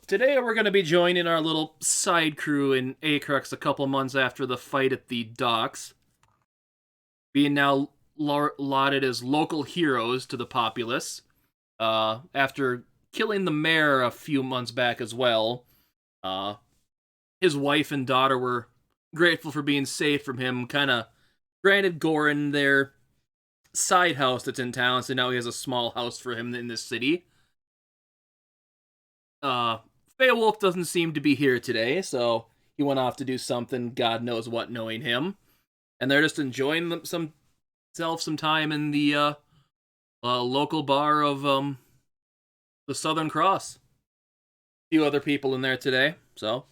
Today we're going to be joining our little side crew in Acrux a couple months after the fight at the docks, being now lauded as local heroes to the populace. After killing the mayor a few months back as well, uh, his wife and daughter were grateful for being saved from him. Kind of granted Goren their side house that's in town, so now he has a small house for him in this city. Uh, Beowulf doesn't seem to be here today, so he went off to do something, God knows what, knowing him. And they're just enjoying some time in the local bar of the Southern Cross. A few other people in there today, so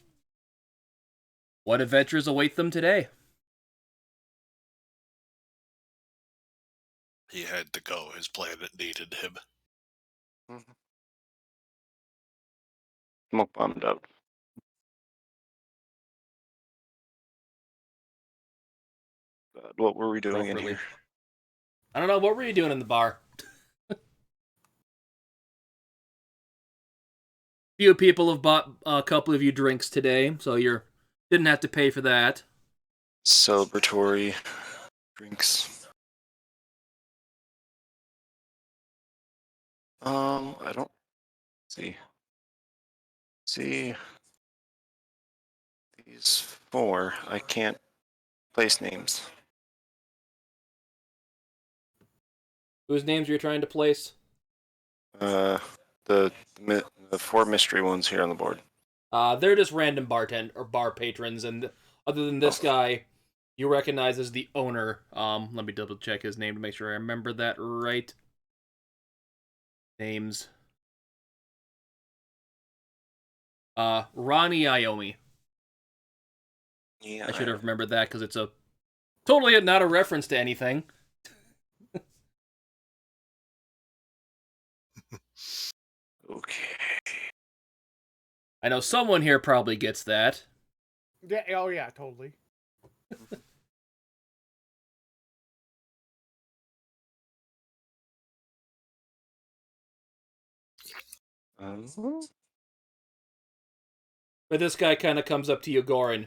what adventures await them today? He had to go. His planet needed him. Smoke bombed out. God, what were we doing in here? I don't know. What were you doing in the bar? Few people have bought a couple of you drinks today, so you didn't have to pay for that. Celebratory drinks. I don't see. See, these four, I can't place names. Whose names are you trying to place? The four mystery ones here on the board. They're just random bar patrons, and other than this guy, you recognize as the owner. Let me double check his name to make sure I remember that right. Names. Ronnie Iomi. Yeah, I should have remembered that because it's a totally not a reference to anything. Okay. I know someone here probably gets that. Yeah. Oh yeah. Totally. But this guy kind of comes up to you, Goren.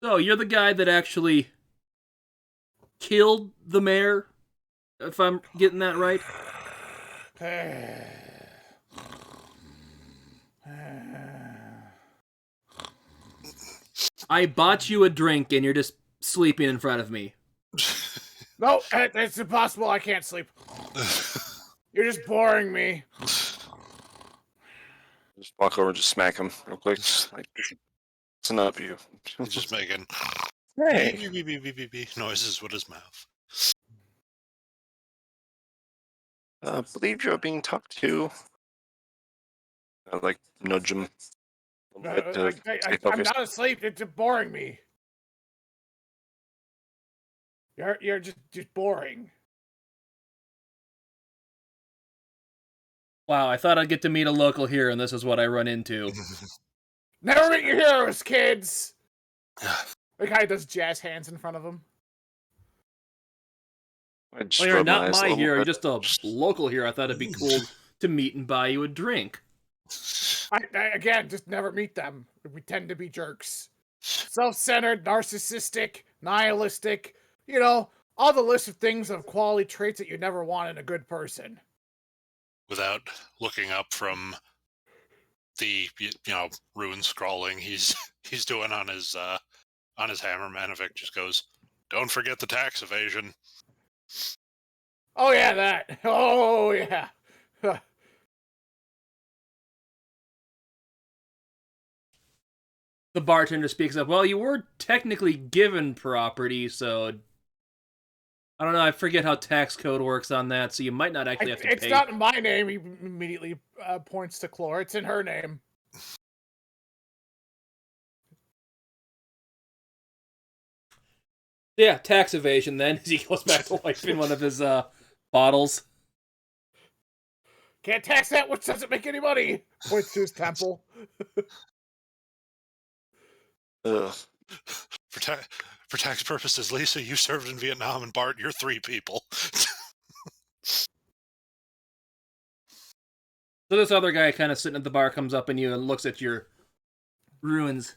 So, you're the guy that actually killed the mayor? If I'm getting that right? I bought you a drink and you're just sleeping in front of me. No, it's impossible. I can't sleep. You're just boring me. Just walk over and just smack him real quick. Just like, listen up, you. He's just making Hey. beep noises with his mouth. Believe you're being talked to. I like nudge him a little bit to stay I'm focused. not asleep. It's boring me. You're just boring. Wow, I thought I'd get to meet a local here, and this is what I run into. Never meet your heroes, kids. The guy does jazz hands in front of him. Well, you're not my hero, you're just a local hero. I thought it'd be cool to meet and buy you a drink. Again, just never meet them. We tend to be jerks. Self-centered, narcissistic, nihilistic. You know, all the list of things of quality traits that you never want in a good person. Without looking up from the rune scrawling he's doing on his hammer, Manovic just goes, "Don't forget the tax evasion." Oh yeah, that. Oh yeah. The bartender speaks up. Well, you were technically given property, so I don't know. I forget how tax code works on that, so you might not actually have to pay. It's not in my name. He immediately points to Clore. It's in her name. Yeah, tax evasion. Then as he goes back to wiping one of his bottles. Can't tax that which doesn't make any money. Points to his temple. Ugh. For tax purposes, Lisa, you served in Vietnam, and Bart, you're 3 people. So this other guy kind of sitting at the bar comes up on you and looks at your ruins.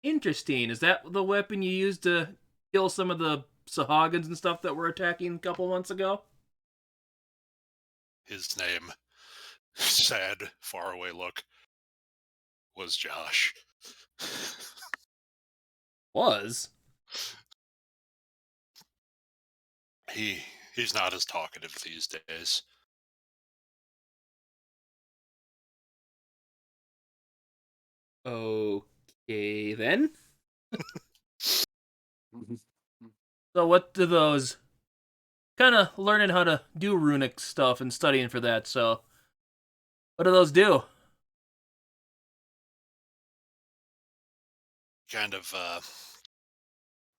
Interesting. Is that the weapon you used to kill some of the Sahagins and stuff that were attacking a couple months ago? His name, sad, faraway look, was Josh. Was? He's not as talkative these days. Okay, then. So what do those... Kind of learning how to do runic stuff and studying for that, so... What do those do? Kind of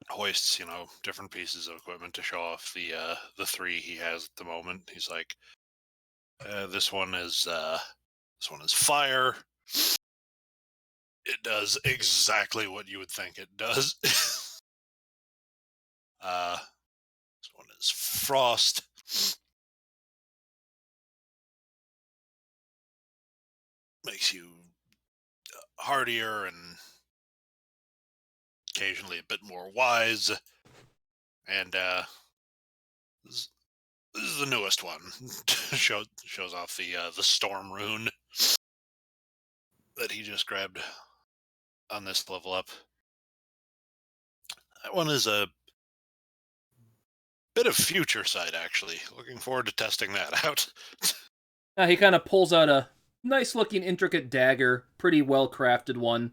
hoists, different pieces of equipment to show off the three he has at the moment. He's like, this one is fire. It does exactly what you would think it does. This one is frost. Makes you hardier and occasionally a bit more wise. And this is the newest one. shows off the storm rune that he just grabbed on this level up. That one is a bit of future sight, actually. Looking forward to testing that out. He kind of pulls out a nice-looking, intricate dagger. Pretty well-crafted one.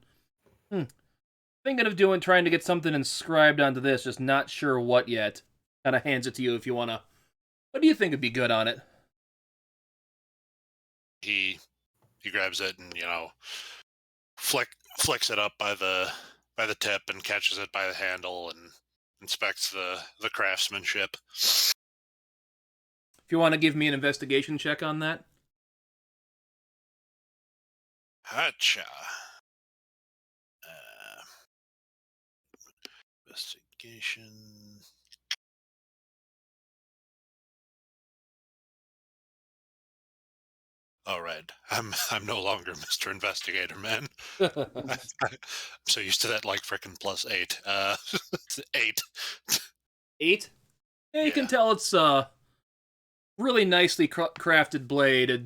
Thinking of trying to get something inscribed onto this, just not sure what yet. Kind of hands it to you if you want to... What do you think would be good on it? He grabs it and, flicks it up by the tip and catches it by the handle and inspects the craftsmanship. If you want to give me an investigation check on that. Hacha. Investigation. All right, I'm no longer Mr. Investigator, man. I'm so used to that, like frickin' +8. It's 8. 8? Yeah, you can Yeah. tell it's a really nicely crafted blade. If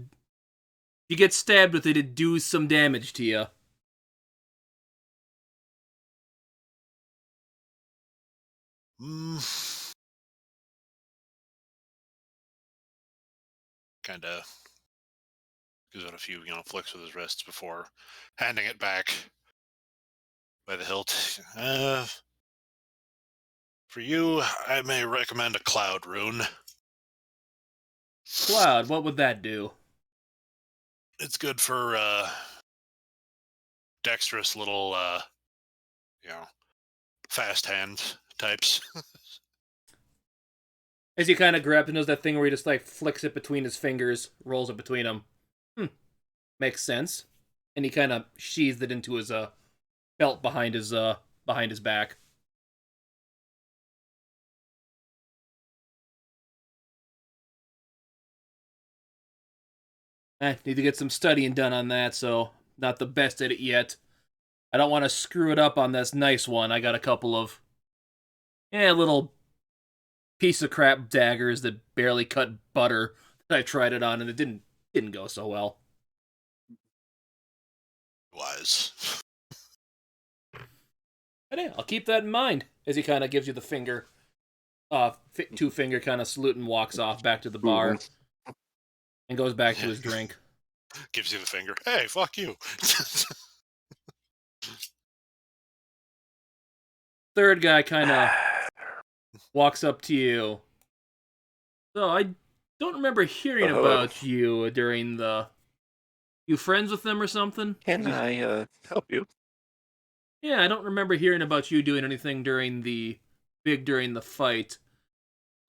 you get stabbed with it, it'd do some damage to you. Kind of gives it a few, flicks with his wrists before handing it back by the hilt. For you, I may recommend a cloud rune. Cloud, what would that do? It's good for dexterous little, fast hand types. As he kind of grabs and does that thing where he just like flicks it between his fingers, rolls it between them. Makes sense. And he kind of sheathed it into his belt behind his back. I need to get some studying done on that, so not the best at it yet. I don't want to screw it up on this nice one. I got a couple of little piece of crap daggers that barely cut butter that I tried it on, and it didn't go so well. Wise. But yeah, I'll keep that in mind as he kind of gives you the finger, two finger kind of salute and walks off back to the bar and goes back to his drink. Gives you the finger. Hey, fuck you. Third guy kind of walks up to you. So I don't remember hearing about you during the... You friends with them or something? Can I help you? Yeah, I don't remember hearing about you doing anything during the fight.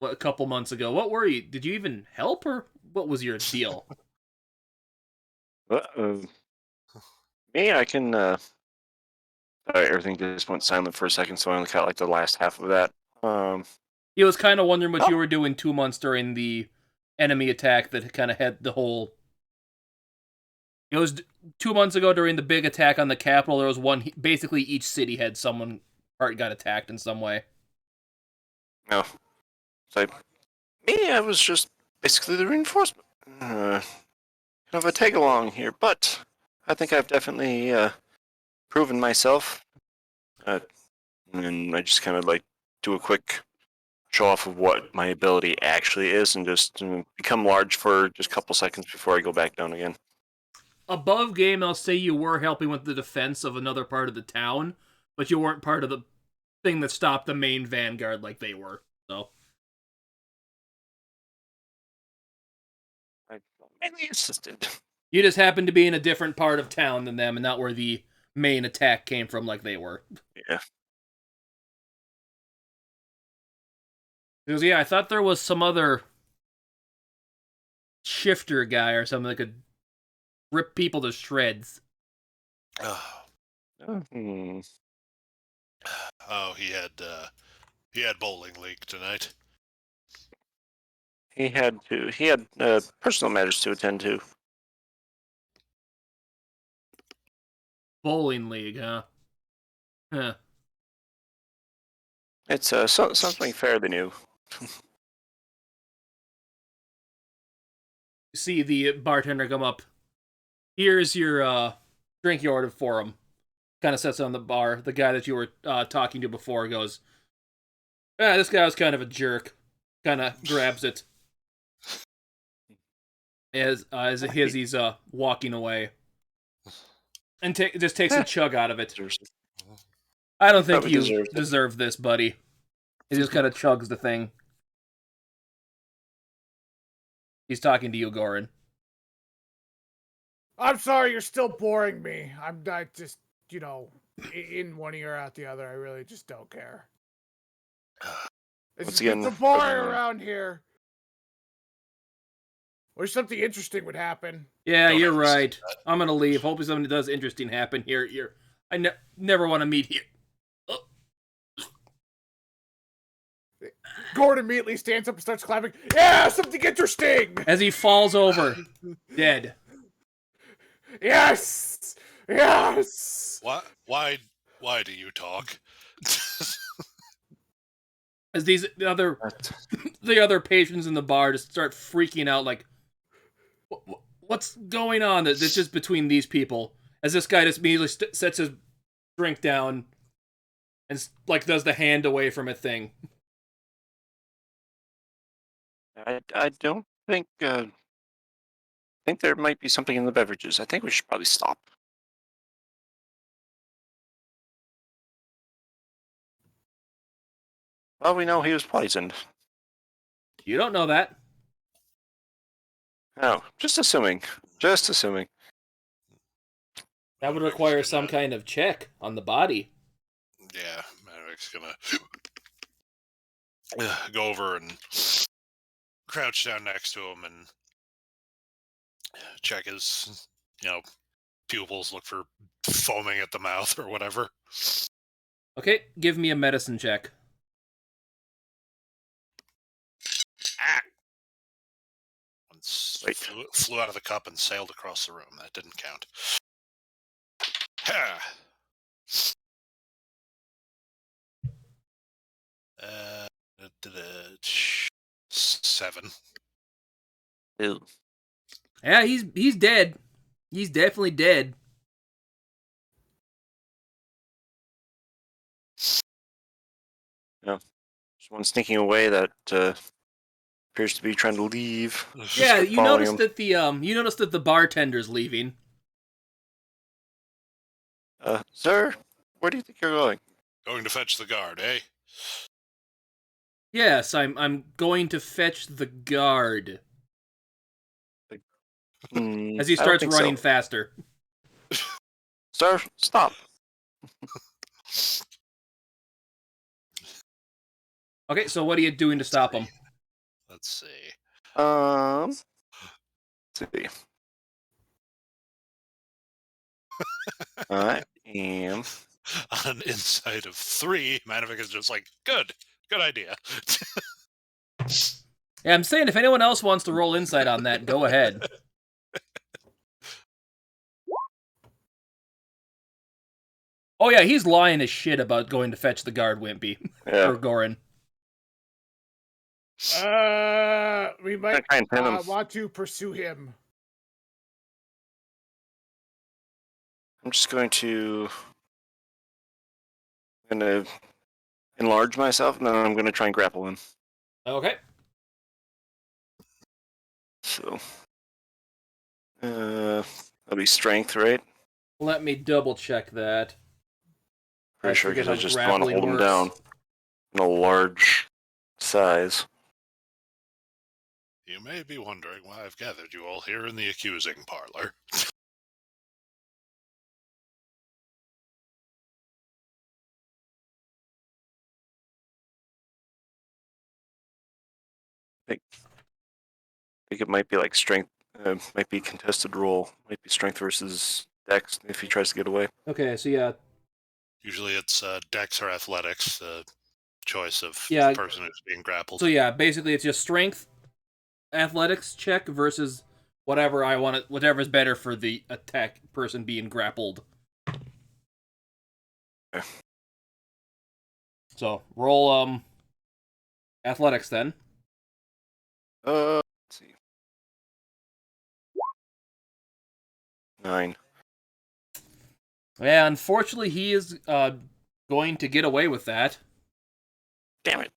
A couple months ago. What were you? Did you even help, or what was your deal? Me, I can. Everything just went silent for a second, so I only caught like the last half of that. He was kind of wondering what you were doing 2 months during the enemy attack that kind of had the whole It was 2 months ago during the big attack on the Capitol. There was one. Basically, each city had someone got attacked in some way. No. So I was just basically the reinforcement. Kind of a tag along here, but I think I've definitely proven myself. And I just kind of like do a quick show off of what my ability actually is, and just become large for just a couple seconds before I go back down again. Above game, I'll say you were helping with the defense of another part of the town, but you weren't part of the thing that stopped the main vanguard like they were. So I mainly assisted. you just happened to be in a different part of town than them, and not where the main attack came from like they were. Yeah. Because, yeah, I thought there was some other shifter guy or something that could rip people to shreds. Hmm. Oh, he had bowling league tonight. He had personal matters to attend to. Bowling league, huh? Huh. It's something fairly new. See the bartender come up. Here's your drink you ordered for him. Kind of sets it on the bar. The guy that you were talking to before goes, this guy was kind of a jerk. Kind of grabs it. As he's walking away. And just takes a chug out of it. I don't think you deserve this, buddy. He just kind of chugs the thing. He's talking to you, Goren. I'm sorry, you're still boring me. I just, in one ear out the other. I really just don't care. It's so boring around here. Wish something interesting would happen. Yeah, you're right. I'm gonna leave. Hopefully something does interesting happen here. I never want to meet here. Gordon immediately stands up and starts clapping. Yeah, something interesting! As he falls over, dead. Yes! Yes! What? Why do you talk? As the other patrons in the bar just start freaking out, like, what's going on? That's just between these people. As this guy just immediately sets his drink down and like does the hand away from it thing. I don't think. I think there might be something in the beverages. I think we should probably stop. Well, we know he was poisoned. You don't know that. Oh, just assuming. Just assuming. That would require some kind of check on the body. Yeah, Maddox's gonna go over and crouch down next to him and check his, pupils, look for foaming at the mouth or whatever. Okay, give me a medicine check. Flew out of the cup and sailed across the room. That didn't count. Ha! 7. Ew. Yeah, he's dead. He's definitely dead. Yeah. There's one sneaking away that appears to be trying to leave. Yeah, you noticed that the bartender's leaving. Sir, where do you think you're going? Going to fetch the guard, eh? Yes, I'm going to fetch the guard. As he starts running faster. Sir, stop. Okay, so what are you doing to stop him? Let's see. Let's see. I am On an insight of 3, Manovic is just like, good idea. Yeah, I'm saying if anyone else wants to roll insight on that, go ahead. Oh yeah, he's lying his shit about going to fetch the guard wimpy. Yeah. Or Goren. We might Try and pin him. want to pursue him. I'm just going to enlarge myself, and then I'm going to try and grapple him. Okay. So, that'll be strength, right? Let me double check that. Pretty sure forget because I how just want to grappling hold him works. down in a large size. You may be wondering why I've gathered you all here in the accusing parlor. I think it might be like strength. Might be contested roll. Might be strength versus dex if he tries to get away. Okay, so yeah. Usually it's dex or athletics, choice of Yeah. the person who's being grappled. So yeah, basically it's just strength, athletics check versus whatever I want. Whatever's better for the attack person being grappled. Okay. So roll athletics then. Let's see. 9. Yeah, unfortunately he is going to get away with that. Damn it.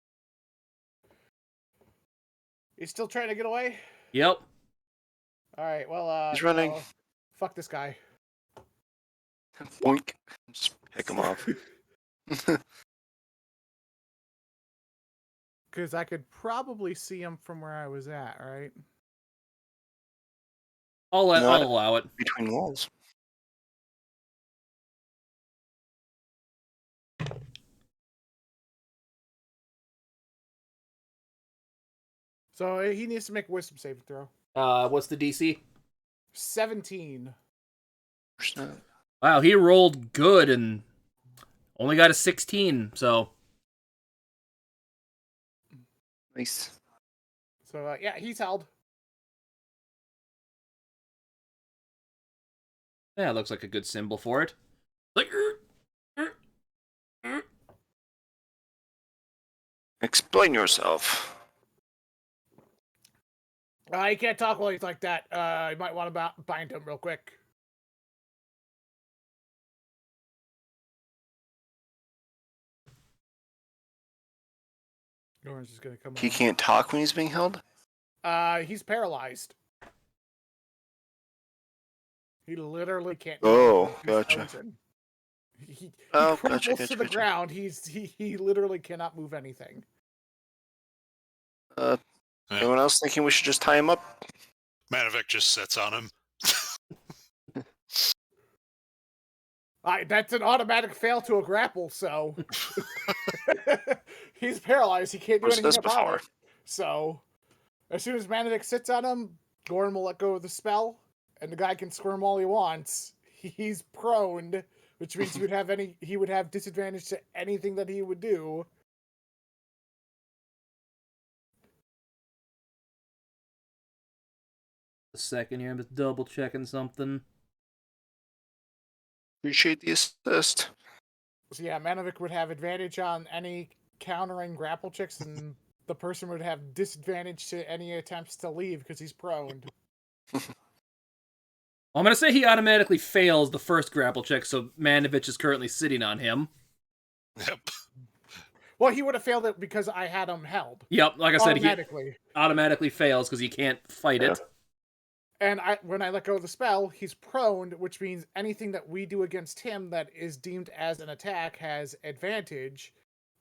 He's still trying to get away? Yep. Alright, well, He's running. no, fuck this guy. Boink. Just pick him off. Because I could probably see him from where I was at, right? I'll Not- allow it. Between walls. So he needs to make a wisdom saving throw. What's the DC? 17. Wow, he rolled good and only got a 16, so Nice. So, yeah, he's held. yeah, it looks like a good symbol for it. Like, Explain yourself. He can't talk while he's like that. You might want to bind him real quick. Goren's just gonna come He over. can't talk when he's being held? He's paralyzed. He literally can't. Oh, move. He's gotcha. frozen. He Oh, crumbles gotcha, to the gotcha. ground. He literally cannot move anything. Anyone else thinking we should just tie him up? Manovic just sits on him. That's an automatic fail to a grapple, so he's paralyzed. He can't do Was anything this about before? it. So as soon as Manovic sits on him, Goren will let go of the spell, and the guy can squirm all he wants. He's prone, which means he would have disadvantage to anything that he would do. a second here, I'm just double checking something. Appreciate the assist. So yeah, Manovic would have advantage on any countering grapple checks, and the person would have disadvantage to any attempts to leave because he's prone. I'm gonna say he automatically fails the first grapple check, so Manovich is currently sitting on him. Yep. Well, he would have failed it because I had him held. Yep, like I said, he Automatically. automatically fails because he can't fight it. And when I let go of the spell, he's prone, which means anything that we do against him that is deemed as an attack has advantage.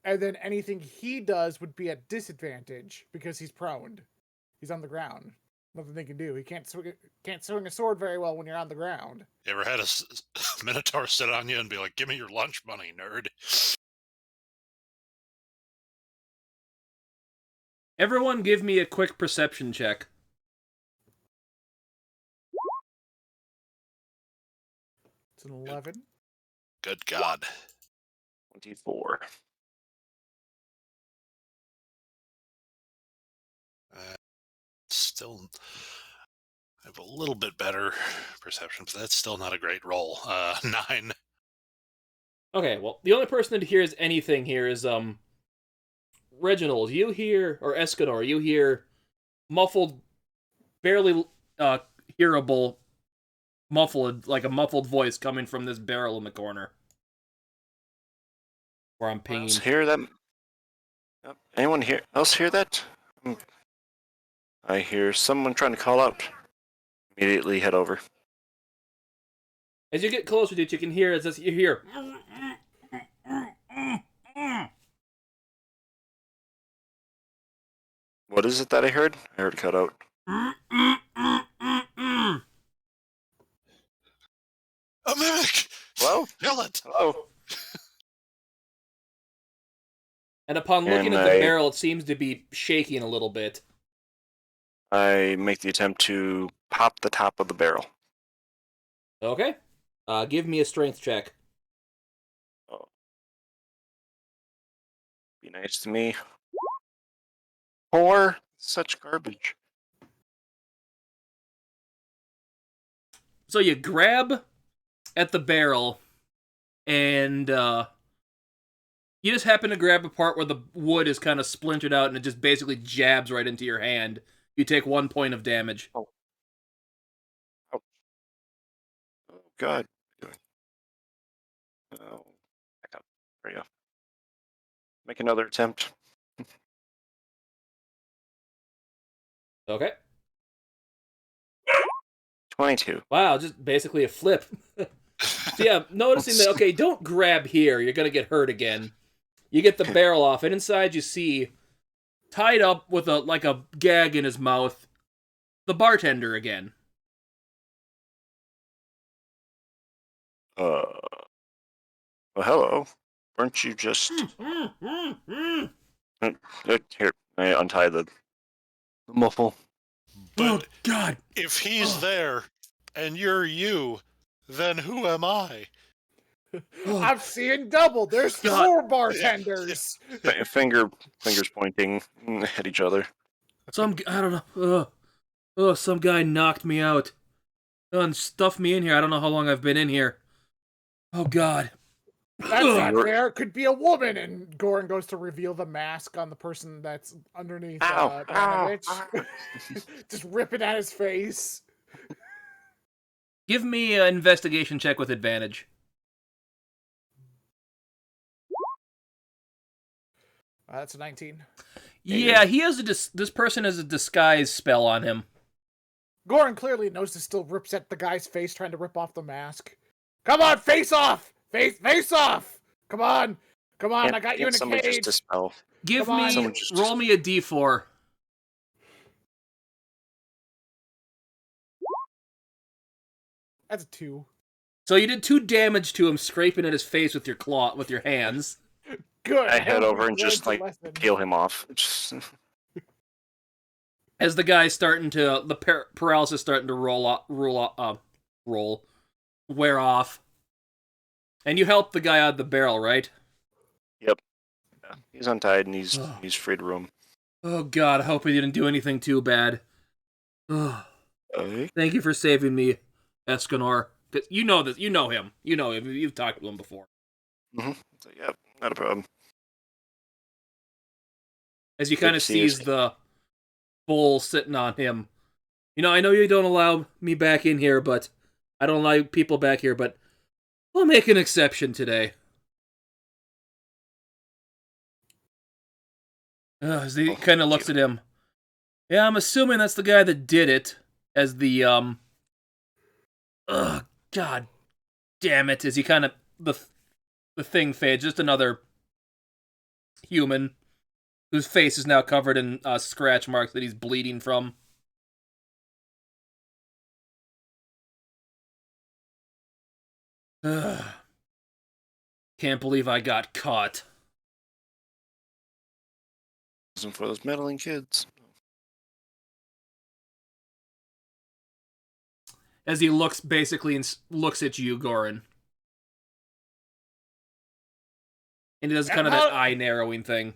And then anything he does would be at disadvantage because he's prone. He's on the ground. Nothing they can do. He can't swing a sword very well when you're on the ground. You ever had a Minotaur sit on you and be like, "Give me your lunch money, nerd"? Everyone give me a quick perception check. It's an 11. Good God. 24. Still, I have a little bit better perception, but that's still not a great roll. 9. Okay, well, the only person that hears anything here is, Reginald. You hear, or Escanor, you hear muffled, barely, hearable, like a muffled voice coming from this barrel in the corner. Where I'm pinging. Else hear that? Anyone else hear that? I hear someone trying to call out. Immediately head over. As you get closer to it, you can hear, you hear... What is it that I heard? I heard cut out. A mimic! Hello? Kill it! Hello? And upon looking at the barrel, it seems to be shaking a little bit. I make the attempt to pop the top of the barrel. Okay. Give me a strength check. Oh. Be nice to me. 4? Such garbage. So you grab at the barrel, and you just happen to grab a part where the wood is kind of splintered out, and it just basically jabs right into your hand. You take 1 point of damage. Oh. Oh God. Oh. Back up. There you go. Make another attempt. Okay. 22. Wow, just basically a flip. So yeah, noticing that, okay, don't grab here, you're gonna get hurt again. You get the barrel off, and inside you see, tied up with a gag in his mouth, the bartender again. Well, hello. Weren't you just... Here, I untie the muffle. Oh, But God. if he's there, and you're you, then who am I? I'm seeing double. There's God. 4 bartenders. Fingers pointing at each other. I don't know. Some guy knocked me out. And stuffed me in here. I don't know how long I've been in here. Oh, God. That's not fair. It could be a woman. And Goren goes to reveal the mask on the person that's underneath Panovich. Just ripping at his face. Give me an investigation check with advantage. That's a 19. Yeah, he has this person has a disguise spell on him. Goren clearly knows it still rips at the guy's face, trying to rip off the mask. Come on, face off! Face off! Come on! I got you in a cage! Just dispel. Roll me a d4. That's a 2. So you did 2 damage to him, scraping at his face with your hands. Good. I head over and just peel him off. As the guy's starting to, the paralysis starting to wear off. And you help the guy out of the barrel, right? Yep. Yeah, he's untied and he's free to roam. Oh God, I hope he didn't do anything too bad. Thank you for saving me, Escanor. You know this. You know him. You've talked to him before. Mm-hmm. So, yeah, not a problem. As you kind of sees the bull sitting on him. I know you don't allow me back in here, but I don't allow people back here, but we'll make an exception today. As he kind of looks at him. Yeah, I'm assuming that's the guy that did it. As the, God damn it. As he kind of, the thing fades. Just another human whose face is now covered in scratch marks that he's bleeding from. Can't believe I got caught. Wasn't for those meddling kids. As he looks at you, Goren. And he does kind of that eye-narrowing thing.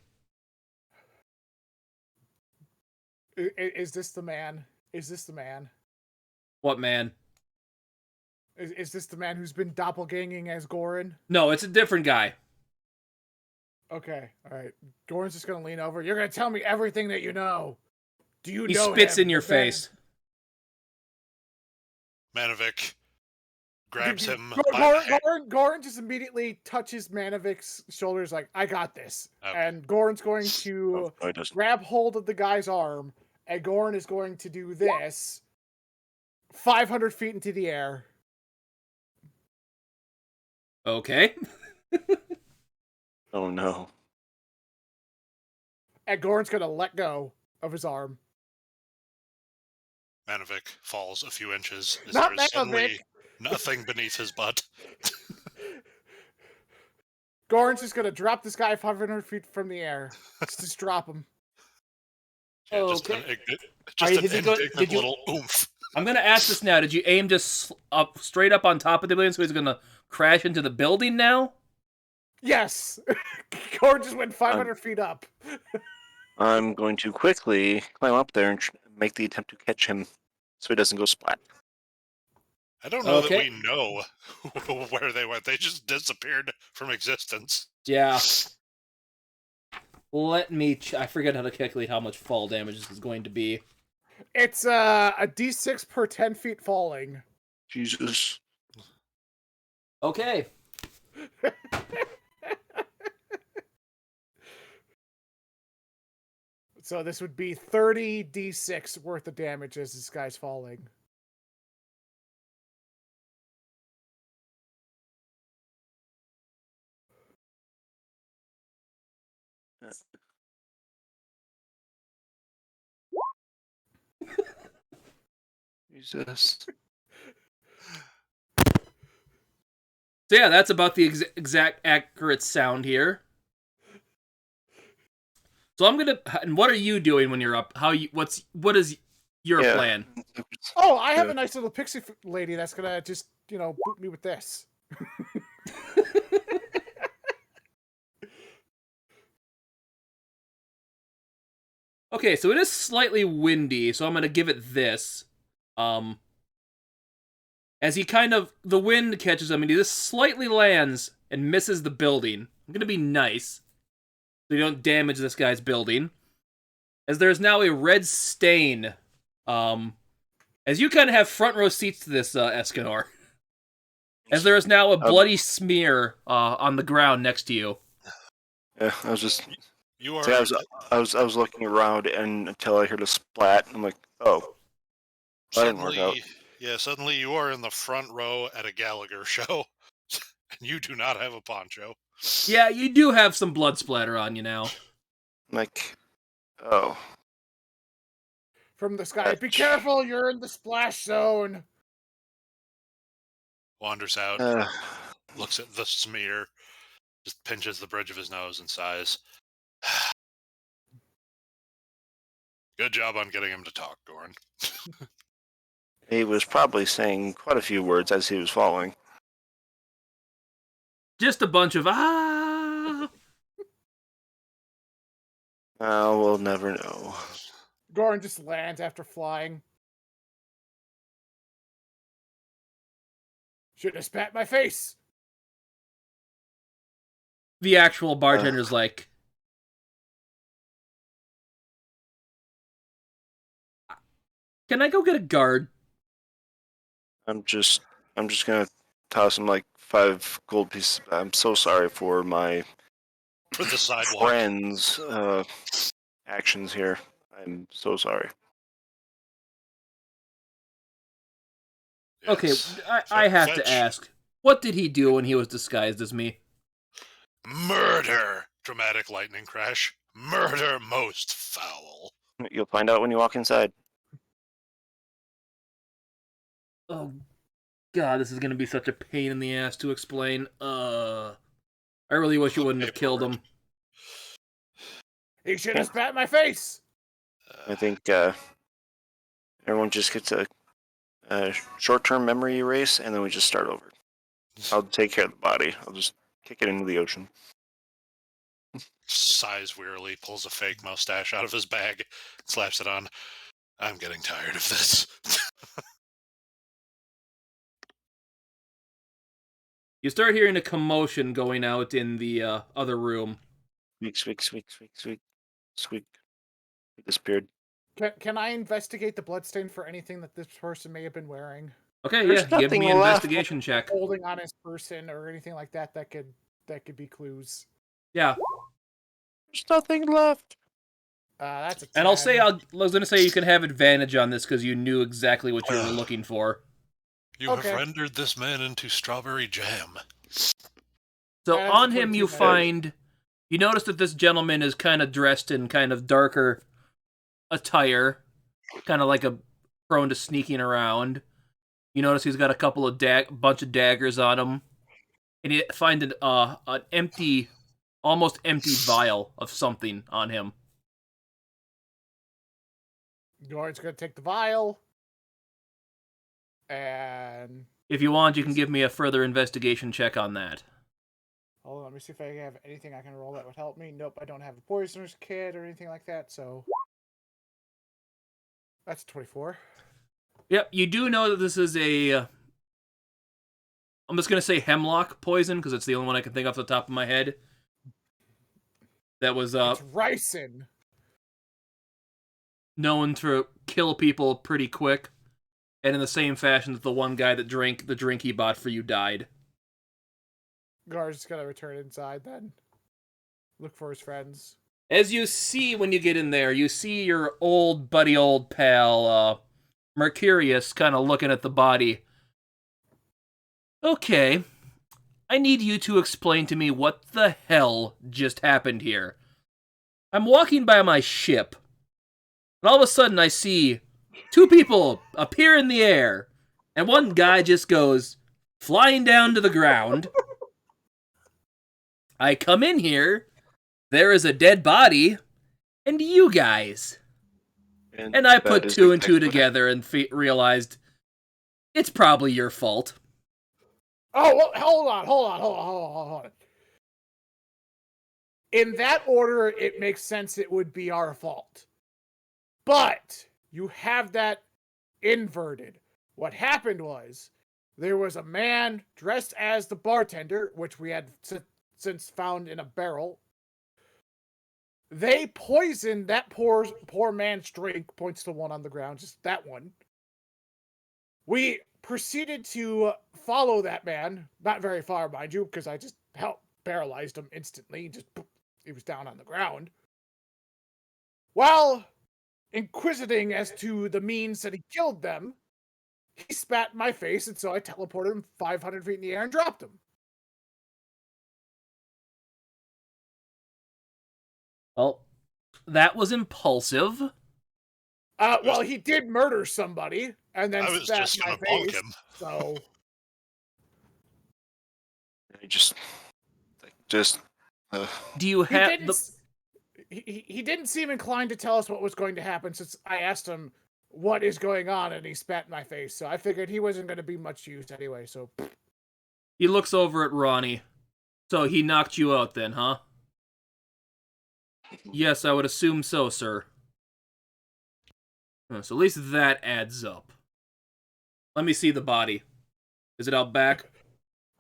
Is this the man? Is this the man? What man? Is this the man who's been doppelganging as Goren? No, it's a different guy. Okay, all right. Goren's just gonna lean over. You're gonna tell me everything that you know. Do you He know spits him? in your The man- face. Manovic grabs him. Goren just immediately touches Manovic's shoulders like, I got this. Okay. And Goren's going to No, it doesn't. grab hold of the guy's arm, and Goren is going to do this 500 feet into the air. Okay. Oh no. And Goren's going to let go of his arm. Manovic falls a few inches. Not There is Manovic! suddenly nothing beneath his butt. Goren's just going to drop this guy 500 feet from the air. Just drop him. Yeah, just Okay. just Are you- an did you go- indignant did you- little oomph. I'm gonna ask this now. Did you aim just up straight up on top of the building so he's gonna crash into the building now? Yes! Goren just went 500 feet up. I'm going to quickly climb up there and make the attempt to catch him so he doesn't go splat. I don't know Okay. that we know where they went. They just disappeared from existence. Yeah. Let me. I forget how to calculate how much fall damage this is going to be. It's a d6 per 10 feet falling. Jesus. Okay. So this would be 30 d6 worth of damage as this guy's falling. Jesus. So yeah, that's about the exact accurate sound here. So I'm gonna. And what are you doing when you're up? What is your Yeah. plan? Oh, I have Yeah. a nice little pixie lady that's gonna just, boot me with this. Okay, so it is slightly windy, so I'm gonna give it this. As the wind catches him, and he just slightly lands and misses the building. I'm gonna be nice, so you don't damage this guy's building. As there is now a red stain, as you kind of have front row seats to this, Escanor. As there is now a bloody smear on the ground next to you. Yeah, I was just. You are. See, I was looking around and until I heard a splat. I'm like, oh, that didn't work out. Suddenly you are in the front row at a Gallagher show, and you do not have a poncho. Yeah, you do have some blood splatter on you now. I'm like, oh. From the sky. Be careful, you're in the splash zone. Wanders out, looks at the smear, just pinches the bridge of his nose and sighs. Good job on getting him to talk, Goren. He was probably saying quite a few words as he was falling. Just a bunch of ah. Oh, we'll never know. Goren just lands after flying. Should have spat my face. The actual bartender's like, can I go get a guard? I'm just gonna toss him like 5 gold pieces. I'm so sorry for my For the sidewalk. friends' actions here. I'm so sorry. Okay, Yes. I have Fetch. to ask, what did he do when he was disguised as me? Murder! Dramatic lightning crash. Murder most foul. You'll find out when you walk inside. Oh, God, this is gonna be such a pain in the ass to explain. I really wish you wouldn't have killed him. He should have spat my face. I think everyone just gets a short-term memory erase, and then we just start over. I'll take care of the body. I'll just kick it into the ocean. Sighs wearily, pulls a fake mustache out of his bag, slaps it on. I'm getting tired of this. You start hearing a commotion going out in the other room. Squeak. It disappeared. Can I investigate the bloodstain for anything that this person may have been wearing? Okay, There's yeah, give nothing me an left. investigation check. Holding on his person or anything like that that could be clues. Yeah, There's nothing left. That's a 10. and I was gonna say you can have advantage on this because you knew exactly what you were looking for. You Okay. have rendered this man into strawberry jam. So That's on a him, 22 you notice that this gentleman is kind of dressed in kind of darker attire, kind of like a prone to sneaking around. You notice he's got a couple of bunch of daggers on him, and you find an almost empty vial of something on him. Goren's gonna take the vial. And If you want, you can give me a further investigation check on that. hold on, let me see if I have anything I can roll that would help me. Nope, I don't have a poisoner's kit or anything like that, so that's 24. Yep, you do know that this is I'm just going to say hemlock poison, because it's the only one I can think off the top of my head. That was It's ricin. known to kill people pretty quick, and in the same fashion that the one guy that drank the drink he bought for you died. Gar's just gonna return inside then. Look for his friends. As you see when you get in there, you see your old pal, Mercurius, kind of looking at the body. Okay, I need you to explain to me what the hell just happened here. I'm walking by my ship, and all of a sudden I see two people appear in the air, and one guy just goes flying down to the ground. I come in here, there is a dead body, and you guys. And I put two and two together and realized it's probably your fault. Oh, well, hold on. In that order, it makes sense it would be our fault. But you have that inverted. What happened was there was a man dressed as the bartender, which we had since found in a barrel. They poisoned that poor man's drink, points to one on the ground, just that one. We proceeded to follow that man, not very far, mind you, because I just paralyzed him instantly. He was down on the ground. While inquisiting as to the means that he killed them, he spat in my face, and so I teleported him 500 feet in the air and dropped him. Well, that was impulsive. Well, he did murder somebody, and then I was spat just in my gonna bonk face, him. so... Do you have He didn't seem inclined to tell us what was going to happen since I asked him what is going on, and he spat in my face. So I figured he wasn't going to be much use anyway. So He looks over at Ronnie. So he knocked you out then, huh? Yes, I would assume so, sir. So at least that adds up. Let me see the body. Is it out back?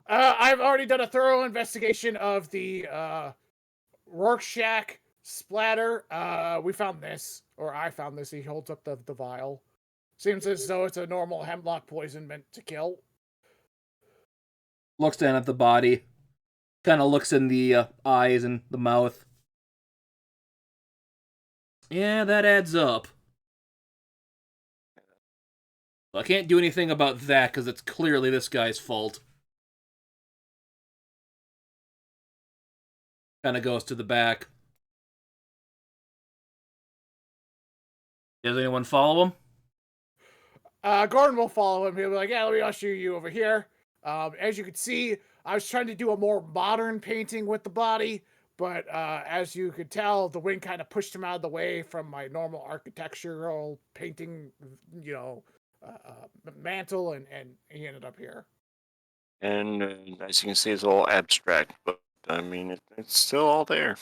I've already done a thorough investigation of the Rorschach splatter. We found this, or I found this. He holds up the vial. Seems as though it's a normal hemlock poison meant to kill. Looks down at the body. Kind of looks in the eyes and the mouth. Yeah, that adds up. Well, I can't do anything about that because it's clearly this guy's fault. Kind of goes to the back. Does anyone follow him? Goren will follow him. He'll be like, yeah, let me usher you over here. As you can see, I was trying to do a more modern painting with the body, but as you could tell, the wind kind of pushed him out of the way from my normal architectural painting, mantle, and he ended up here. And as you can see, it's all abstract, but I mean, it's still all there.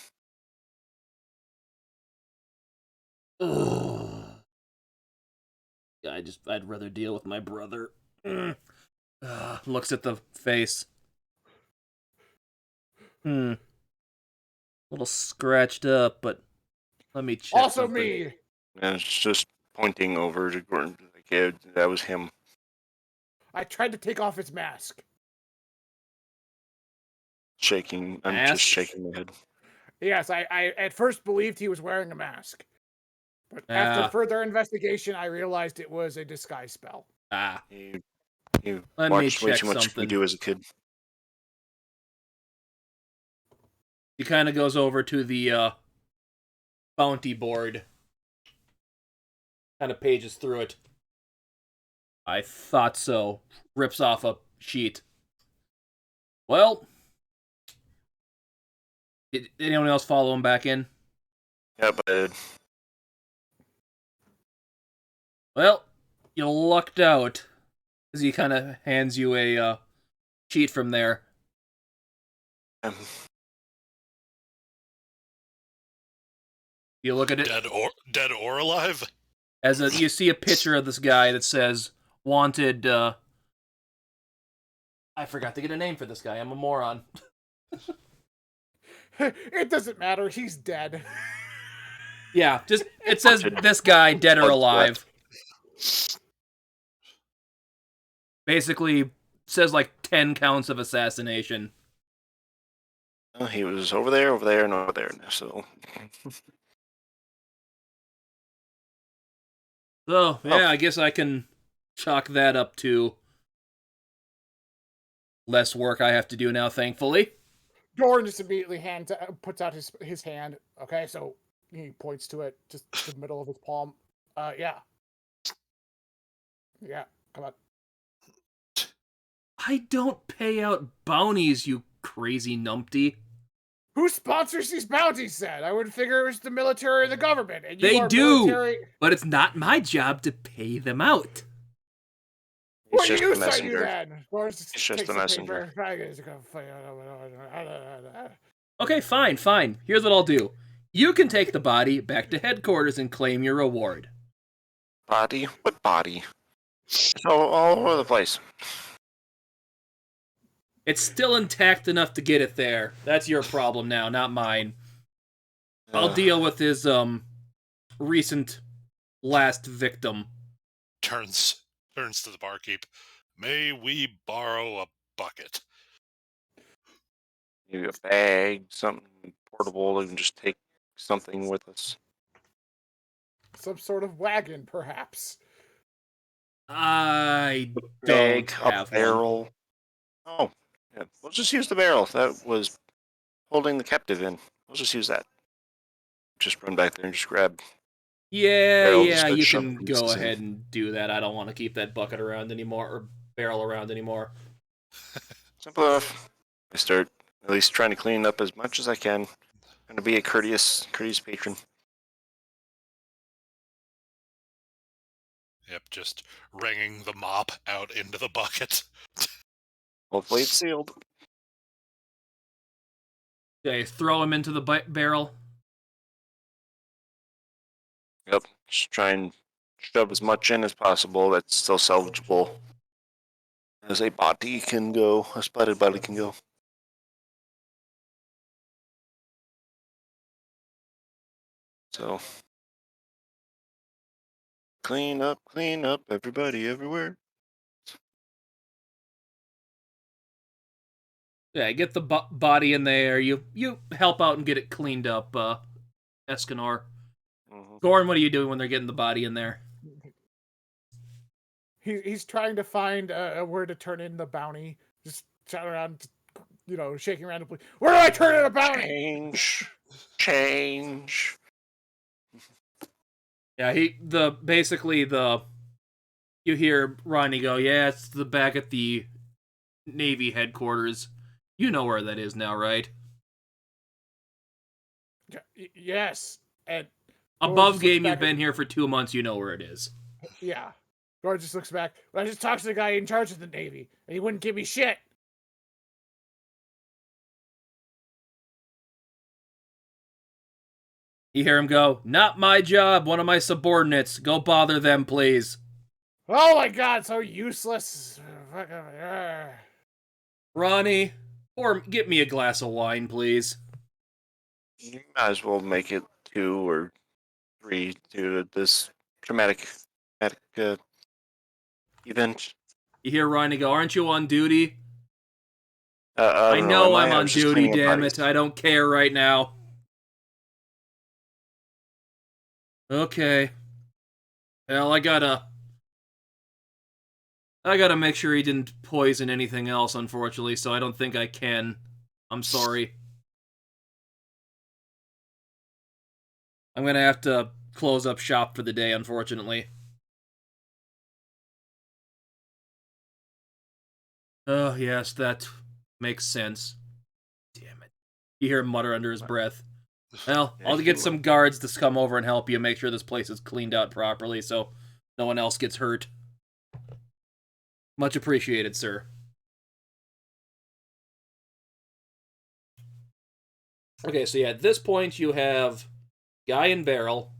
Ugh. I'd rather deal with my brother. Looks at the face. A little scratched up, but let me check. Also something. me. And it's just pointing over to Goren. Like, yeah, that was him. I tried to take off his mask. Shaking. I'm Mask? just shaking my head. Yes, I at first believed he was wearing a mask. But after Ah. further investigation, I realized it was a disguise spell. Ah. You Let me watched way check too much something. Scooby-Doo as a kid. He kind of goes over to the bounty board. Kind of pages through it. I thought so. Rips off a sheet. Well, did anyone else follow him back in? Yeah, but Well, you lucked out. As he kind of hands you a sheet from there. um, You look at it. Dead or alive? You see a picture of this guy that says, wanted, I forgot to get a name for this guy. I'm a moron. It doesn't matter. He's dead. Yeah, just, it says this guy, dead or alive. Basically, says like 10 counts of assassination. well, he was over there, and over there. So So, yeah, I guess I can chalk that up to less work I have to do now, thankfully. Goren just immediately puts out his hand. Okay, so he points to it, just the middle of his palm. Yeah. Yeah, come on. I don't pay out bounties, you crazy numpty. Who sponsors these bounties, then? I would figure it was the military or the government. And you They are do, military... but it's not my job to pay them out. he's What just use the are you messenger. then? He's just the messenger. Okay, fine. Here's what I'll do. You can take the body back to headquarters and claim your reward. Body? What body? It's all over the place. It's still intact enough to get it there. That's your problem now, not mine. I'll deal with his, recent last victim. Turns to the barkeep. May we borrow a bucket? Maybe a bag, something portable, and just take something with us. Some sort of wagon, perhaps. I Bag, don't a have one. barrel. Oh, yeah. We'll just use the barrel that was holding the captive in. We'll just use that. Just run back there and just grab. Yeah, barrel, just you shove can the go pieces in. ahead and do that. I don't want to keep that bucket around anymore, or barrel around anymore. Simple enough. I start at least trying to clean up as much as I can. Trying to be a courteous patron. Yep, just wringing the mop out into the bucket. Hopefully it's sealed. Okay, throw him into the barrel. Yep. Just try and shove as much in as possible that's still salvageable as a body can go, a spotted body can go. So, clean up, everybody, everywhere. Yeah, get the body in there. You help out and get it cleaned up, Escanor. Mm-hmm. Goren, what are you doing when they're getting the body in there? He's trying to find where to turn in the bounty. Just shouting around, shaking randomly. Where do I turn in a bounty? Change. Yeah, you hear Ronnie go, yeah, it's the back at the Navy headquarters. You know where that is now, right? Yes. And above game, you've been here for 2 months, you know where it is. Yeah. Goren just looks back. I just talked to the guy in charge of the Navy, and he wouldn't give me shit. You hear him go, not my job, one of my subordinates. Go bother them, please. Oh my god, so useless. Ronnie, Or get me a glass of wine, please. You might as well make it 2 or 3 due to this traumatic event. You hear Ryan go, "Aren't you on duty?" I I don't know am I'm I? I on was just duty, cleaning up damn bodies. it. I don't care right now. Okay. Well, I gotta make sure he didn't poison anything else, unfortunately, so I don't think I can. I'm sorry. I'm gonna have to close up shop for the day, unfortunately. Oh, yes, that makes sense. Damn it. You hear him mutter under his breath. Well, Yeah, I'll he get might. some guards to come over and help you make sure this place is cleaned out properly so no one else gets hurt. Much appreciated, sir. Okay, so yeah, at this point you have Guy and Barrel.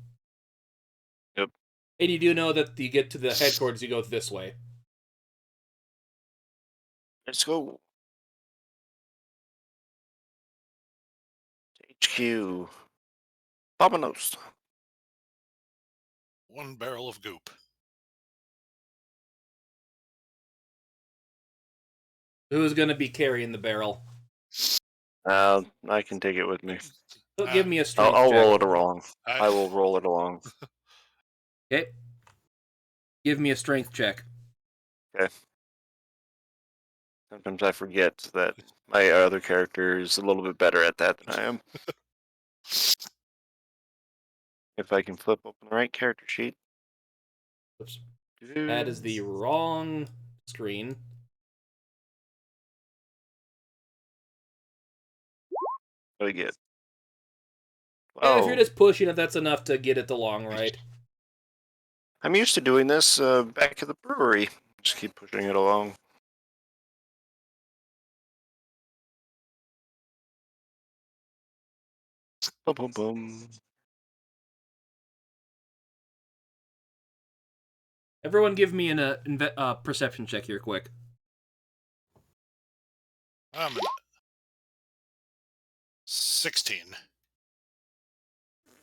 Yep. And you do know that you get to the headquarters, you go this way. Let's go. HQ. Vamonos. One barrel of goop. Who's gonna be carrying the barrel? I can take it with me. So give me a I'll, strength I'll check. roll it along. I will roll it along. Okay. Give me a strength check. Okay. Sometimes I forget that my other character is a little bit better at that than I am. If I can flip open the right character sheet. Oops. That is the wrong screen. What do I get? Yeah, if you're Oh, just pushing it, that's enough to get it along right. I'm used to doing this back at the brewery. Just keep pushing it along. Boom, boom, boom. Everyone give me a perception check here quick. I'm 16.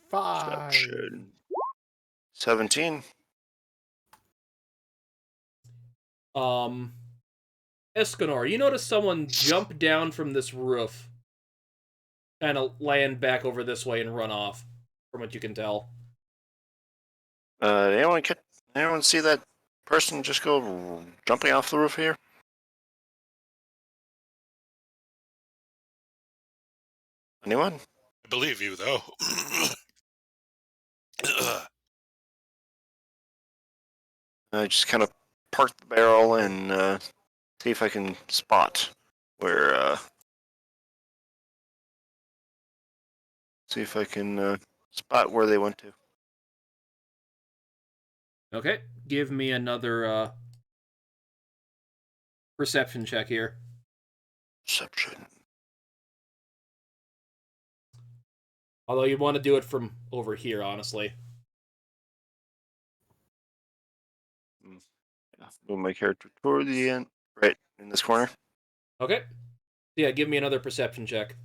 5. Perception. 17. Escanor, you notice someone jump down from this roof, kind of land back over this way and run off, from what you can tell. Anyone see that person just go jumping off the roof here? Anyone? I believe you, though. I just kind of park the barrel and see if I can spot where. See if I can spot where they went to. Okay, give me another perception check here. Perception. Although you want to do it from over here, honestly. Move my character toward the end, right in this corner. Okay. Yeah, give me another perception check.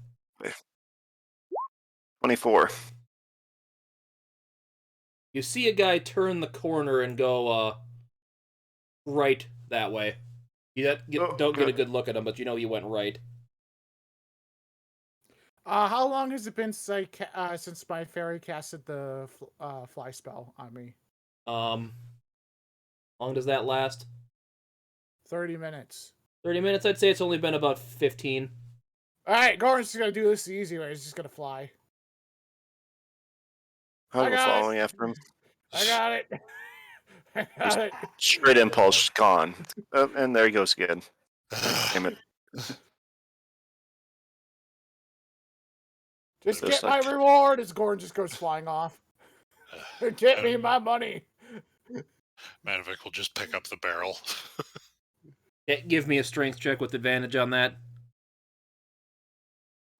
24. You see a guy turn the corner and go right that way. You don't get a good look at him, but you know he went right. How long has it been since my fairy casted the fly spell on me? How long does that last? 30 minutes. 30 minutes? I'd say it's only been about 15. Alright, Goren's just gonna do this the easy way. He's just gonna fly. I'll I go got following after him. I got it. I got it. Straight impulse, gone. And there he goes again. Damn it. Just Just get my like- reward as Goren just goes flying off. Get me my money. Manovic will just pick up the barrel. Yeah, give me a strength check with advantage on that.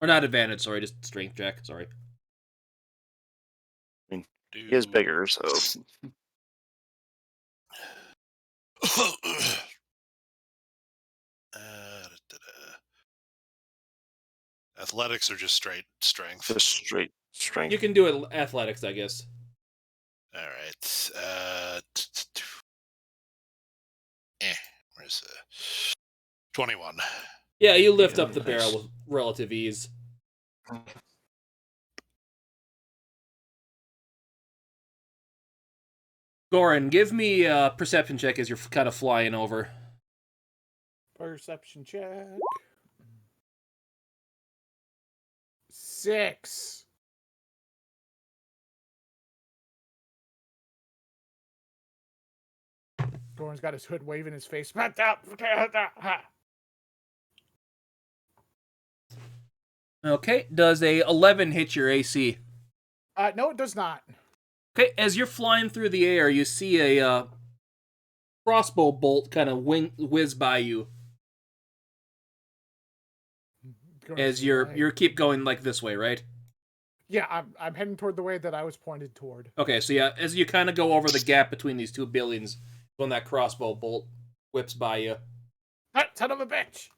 Or not advantage, sorry, just strength check, sorry. He is bigger, so. Athletics or just straight strength? Just straight strength. You can do it athletics, I guess. All right. Where's the 21? Yeah, you lift Yeah, up the nice. barrel with relative ease. Goren, give me a perception check as you're kind of flying over. Perception check. 6. Goren's got his hood waving his face. Okay, does a 11 hit your AC? No, it does not. Okay, as you're flying through the air, you see a crossbow bolt kind of whiz by you as you're keep going like this way, right? Yeah, I'm heading toward the way that I was pointed toward. Okay, so yeah, as you kind of go over the gap between these two buildings, when that crossbow bolt whips by you. That son of a bitch!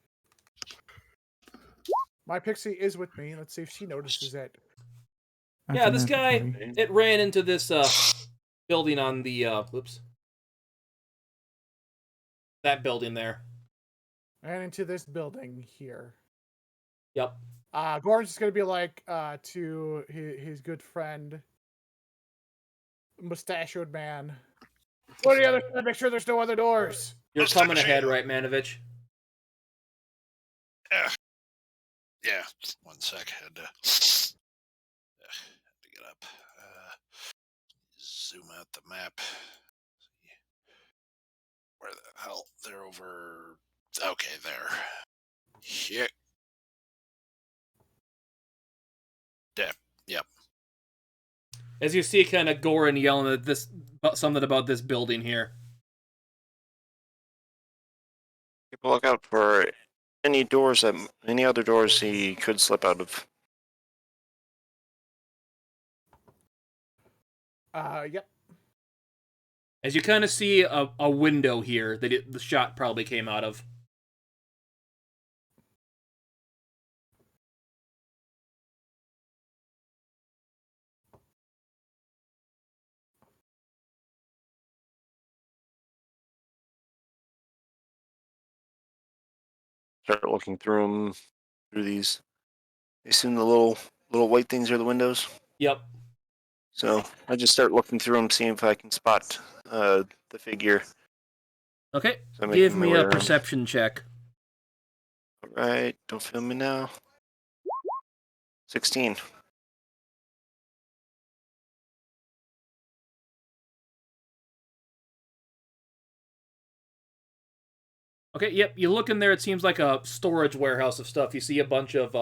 My pixie is with me. Let's see if she notices it. Yeah, this guy, 20. it ran into this building on the, that building there. And into this building here. Yep. Goren's just gonna be like to his good friend, mustachioed man. Go to the other side. Make sure there's no other doors. You're coming ahead, right, Manovich? Yeah. 1 sec. Had to get up. Zoom out the map. Where the hell? They're over. Okay, there. Yeah. Yep. As you see kind of Goren yelling at this, something about this building here. Keep a lookout for any other doors he could slip out of. Yep. As you kind of see a window here that the shot probably came out of. Start looking through them, through these. I assume the little white things are the windows. Yep. So I just start looking through them, seeing if I can spot the figure. Okay, So give making my me way a around. perception check. All right, don't film me now. 16. Okay, yep, you look in there, it seems like a storage warehouse of stuff. You see a bunch of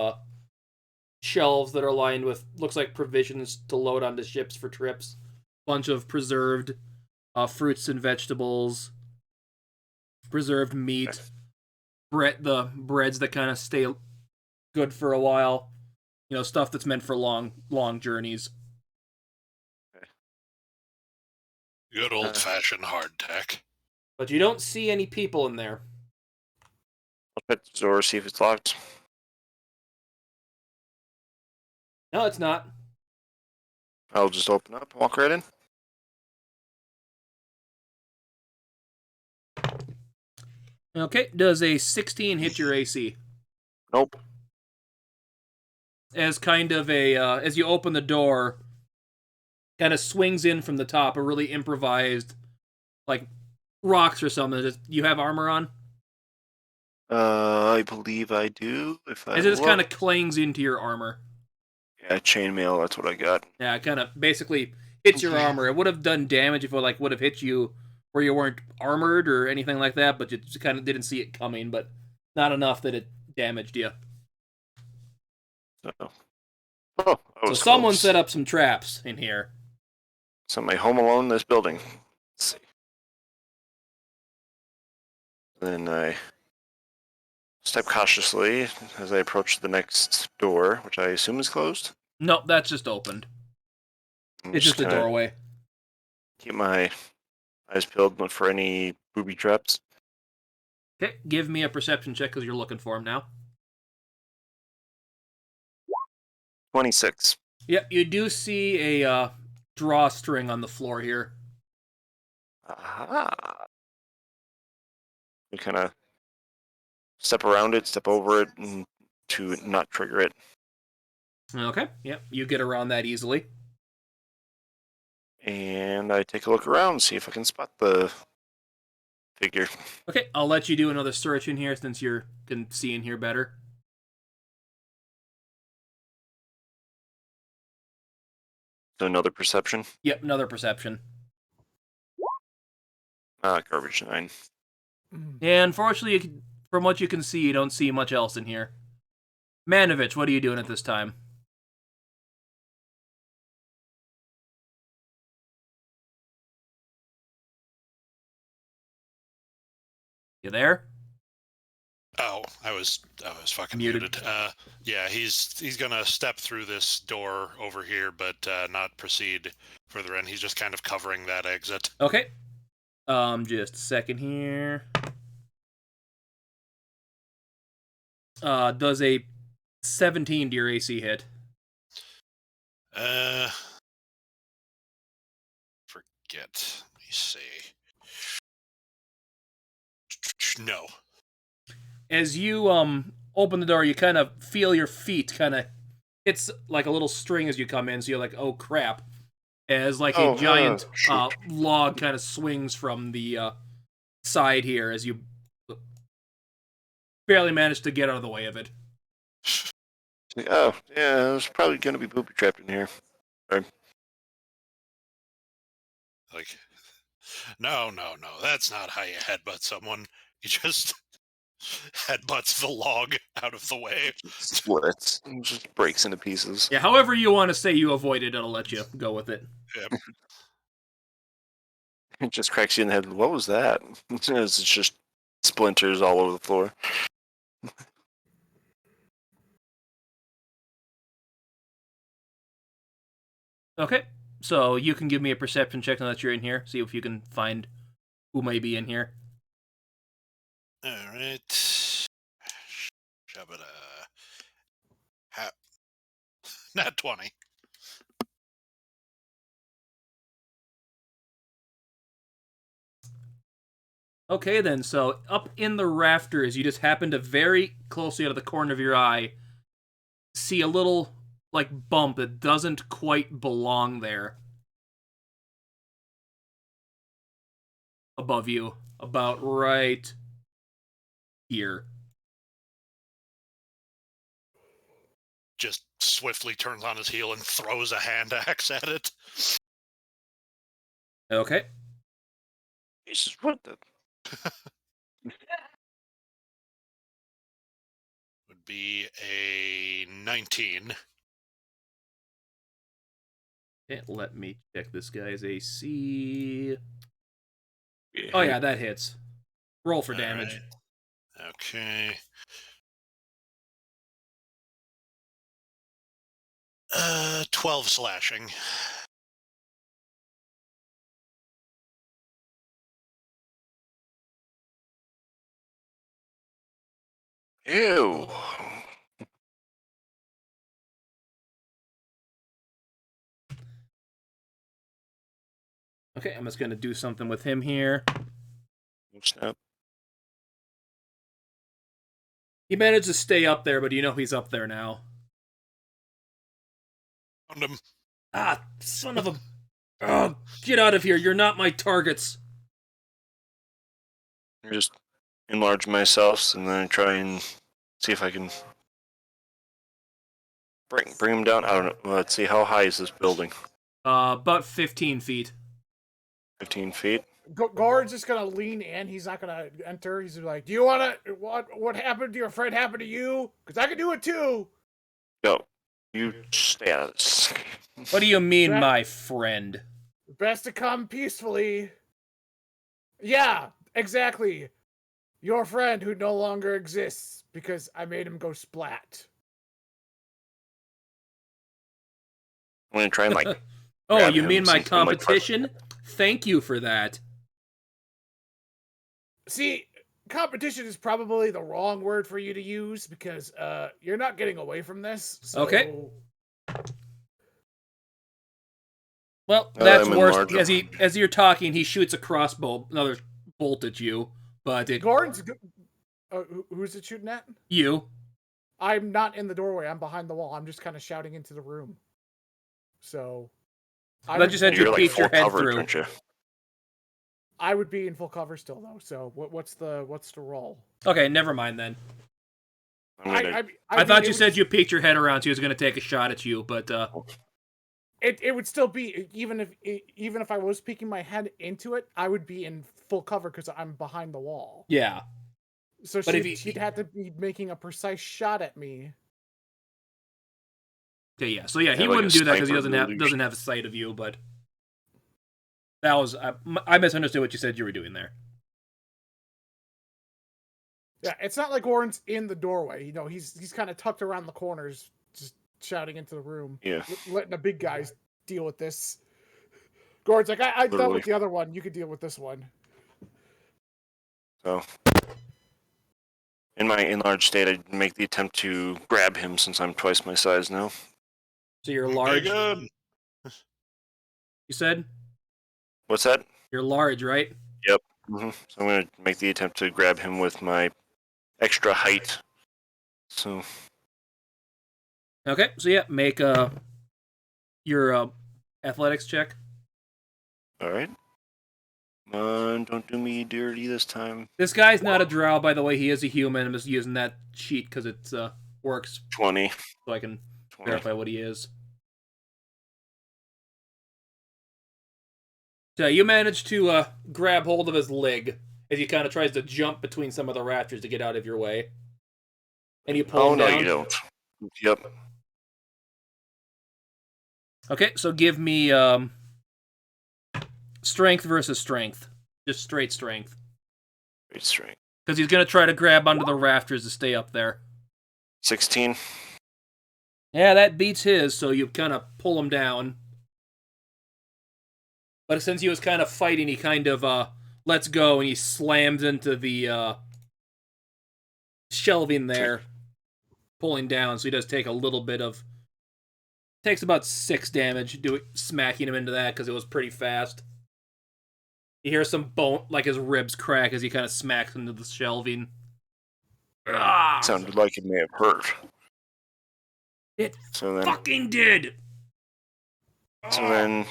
shelves that are lined with, looks like provisions to load onto ships for trips. Bunch of preserved fruits and vegetables, preserved meat, the breads that kind of stay good for a while. You know, stuff that's meant for long journeys. Good old-fashioned hardtack. But you don't see any people in there. I'll check the door, see if it's locked. No, it's not. I'll just open up, walk right in. Okay, does a 16 hit your AC? Nope. As kind of as you open the door, kind of swings in from the top, a really improvised, like, rocks or something. You have armor on? I believe I do. If I As it just look. kind of clings into your armor. Yeah, chainmail, that's what I got. Yeah, it kind of basically hits your armor. It would have done damage if it would have hit you where you weren't armored or anything like that, but you just kind of didn't see it coming, but not enough that it damaged you. So Someone set up some traps in here. Somebody home alone in this building. Let's see. Then I step cautiously as I approach the next door, which I assume is closed. Nope, that's just opened. It's just a kinda doorway. Keep my eyes peeled, look for any booby traps. Okay, give me a perception check because you're looking for him now. 26. Yep, you do see a drawstring on the floor here. Aha. We kind of step around it, step over it, and to not trigger it. Okay, yep, you get around that easily. And I take a look around, see if I can spot the figure. Okay, I'll let you do another search in here since you can see in here better. So another perception. Yep, another perception. Garbage 9. And unfortunately, from what you can see, you don't see much else in here. Manovich, what are you doing at this time? You there? Oh, I was fucking Muted. muted. Yeah, he's gonna step through this door over here, but not proceed further in. He's just kind of covering that exit. Okay. Just a second here. Does a 17 to your AC hit? Forget. Let me see. No. As you open the door, you kind of feel your feet kind of hits like a little string as you come in, so you're like, oh crap. As like a giant log kind of swings from the side here as you barely manage to get out of the way of it. Oh, yeah, there's probably going to be booby trapped in here. Sorry. Like, no, that's not how you headbutt someone. You just headbutts the log out of the way. Splits. It just breaks into pieces. Yeah, however you want to say you avoided, I'll let you go with it. Yep. It just cracks you in the head. What was that? It's just splinters all over the floor. Okay, so you can give me a perception check now that you're in here. See if you can find who may be in here. All right. Shabada. Not 20. Okay, then, so up in the rafters, you just happen to very closely out of the corner of your eye see a little, like, bump that doesn't quite belong there. Above you. About right here. Just swiftly turns on his heel and throws a hand axe at it. Okay. Jesus, what the? Would be a 19. Okay, let me check this guy's AC. Yeah. Oh yeah, that hits. Roll for All damage. right. Okay. 12 slashing. Ew. Okay, I'm just gonna do something with him here. Snap. He managed to stay up there, but you know he's up there now. Found him. Ah, son of a... Oh, get out of here. You're not my targets. I just enlarge myself and then try and see if I can bring him down. I don't know. Let's see. How high is this building? About 15 feet. 15 feet. Goren's just gonna lean in. He's not gonna enter. He's like, "Do you wanna what happened to your friend happened to you? Because I can do it too." Go. You stay out of this. What do you mean, That- my friend? Best to come peacefully. Yeah, exactly. Your friend who no longer exists because I made him go splat. I'm gonna try and like. Oh, grab you him mean my and I'm, like, competition? Thank you for that. See, competition is probably the wrong word for you to use because you're not getting away from this. So Okay. Well, that's I'm worse. enlarged. As you're talking, he shoots a crossbow, another bolt at you, but Goren's. Who's it shooting at? you. I'm not in the doorway. I'm behind the wall. I'm just kind of shouting into the room. So. I thought you said you You're like peeked full your head coverage, through. aren't you? I would be in full cover still though. So what's the roll? Okay, never mind then. I thought you said you peeked your head around, so he was going to take a shot at you, but it would still be even if I was peeking my head into it, I would be in full cover because I'm behind the wall. yeah. So But she'd have to be making a precise shot at me. Okay, yeah. So yeah, he Yeah, like wouldn't a do that because he sniper doesn't have a sight of you. But that was I misunderstood what you said you were doing there. Yeah, it's not like Goren's in the doorway. You know, he's kind of tucked around the corners, just shouting into the room. Yeah. Letting the big guys deal with this. Goren's like, I dealt Literally. with the other one. You could deal with this one. So, in my enlarged state, I'd make the attempt to grab him since I'm twice my size now. So you're large. Good. You said What's that? you're large, right? So I'm going to make the attempt to grab him with my extra height. So, Okay. So yeah, make your athletics check. alright. Come on, don't do me dirty this time. This guy's not a drow, by the way. He is a human. I'm just using that sheet because it works, 20. so I can 20. verify what he is. So you manage to grab hold of his leg as he kind of tries to jump between some of the rafters to get out of your way. And you pull Oh, him no, down. you don't. Yep. Okay, so give me strength versus strength. Just straight strength. Great strength. Because he's going to try to grab onto the rafters to stay up there. 16. Yeah, that beats his, so you kind of pull him down. But since he was kind of fighting, he kind of lets go and he slams into the shelving there, pulling down. So he does take a little bit of. Takes about 6 damage, smacking him into that because it was pretty fast. You hear some bone, like his ribs crack as he kind of smacks into the shelving. Sounded like it may have hurt. It So then, fucking did! so then,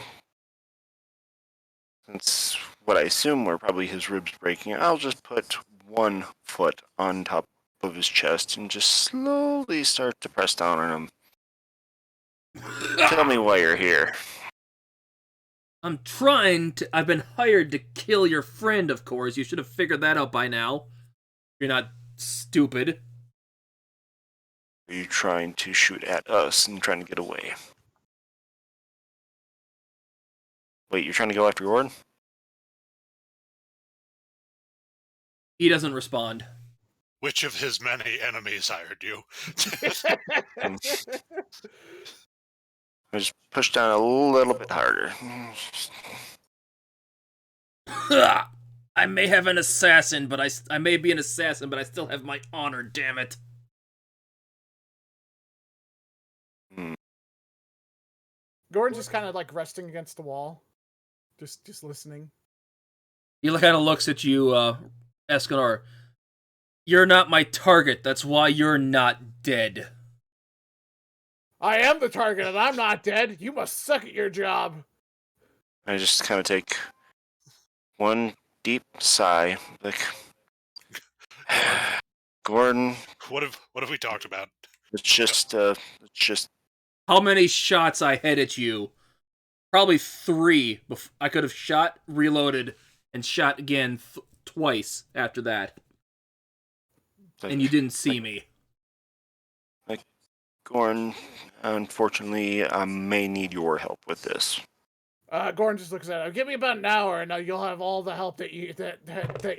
since what I assume were probably his ribs breaking, I'll just put one foot on top of his chest and just slowly start to press down on him. Tell me why you're here. I'm trying to. I've been hired to kill your friend, of course. You should have figured that out by now. You're not stupid. Are you trying to shoot at us and trying to get away? Wait, you're trying to go after Goren? He doesn't respond. Which of his many enemies hired you? I just push down a little bit harder. I may have an assassin, but I may be an assassin, but I still have my honor. Damn it! Goren's just kind of like resting against the wall, just listening. He kind of looks at you, Escanor. You're not my target. That's why you're not dead. I am the target, and I'm not dead. You must suck at your job. I just kind of take one deep sigh, like, Gordon. What have we talked about? It's just. How many shots I had at you? Probably 3. I could have shot, reloaded, and shot again twice after that. Like, and you didn't see me. Goren, unfortunately, I may need your help with this. Goren just looks at it. Give me about an hour, and you'll have all the help that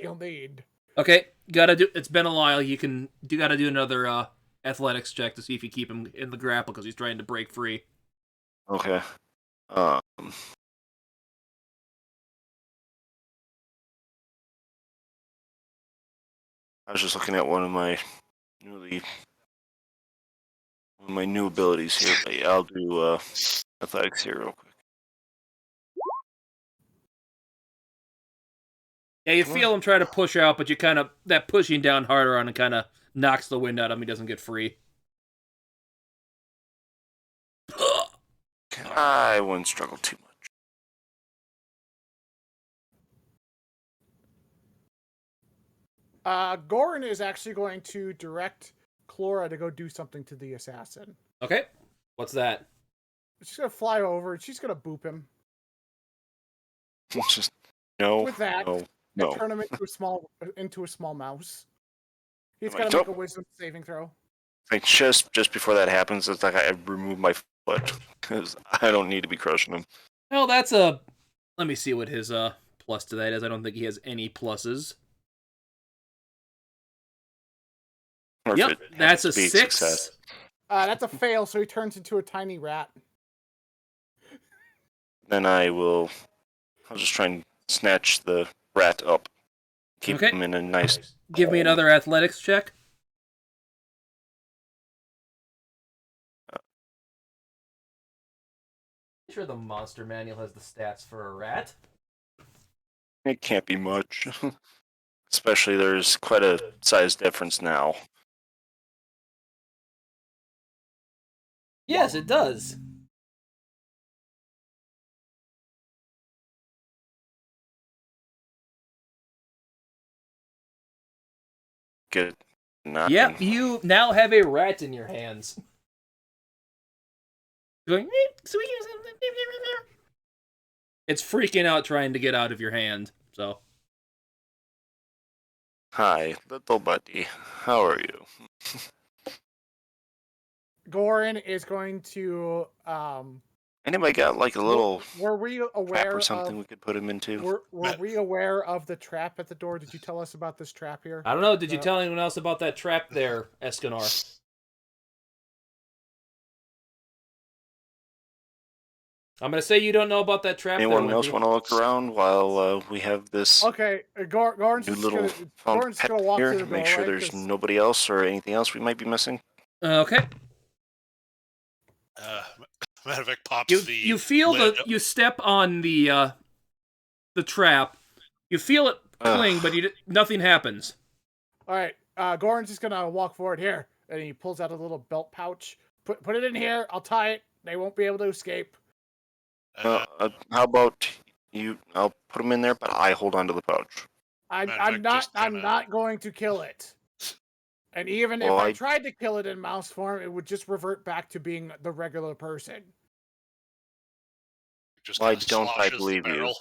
you'll need. Okay, it's been a while. Gotta do another athletics check to see if you keep him in the grapple because he's trying to break free. Okay. I was just looking at one of my newly my new abilities here. But yeah, I'll do athletics here real quick. Yeah, you Come feel on. him try to push out, but you kind of that pushing down harder on him kind of knocks the wind out of him. He doesn't get free. I wouldn't struggle too much. Goren is actually going to direct Chlora to go do something to the assassin. Okay, what's that? She's gonna fly over and she's gonna boop him. Just no, With that, no, and no. turn him into a small mouse. He's I'm got like, to make a "Nope." wisdom saving throw. Like just before that happens, it's like I remove my foot because I don't need to be crushing him. Well, that's a. Let me see what his plus to that is. I don't think he has any pluses. Or if Yep, it that's a happens to be 6. success. That's a fail, so he turns into a tiny rat. Then I'll just try and snatch the rat up. Keep Okay. him in a nice. Give me another athletics check. Sure, the monster manual has the stats for a rat. It can't be much. Especially there's quite a size difference now. Yes, it does. Get not. Yep, you now have a rat in your hands. Going, it's freaking out trying to get out of your hand. So, Hi, little buddy. How are you? Goren is going to. Anybody got like a little Were we trap aware or something of? we could put him into? Were we aware of the trap at the door? Did you tell us about this trap here? I don't know. Did you tell anyone else about that trap there, Escanor? I'm gonna say you don't know about that trap. Anyone there, else Wimpy. want to look around while we have this Okay, Goren's new just little gonna, found Goren's pet gonna walk here? through the Make sure doorway, there's 'cause- nobody else or anything else we might be missing. Okay. Metavic pops the You feel lid. you step on the trap. You feel it cling, but nothing happens. All right, Goren's just gonna walk forward here, and he pulls out a little belt pouch. Put it in here. I'll tie it. They won't be able to escape. How about you? I'll put him in there, but I hold on to the pouch. I'm Magic not. just I'm kinda- not going to kill it. And even Well, if I I- tried to kill it in mouse form, it would just revert back to being the regular person. Just Why kinda don't I sloshes the believe you? barrel.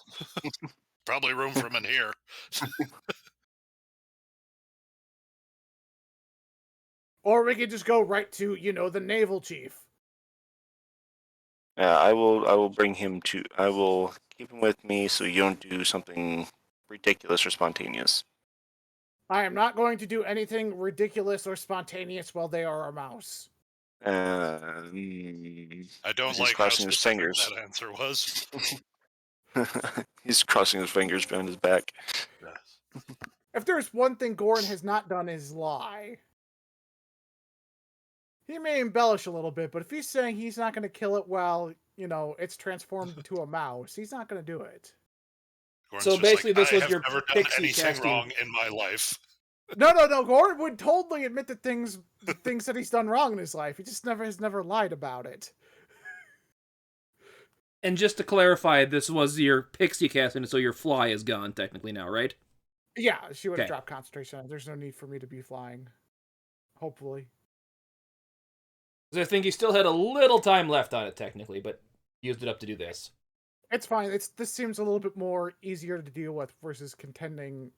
Probably room for him in here. Or we could just go right to, the naval chief. Yeah, I will bring him to. I will keep him with me so you don't do something ridiculous or spontaneous. I am not going to do anything ridiculous or spontaneous while they are a mouse. I don't He's like how crossing his specific fingers. that answer was. He's crossing his fingers behind his back. Yes. If there's one thing Goren has not done is lie. He may embellish a little bit, but if he's saying he's not going to kill it while, it's transformed into a mouse, he's not going to do it. Goren's So just basically, this I was have your never done pixie anything casting. wrong in my life. No. Goren would totally admit the things that he's done wrong in his life. He just has never lied about it. And just to clarify, this was your pixie casting, so your fly is gone technically now, right? Yeah, she would have Okay. dropped concentration. There's no need for me to be flying. Hopefully. 'Cause I think you still had a little time left on it technically, but used it up to do this. It's fine. This seems a little bit more easier to deal with versus contending,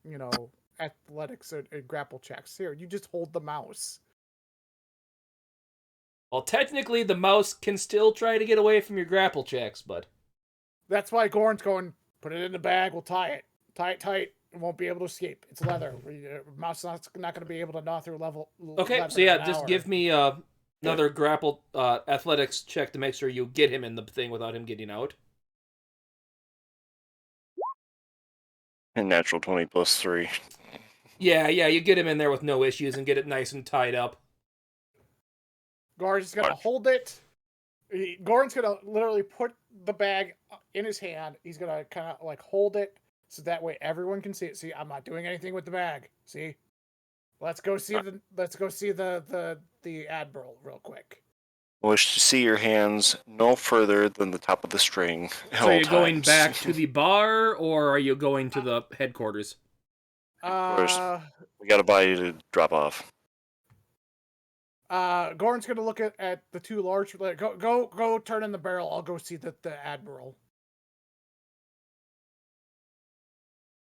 athletics or grapple checks. Here, you just hold the mouse. Well, technically, the mouse can still try to get away from your grapple checks, but That's why Goren's going, put it in the bag, we'll tie it. Tie it tight. It won't be able to escape. It's leather. Mouse not going to be able to gnaw through okay. leather So yeah, in an just hour. give me another grapple athletics check to make sure you get him in the thing without him getting out. And natural 20 plus 3. Yeah, you get him in there with no issues and get it nice and tied up. Goren's just gonna hold it. Goren's gonna literally put the bag in his hand. He's gonna kind of like hold it so that way everyone can see it. See, I'm not doing anything with the bag. See, let's go see the admiral real quick. I wish to see your hands no further than the top of the string. So you're going back to the bar, or are you going to the headquarters? We got a body to drop off. Goren's gonna look at the two large. Like, go turn in the barrel. I'll go see the admiral.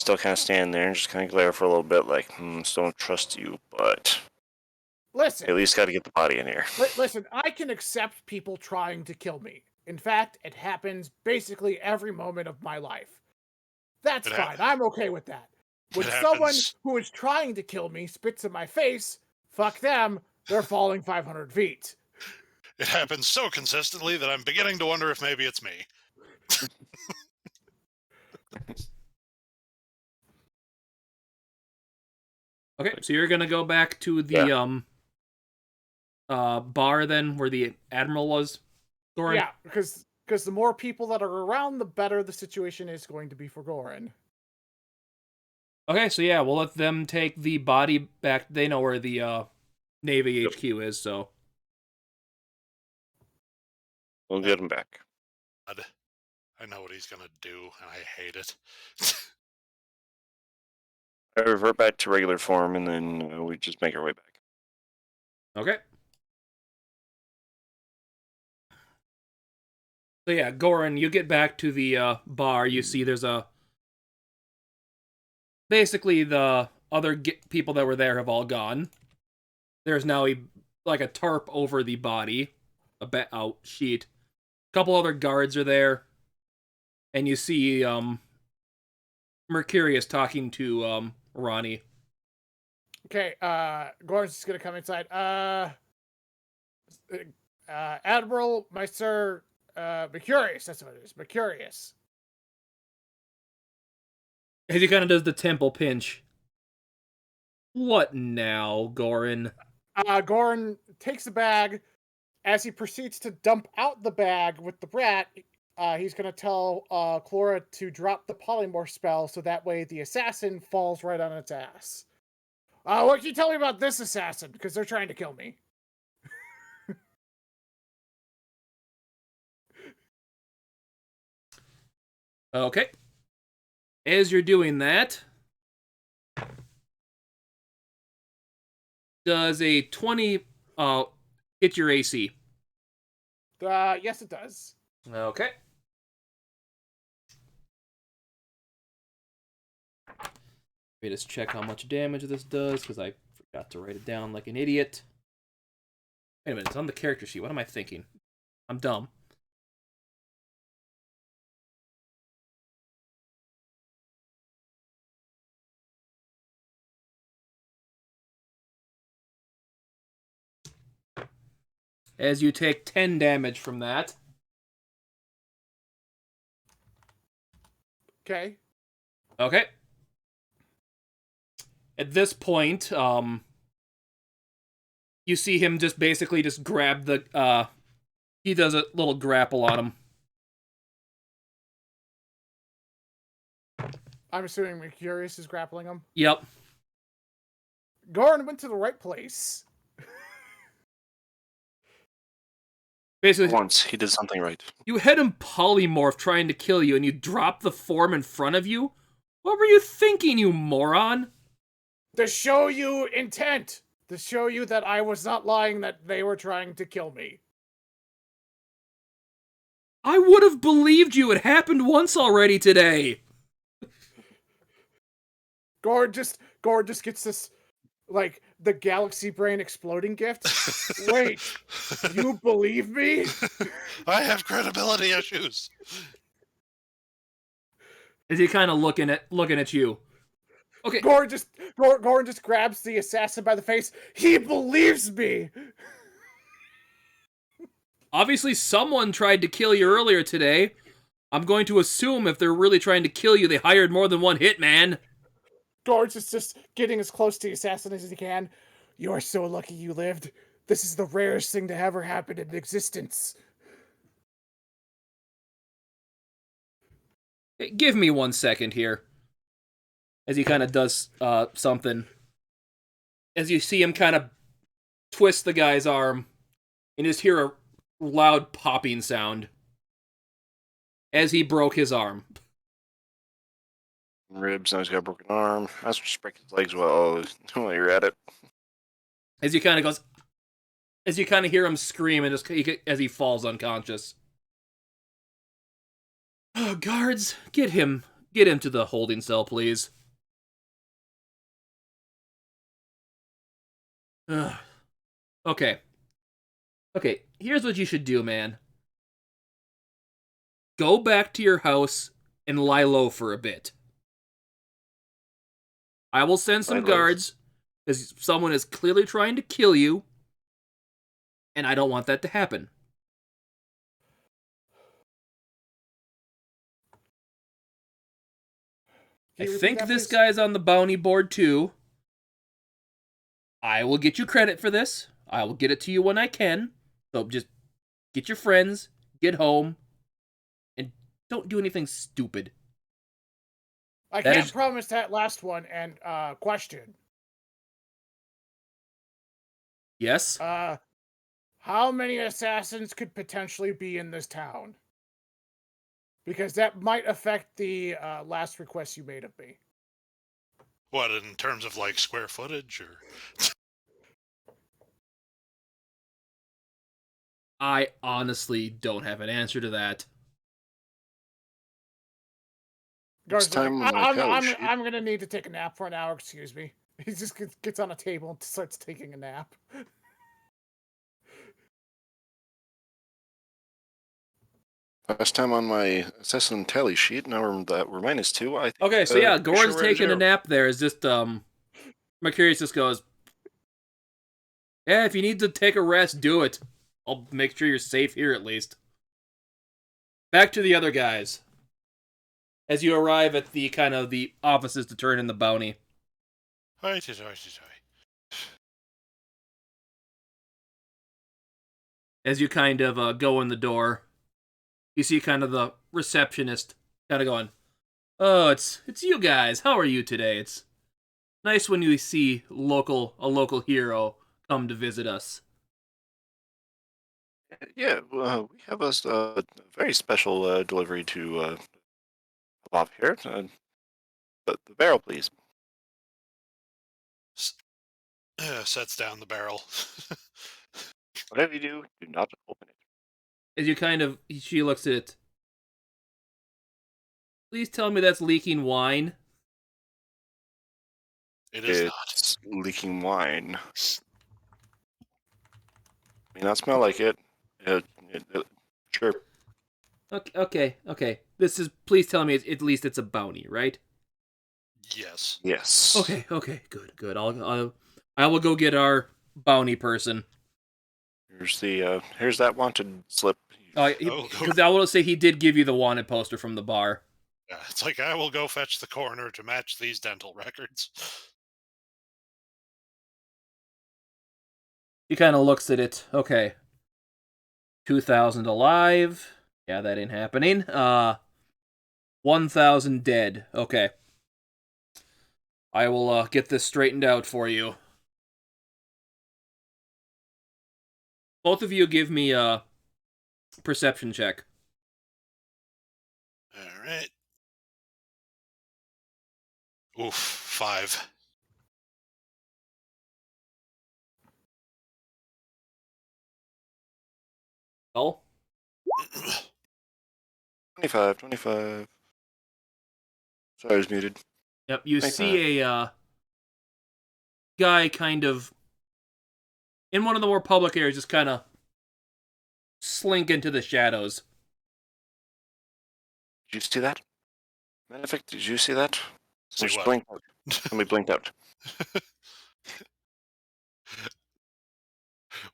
Still kind of stand there and just kind of glare for a little bit, like, still don't trust you, but Listen, at least got to get the body in here. Listen, I can accept people trying to kill me. In fact, it happens basically every moment of my life. That's fine. I'm okay with that. When someone who is trying to kill me spits in my face, fuck them. They're falling 500 feet. It happens so consistently that I'm beginning to wonder if maybe it's me. Okay, so you're gonna go back to the bar then, where the admiral was, Goren? Yeah, because the more people that are around, the better the situation is going to be for Goren. Okay, so yeah, we'll let them take the body back. They know where the Navy HQ is, so We'll get him back. I know what he's gonna do, and I hate it. I revert back to regular form, and then we just make our way back. okay. So yeah, Goren, you get back to the bar. You see there's basically the other people that were there have all gone. There's now a tarp over the body, a sheet. A couple other guards are there, and you see Mercurius talking to Ronnie. Okay, Goren's just gonna come inside. Admiral, my sir, Mercurius, that's what it is, Mercurius. As he kind of does the temple pinch. What now, Goren? Goren takes the bag. As he proceeds to dump out the bag with the brat, he's going to tell Chlora to drop the polymorph spell so that way the assassin falls right on its ass. What can you tell me about this assassin? Because they're trying to kill me. Okay. As you're doing that, does a 20 hit your AC? Yes, it does. Okay. Let me just check how much damage this does, because I forgot to write it down like an idiot. Wait a minute, it's on the character sheet. What am I thinking? I'm dumb. As you take 10 damage from that. Okay. Okay. At this point, you see him just basically just grab the, he does a little grapple on him. I'm assuming Mercurius is grappling him. Yep. Goren went to the right place. Basically, Once he did something right. you had him polymorph trying to kill you, and you dropped the form in front of you? What were you thinking, you moron? To show you intent. To show you that I was not lying that they were trying to kill me. I would have believed you. It happened once already today. Goren just gets this, like, the galaxy brain exploding gift. Wait, you believe me? I have credibility issues. Is he kind of looking at you? Okay. Goren just grabs the assassin by the face. He believes me. Obviously, someone tried to kill you earlier today. I'm going to assume if they're really trying to kill you, they hired more than one hitman. Goren's just getting as close to the assassin as he can. You are so lucky you lived. This is the rarest thing to ever happen in existence. Hey, give me 1 second here. As he kind of does something. As you see him kind of twist the guy's arm, and just hear a loud popping sound. As he broke his arm. Ribs, now he's got a broken arm. I was just break his legs while you're at it. As he kind of goes... As you kind of hear him scream and just as he falls unconscious. Oh, guards, get him to the holding cell, please. Okay. Okay, here's what you should do, man. Go back to your house and lie low for a bit. I will send some guards, because someone is clearly trying to kill you, and I don't want that to happen. I think this guy's on the bounty board too. I will get you credit for this. I will get it to you when I can. So just get your friends, get home, and don't do anything stupid. I can't promise that last one. And question. Yes? How many assassins could potentially be in this town? Because that might affect the last request you made of me. What, in terms of, like, square footage, or...? I honestly don't have an answer to that. I'm gonna need to take a nap for an hour, excuse me. He just gets on a table and starts taking a nap. Last time on my Assassinate tally sheet, now we're -2. I think, Okay, so yeah, Goren's taking a nap there. Is just, Mercurius just goes, yeah, if you need to take a rest, do it. I'll make sure you're safe here at least. Back to the other guys. As you arrive at the kind of the offices to turn in the bounty. As you kind of go in the door, you see kind of the receptionist kind of going, oh, it's you guys. How are you today? It's nice when you see a local hero come to visit us. Yeah, we have a very special delivery to Bob here. The barrel, please. Sets down the barrel. Whatever you do not open it. As she looks at it. Please tell me that's leaking wine. It's not leaking wine. May not smell like it. Sure. Okay. Please tell me at least it's a bounty, right? Yes. Yes. Okay, good. I will go get our bounty person. Here's that wanted slip. Because I will say he did give you the wanted poster from the bar. Yeah, it's like, I will go fetch the coroner to match these dental records. He kind of looks at it. Okay. 2,000 alive. Yeah, that ain't happening. 1,000 dead. Okay. I will get this straightened out for you. Both of you give me a perception check. All right. Oof, 5. Oh? 25. Sorry, I was muted. Yep, you 25. see a guy kind of in one of the more public areas just kind of slink into the shadows. Did you see that? Malefic, did you see that? See what? Blinked out. Somebody blinked out.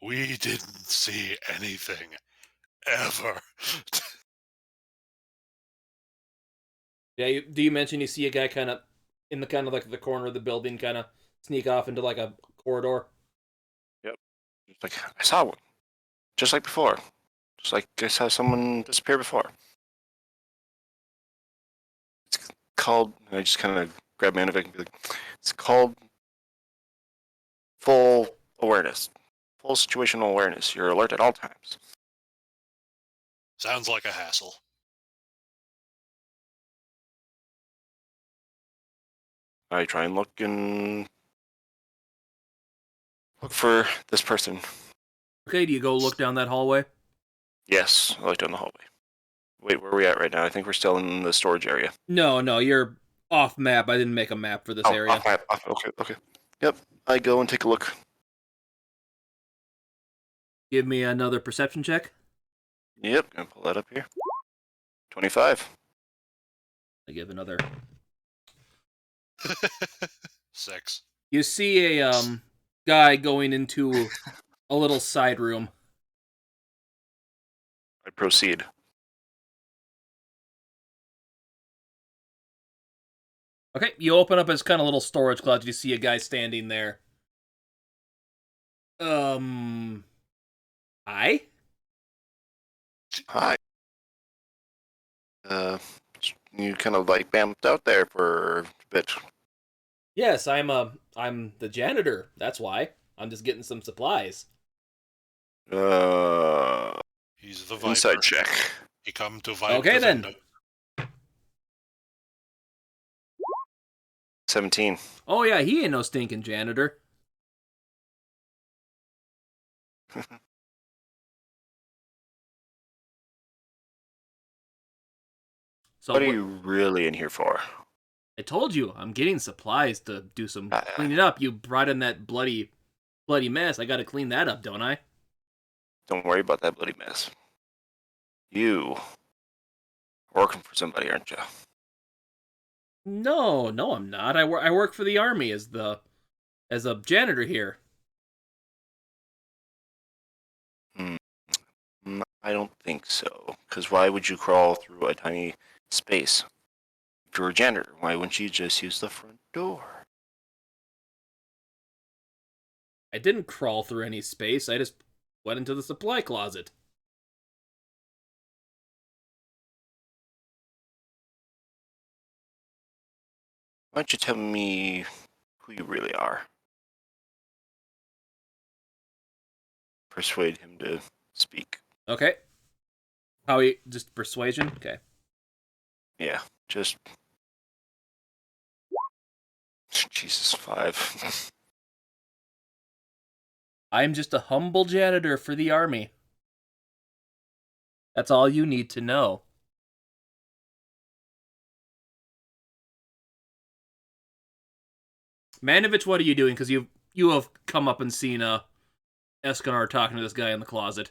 We didn't see anything. Ever. Yeah, do you mention you see a guy kind of in the kind of like the corner of the building kind of sneak off into like a corridor? Yep. Like, I saw one. Just like before. Just like I saw someone disappear before. It's called, I just kind of grab Manovic and be like, it's called full awareness. Full situational awareness. You're alert at all times. Sounds like a hassle. I try and look for this person. Okay, do you go look down that hallway? Yes, I look down the hallway. Wait, where are we at right now? I think we're still in the storage area. No, you're off map. I didn't make a map for this area. Off map. Okay. Yep, I go and take a look. Give me another perception check. Yep, gonna pull that up here. 25. I give another. 6. You see a guy going into a little side room. I proceed. Okay, you open up his kind of little storage closet. You see a guy standing there. Hi? Hi. You kind of like bamped out there for a bit. Yes, I'm the janitor. That's why. I'm just getting some supplies. He's the Viper. Inside check. He come to Viper. Okay, then. 17. Oh yeah, he ain't no stinking janitor. So What are you really in here for? I told you, I'm getting supplies to do some cleaning up. You brought in that bloody mess. I gotta clean that up, don't I? Don't worry about that bloody mess. You are working for somebody, aren't you? No, I'm not. I work for the army as a janitor here. I don't think so. Because why would you crawl through a tiny space? If you're a janitor, why wouldn't you just use the front door? I didn't crawl through any space. I just went into the supply closet. Why don't you tell me who you really are? Persuade him to speak. Okay. Just persuasion? Okay. Yeah, just... Jesus, 5. I'm just a humble janitor for the army. That's all you need to know. Manovich, what are you doing? Because you have come up and seen Escanar talking to this guy in the closet.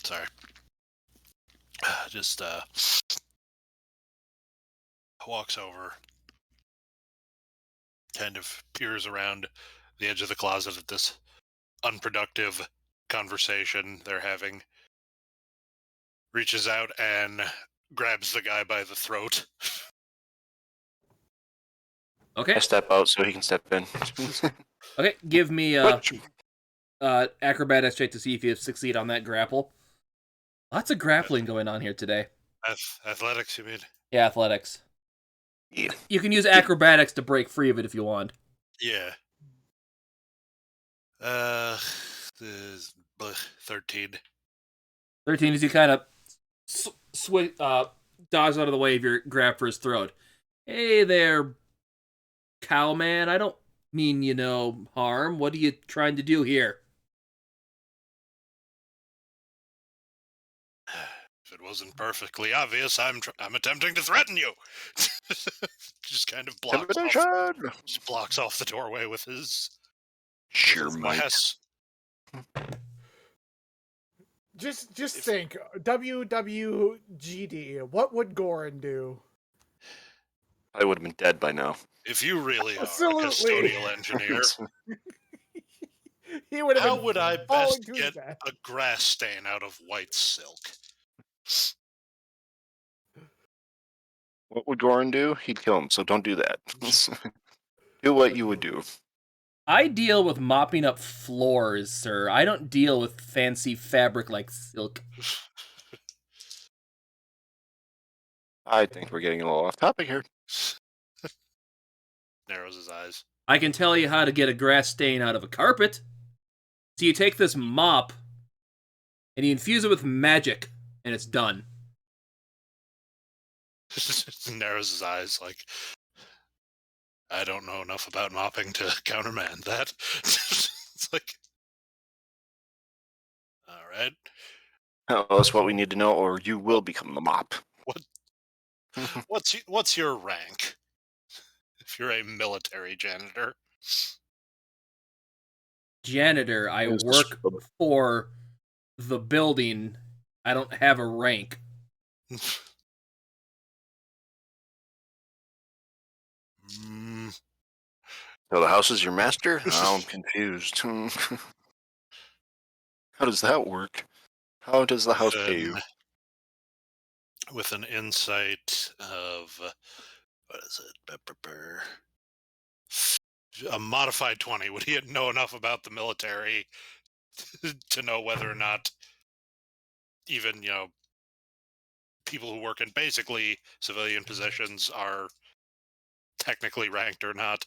Sorry. Just walks over, kind of peers around the edge of the closet at this unproductive conversation they're having, reaches out and grabs the guy by the throat. Okay. I step out so he can step in. Okay, give me acrobatics check to see if you succeed on that grapple. Lots of grappling going on here today. Athletics, you mean? Yeah, athletics. Yeah. You can use acrobatics to break free of it if you want. Yeah. 13. 13 is you kind of dodge out of the way of your grab for his throat. Hey there, cowman. I don't mean harm. What are you trying to do here? If it wasn't perfectly obvious, I'm attempting to threaten you. Just kind of blocks off the doorway with his Sure, Mike. Just think, WWGD. What would Goren do? I would have been dead by now. If you really are a Absolutely. custodial engineer, He would have how been would I falling best to get his death. a grass stain out of white silk? What would Goren do? He'd kill him, so don't do that. Do what you would do. I deal with mopping up floors, sir. I don't deal with fancy fabric like silk. I think we're getting a little off topic here. Narrows his eyes. I can tell you how to get a grass stain out of a carpet. So you take this mop, and you infuse it with magic, and it's done. Narrows his eyes like, I don't know enough about mopping to countermand that. It's like, all right. Tell us what we need to know, or you will become the mop. What's your rank? If you're a military janitor. Janitor, I Yes. work for the building. I don't have a rank. So the house is your master? I'm confused. How does that work? How does the house pay you? With an insight of what is it? A modified 20. Would he know enough about the military to know whether or not even, people who work in basically civilian positions are technically ranked or not?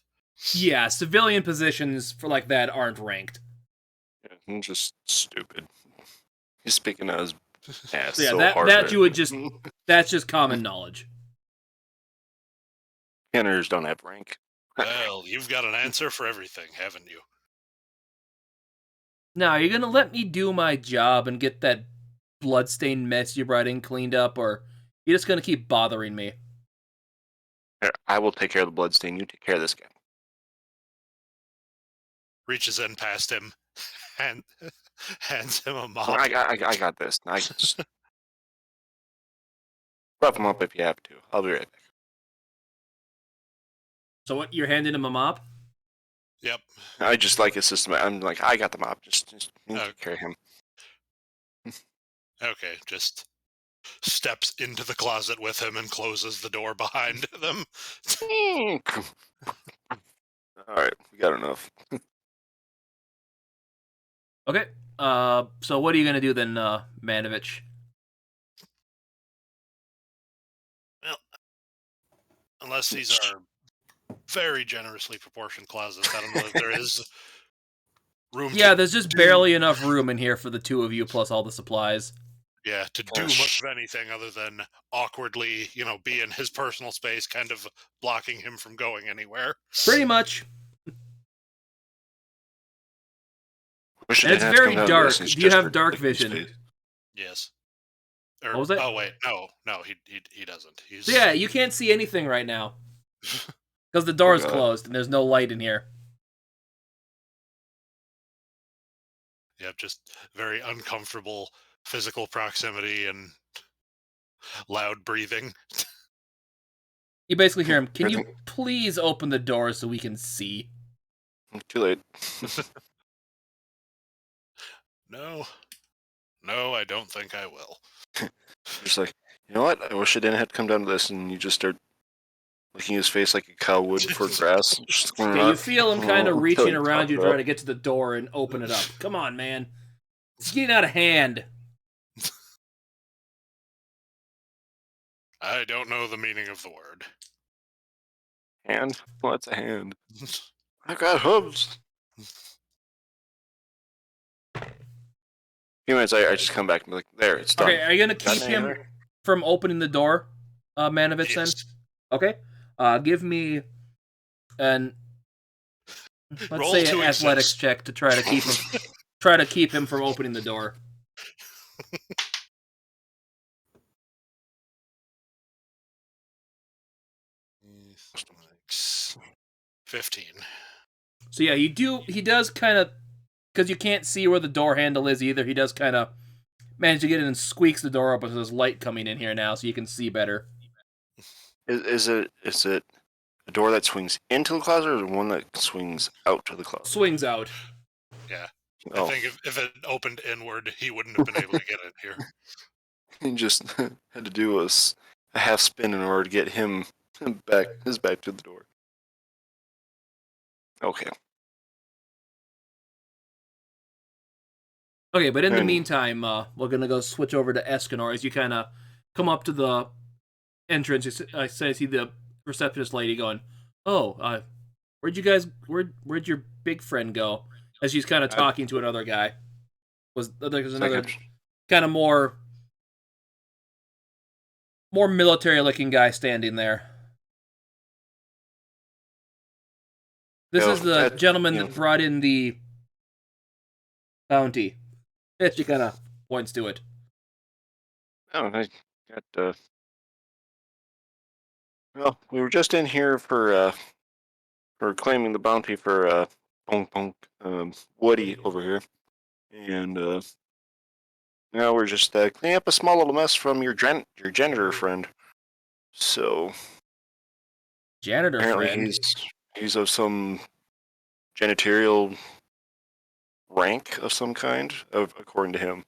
Yeah, civilian positions for like that aren't ranked. Yeah, I'm just stupid. He's speaking out his ass So yeah, so that hard. that you would just that's just common knowledge. Janitors don't have rank. Well, you've got an answer for everything, haven't you? Now, are you gonna let me do my job and get that bloodstained mess you brought in cleaned up, or you just gonna keep bothering me? Here, I will take care of the bloodstain. You take care of this guy. Reaches in past him and hands him a mop. I got this. I just rough him up if you have to. I'll be right back. So what? You're handing him a mop? Yep. I just like his system. I'm like, I got the mop. Just take care of him. Okay, just steps into the closet with him and closes the door behind them. All right, we got enough. Okay. So what are you gonna do then, Manovich? Well, unless these are very generously proportioned closets, I don't know if there is room. Yeah, there's just barely enough room in here for the two of you plus all the supplies. Yeah, to do much of anything other than awkwardly, be in his personal space, kind of blocking him from going anywhere. Pretty much. And it's very dark. Do you have dark vision? Yes. What was that? Oh wait, no, he doesn't. He's... So yeah, you can't see anything right now because the door's closed and there's no light in here. Yeah, just very uncomfortable physical proximity and loud breathing. You basically hear him. Can you please open the door so we can see? Too late. No, I don't think I will. Just like, you know what? I wish I didn't have to come down to this, and you just start licking his face like a cow would for grass. Yeah, you feel him kind of reaching around you, trying to get to the door and open it up. Come on, man. It's getting out of hand. I don't know the meaning of the word. Hand? What's a hand? I got hooves. Few minutes, I just come back and be like, there, it's done. Okay, are you gonna keep him from opening the door, Manovich? Yes. Then, okay. Give me an let's say an athletics check to try to keep him from opening the door. Athletics. 15. So yeah, he does kind of, because you can't see where the door handle is either, he does kind of manage to get in and squeaks the door open so there's light coming in here now so you can see better. Is it a door that swings into the closet or one that swings out to the closet? Swings out. Yeah. Oh. I think if it opened inward, he wouldn't have been able to get in here. He just had to do a half spin in order to get him back to the door. Okay. Okay, but in the And- meantime, we're gonna go switch over to Escanor as you kind of come up to the entrance. I see the receptionist lady going, "Oh, where'd your big friend go?" As she's kind of talking to another guy. There's another kind of more military-looking guy standing there. This is the gentleman that brought in the bounty. She kind of points to it. Oh, I got. Well, we were just in here for claiming the bounty for Woody over here, and now we're just cleaning up a small little mess from your janitor friend. So Janitor apparently friend. he's of some janitorial rank of some kind, according to him.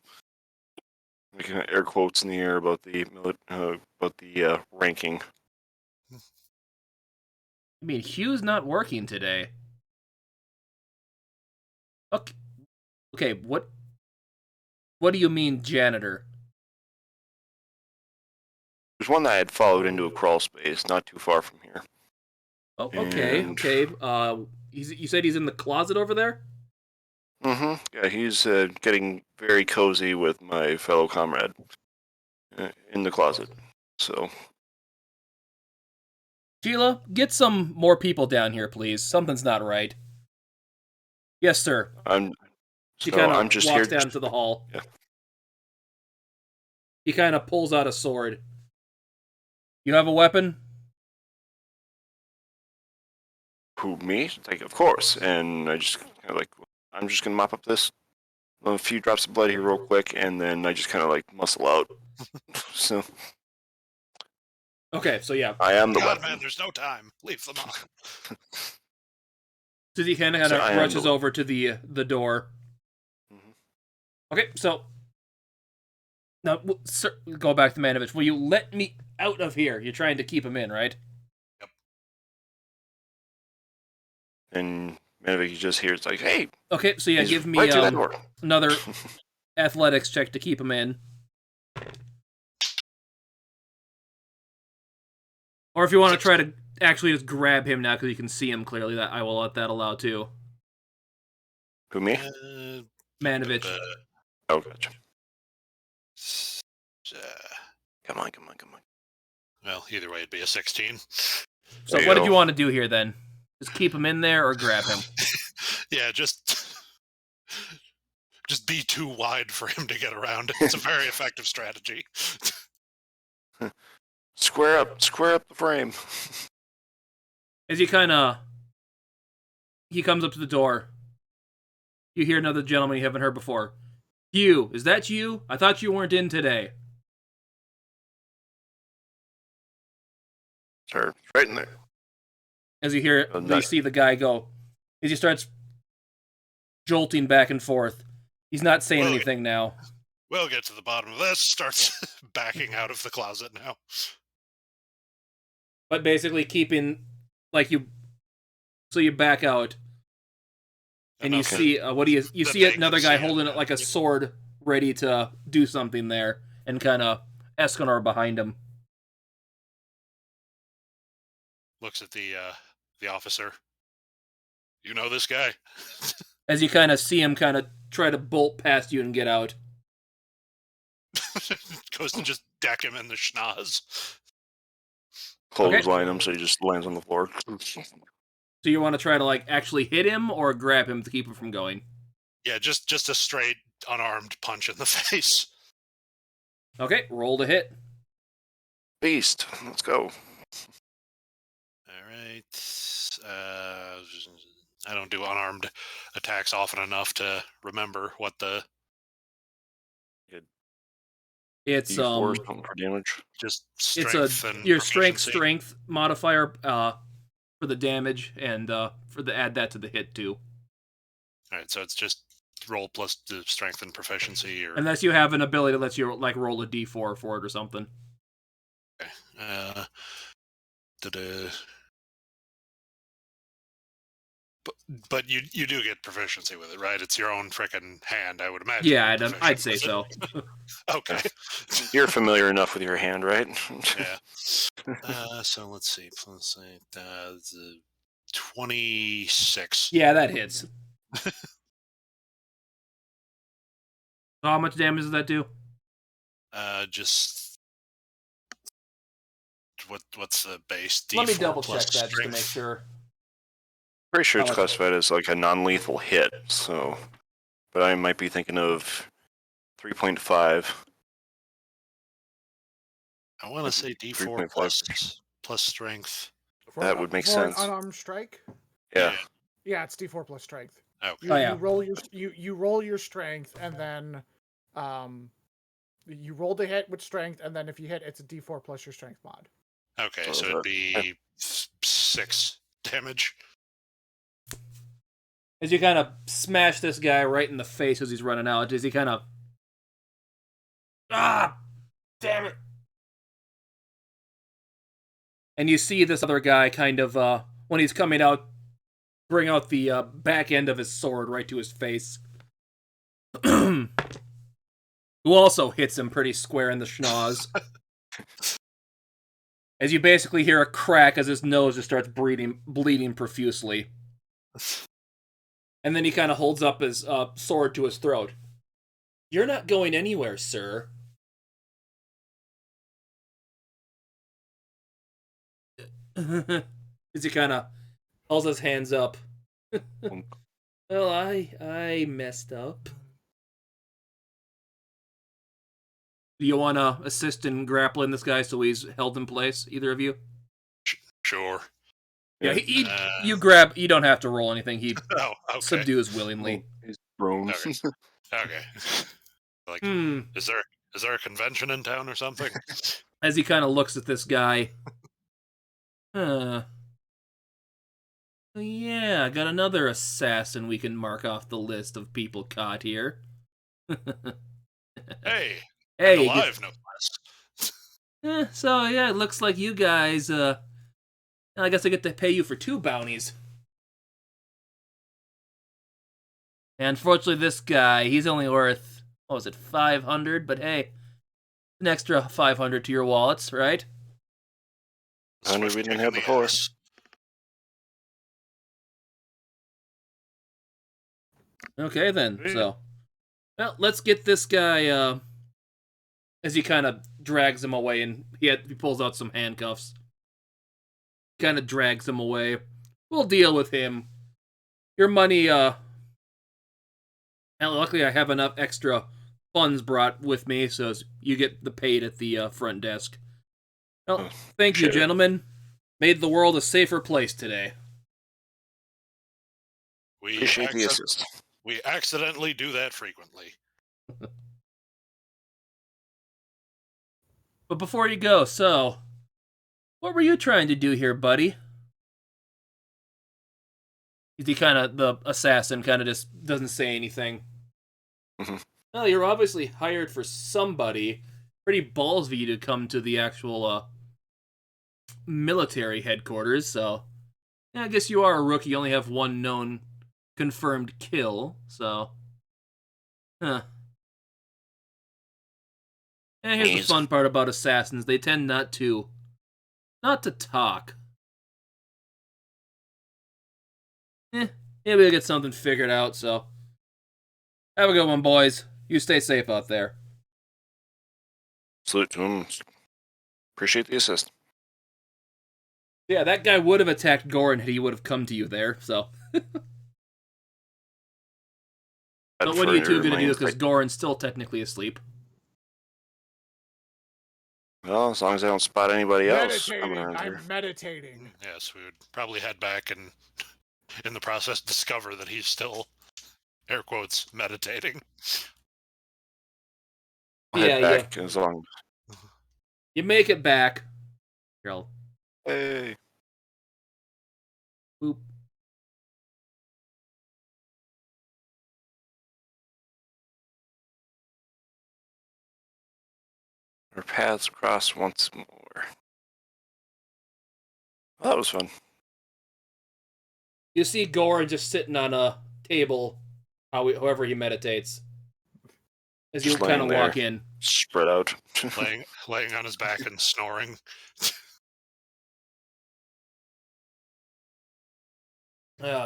Making air quotes in the air about the ranking. I mean, Hugh's not working today. Okay, what do you mean, janitor? There's one that I had followed into a crawl space not too far from here. Oh, okay, And- okay. You said he's in the closet over there? Mm-hmm. Yeah, he's getting very cozy with my fellow comrade in the closet. So, Sheila, get some more people down here, please. Something's not right. Yes, sir. She kind of just walks here. down to the hall. Yeah. He kind of pulls out a sword. You have a weapon? Who, me? Like, of course. And I just kind of like, I'm just gonna mop up a few drops of blood here real quick, and then I just kind of like muscle out. So Okay, so yeah. I am the God, weapon. man, there's no time. Leave them on. So he kind of rushes over to the door. Mhm. Okay, so now, sir, go back to Manovich. Will you let me out of here? You're trying to keep him in, right? And Manovich just hears like, "Hey." Okay, so yeah, he's give me right through that door. another athletics check to keep him in. Or if you want to try to actually just grab him now because you can see him clearly, that I will let that allow too. Who, me? Manovich. Oh, gotcha. Uh, Come on. well, either way, it'd be a 16. So There you what did go. you want to do here then? Just keep him in there or grab him? Yeah, just be too wide for him to get around. It's a very effective strategy. Square up the frame. As he comes up to the door, you hear another gentleman you haven't heard before. Hugh, is that you? I thought you weren't in today. Sir, right in there. As you hear, you see the guy go. As he starts jolting back and forth. He's not saying anything now. We'll get to the bottom of this. Starts backing out of the closet now. But basically keeping, so you back out. And you see, you see another guy holding it like a sword, ready to do something there. And kind of Escanor behind him. Looks at the officer. You know this guy? As you kind of see him kind of try to bolt past you and get out. Goes to just deck him in the schnoz. Clothesline him so he just lands on the floor. So you want to try to actually hit him or grab him to keep him from going? Yeah, just a straight unarmed punch in the face. Okay, roll to hit. Beast, let's go. All right. I don't do unarmed attacks often enough to remember what the. It's D4 something for damage. Just strength and your proficiency. strength modifier for the damage and add that to the hit too. All right, so it's just roll plus the strength and proficiency, or Unless you have an ability that lets you roll a d4 for it or something. Okay. Da-da. But you do get proficiency with it, right? It's your own frickin' hand, I would imagine. Yeah, you're I'd proficient say with so. it. Okay. You're familiar enough with your hand, right? Yeah. So let's see. Plus 8, 26. Yeah, that hits. How much damage does that do? Just what's the base? D4 Let me double plus check that just to strength. make sure. Pretty sure it's Oh, classified as like a non-lethal hit, so. But I might be thinking of 3.5. I want to say D4 plus strength. That would make for sense. an unarmed strike. Yeah. Yeah, it's D4 plus strength. Okay. You, Oh, yeah. you roll your strength, and then you roll the hit with strength, and then if you hit, it's a D4 plus your strength mod. Okay, So so it'd be 6 damage. As you kind of smash this guy right in the face as he's running out, as he kind of... Ah! Damn it! And you see this other guy kind of, when he's coming out, bring out the back end of his sword right to his face. Who also hits him pretty square in the schnoz. As you basically hear a crack as his nose just starts bleeding profusely. And then he kind of holds up his sword to his throat. You're not going anywhere, sir. As he kind of holds his hands up. Well, I messed up. Do you want to assist in grappling this guy so he's held in place, either of you? Sure. Yeah, you grab. You don't have to roll anything. He Oh, okay. subdues willingly. He's thrown. Okay. Okay. Like, Hmm. is there a convention in town or something? As he kind of looks at this guy. Yeah, I got another assassin we can mark off the list of people caught here. Hey, Hey, and alive, no less. so yeah, it looks like you guys, I guess I get to pay you for 2 bounties. And unfortunately, this guy, he's only worth, what was it, 500? But hey, an extra 500 to your wallets, right? 100 we didn't Swift kick have in the before. ass. Okay, then. So, well, let's get this guy, as he kind of drags him away, and he pulls out some handcuffs. Kind of drags him away. We'll deal with him. Your money, and luckily I have enough extra funds brought with me, so you get the paid at the front desk. Well, thank you, gentlemen. Made the world a safer place today. Appreciate the assist. We accidentally do that frequently. But before you go, so, what were you trying to do here, buddy? The assassin kind of just doesn't say anything. Mhm. Well, you're obviously hired for somebody. Pretty ballsy of you to come to the actual, military headquarters, so... Yeah, I guess you are a rookie. You only have one known confirmed kill, so... Huh. And here's the fun part about assassins. They tend not to talk. Maybe we'll get something figured out, so... Have a good one, boys. You stay safe out there. Salute to him. Appreciate the assist. Yeah, that guy would have attacked Goren had he would have come to you there, so... But what are you two going to do, because Goren's still technically asleep? Well, as long as I don't spot anybody else coming Meditating. around here. I'm meditating. Yes, we would probably head back and, in the process, discover that he's still, air quotes, meditating. I'll head back as long. You make it back. Here, I'll... Hey. Boop. Our paths cross once more. Well, that was fun. You see Goren just sitting on a table, however he meditates, as you Just kind of laying walk there. in. Spread out. laying on his back and snoring.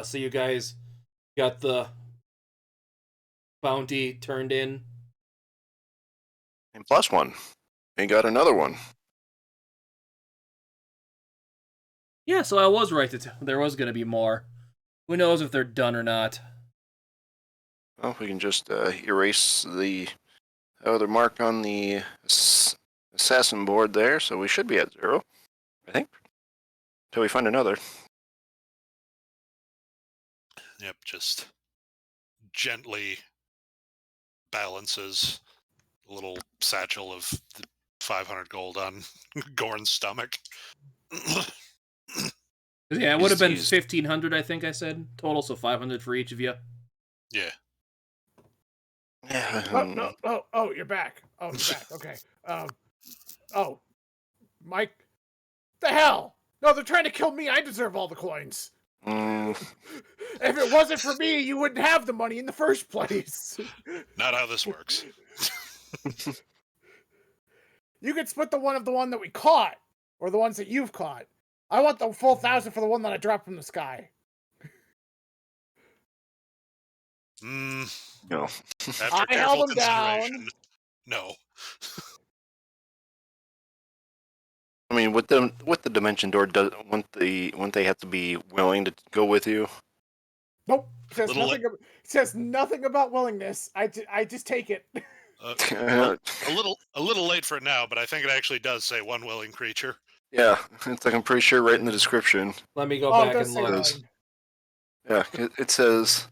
So you guys got the bounty turned in. And plus one. And got another one. Yeah, so I was right that there was going to be more. Who knows if they're done or not. Well, we can just erase the other mark on the assassin board there, so we should be at 0, I think. Till we find another. Yep, just gently balances a little satchel of 500 gold on Goren's stomach. Yeah, it would have been He's- 1,500, I think I said, total, so 500 for each of you. Yeah. Yeah. Oh, you're back. Oh, you're back. Okay. Oh, Mike. The hell? No, they're trying to kill me. I deserve all the coins. Mm, If it wasn't for me, you wouldn't have the money in the first place. Not how this works. You could split the one that we caught, or the ones that you've caught. I want the full 1,000 for the one that I dropped from the sky. No. After I careful held him down. consideration, no. I mean, with the dimension door, wouldn't they have to be willing to go with you? Nope. It says Little nothing. It says nothing about willingness. I just take it. Well, a little late for it now, but I think it actually does say one willing creature. Yeah, it's like I'm pretty sure right in the description. Let me go Oh, it back does and say look. willing. Yeah, it says.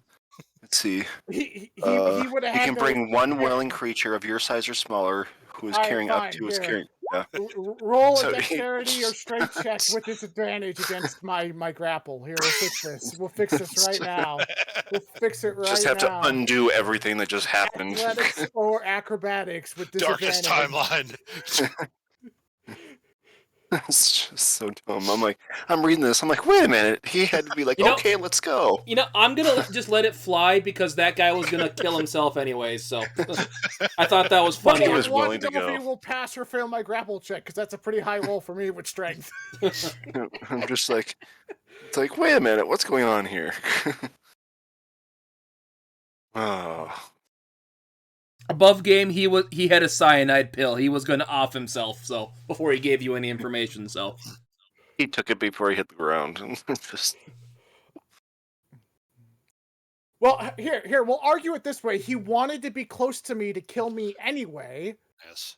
Let's see. He He would have had can to bring one willing creature of your size or smaller who is Alright, carrying fine, up to his here. carrying. Yeah. roll So a he- dexterity or strength check with disadvantage against my grapple. Here, we'll fix this. We'll fix this right now. We'll fix it right Just have now. to undo everything that just happened. Athletics or acrobatics with disadvantage. Darkest timeline. It's just so dumb. I'm reading this. I'm like, wait a minute. He had to be like, You know- okay, let's go. You know, I'm gonna just let it fly because that guy was gonna kill himself anyways. So I thought that was But funny. he was I want willing to to know if go. he will pass or fail my grapple check because that's a pretty high roll for me with strength. I'm just like, it's like, wait a minute, what's going on here? Oh, Above game, he had a cyanide pill. He was gonna off himself. So before he gave you any information, so he took it before he hit the ground. Just Well, here, we'll argue it this way. He wanted to be close to me to kill me anyway. Yes.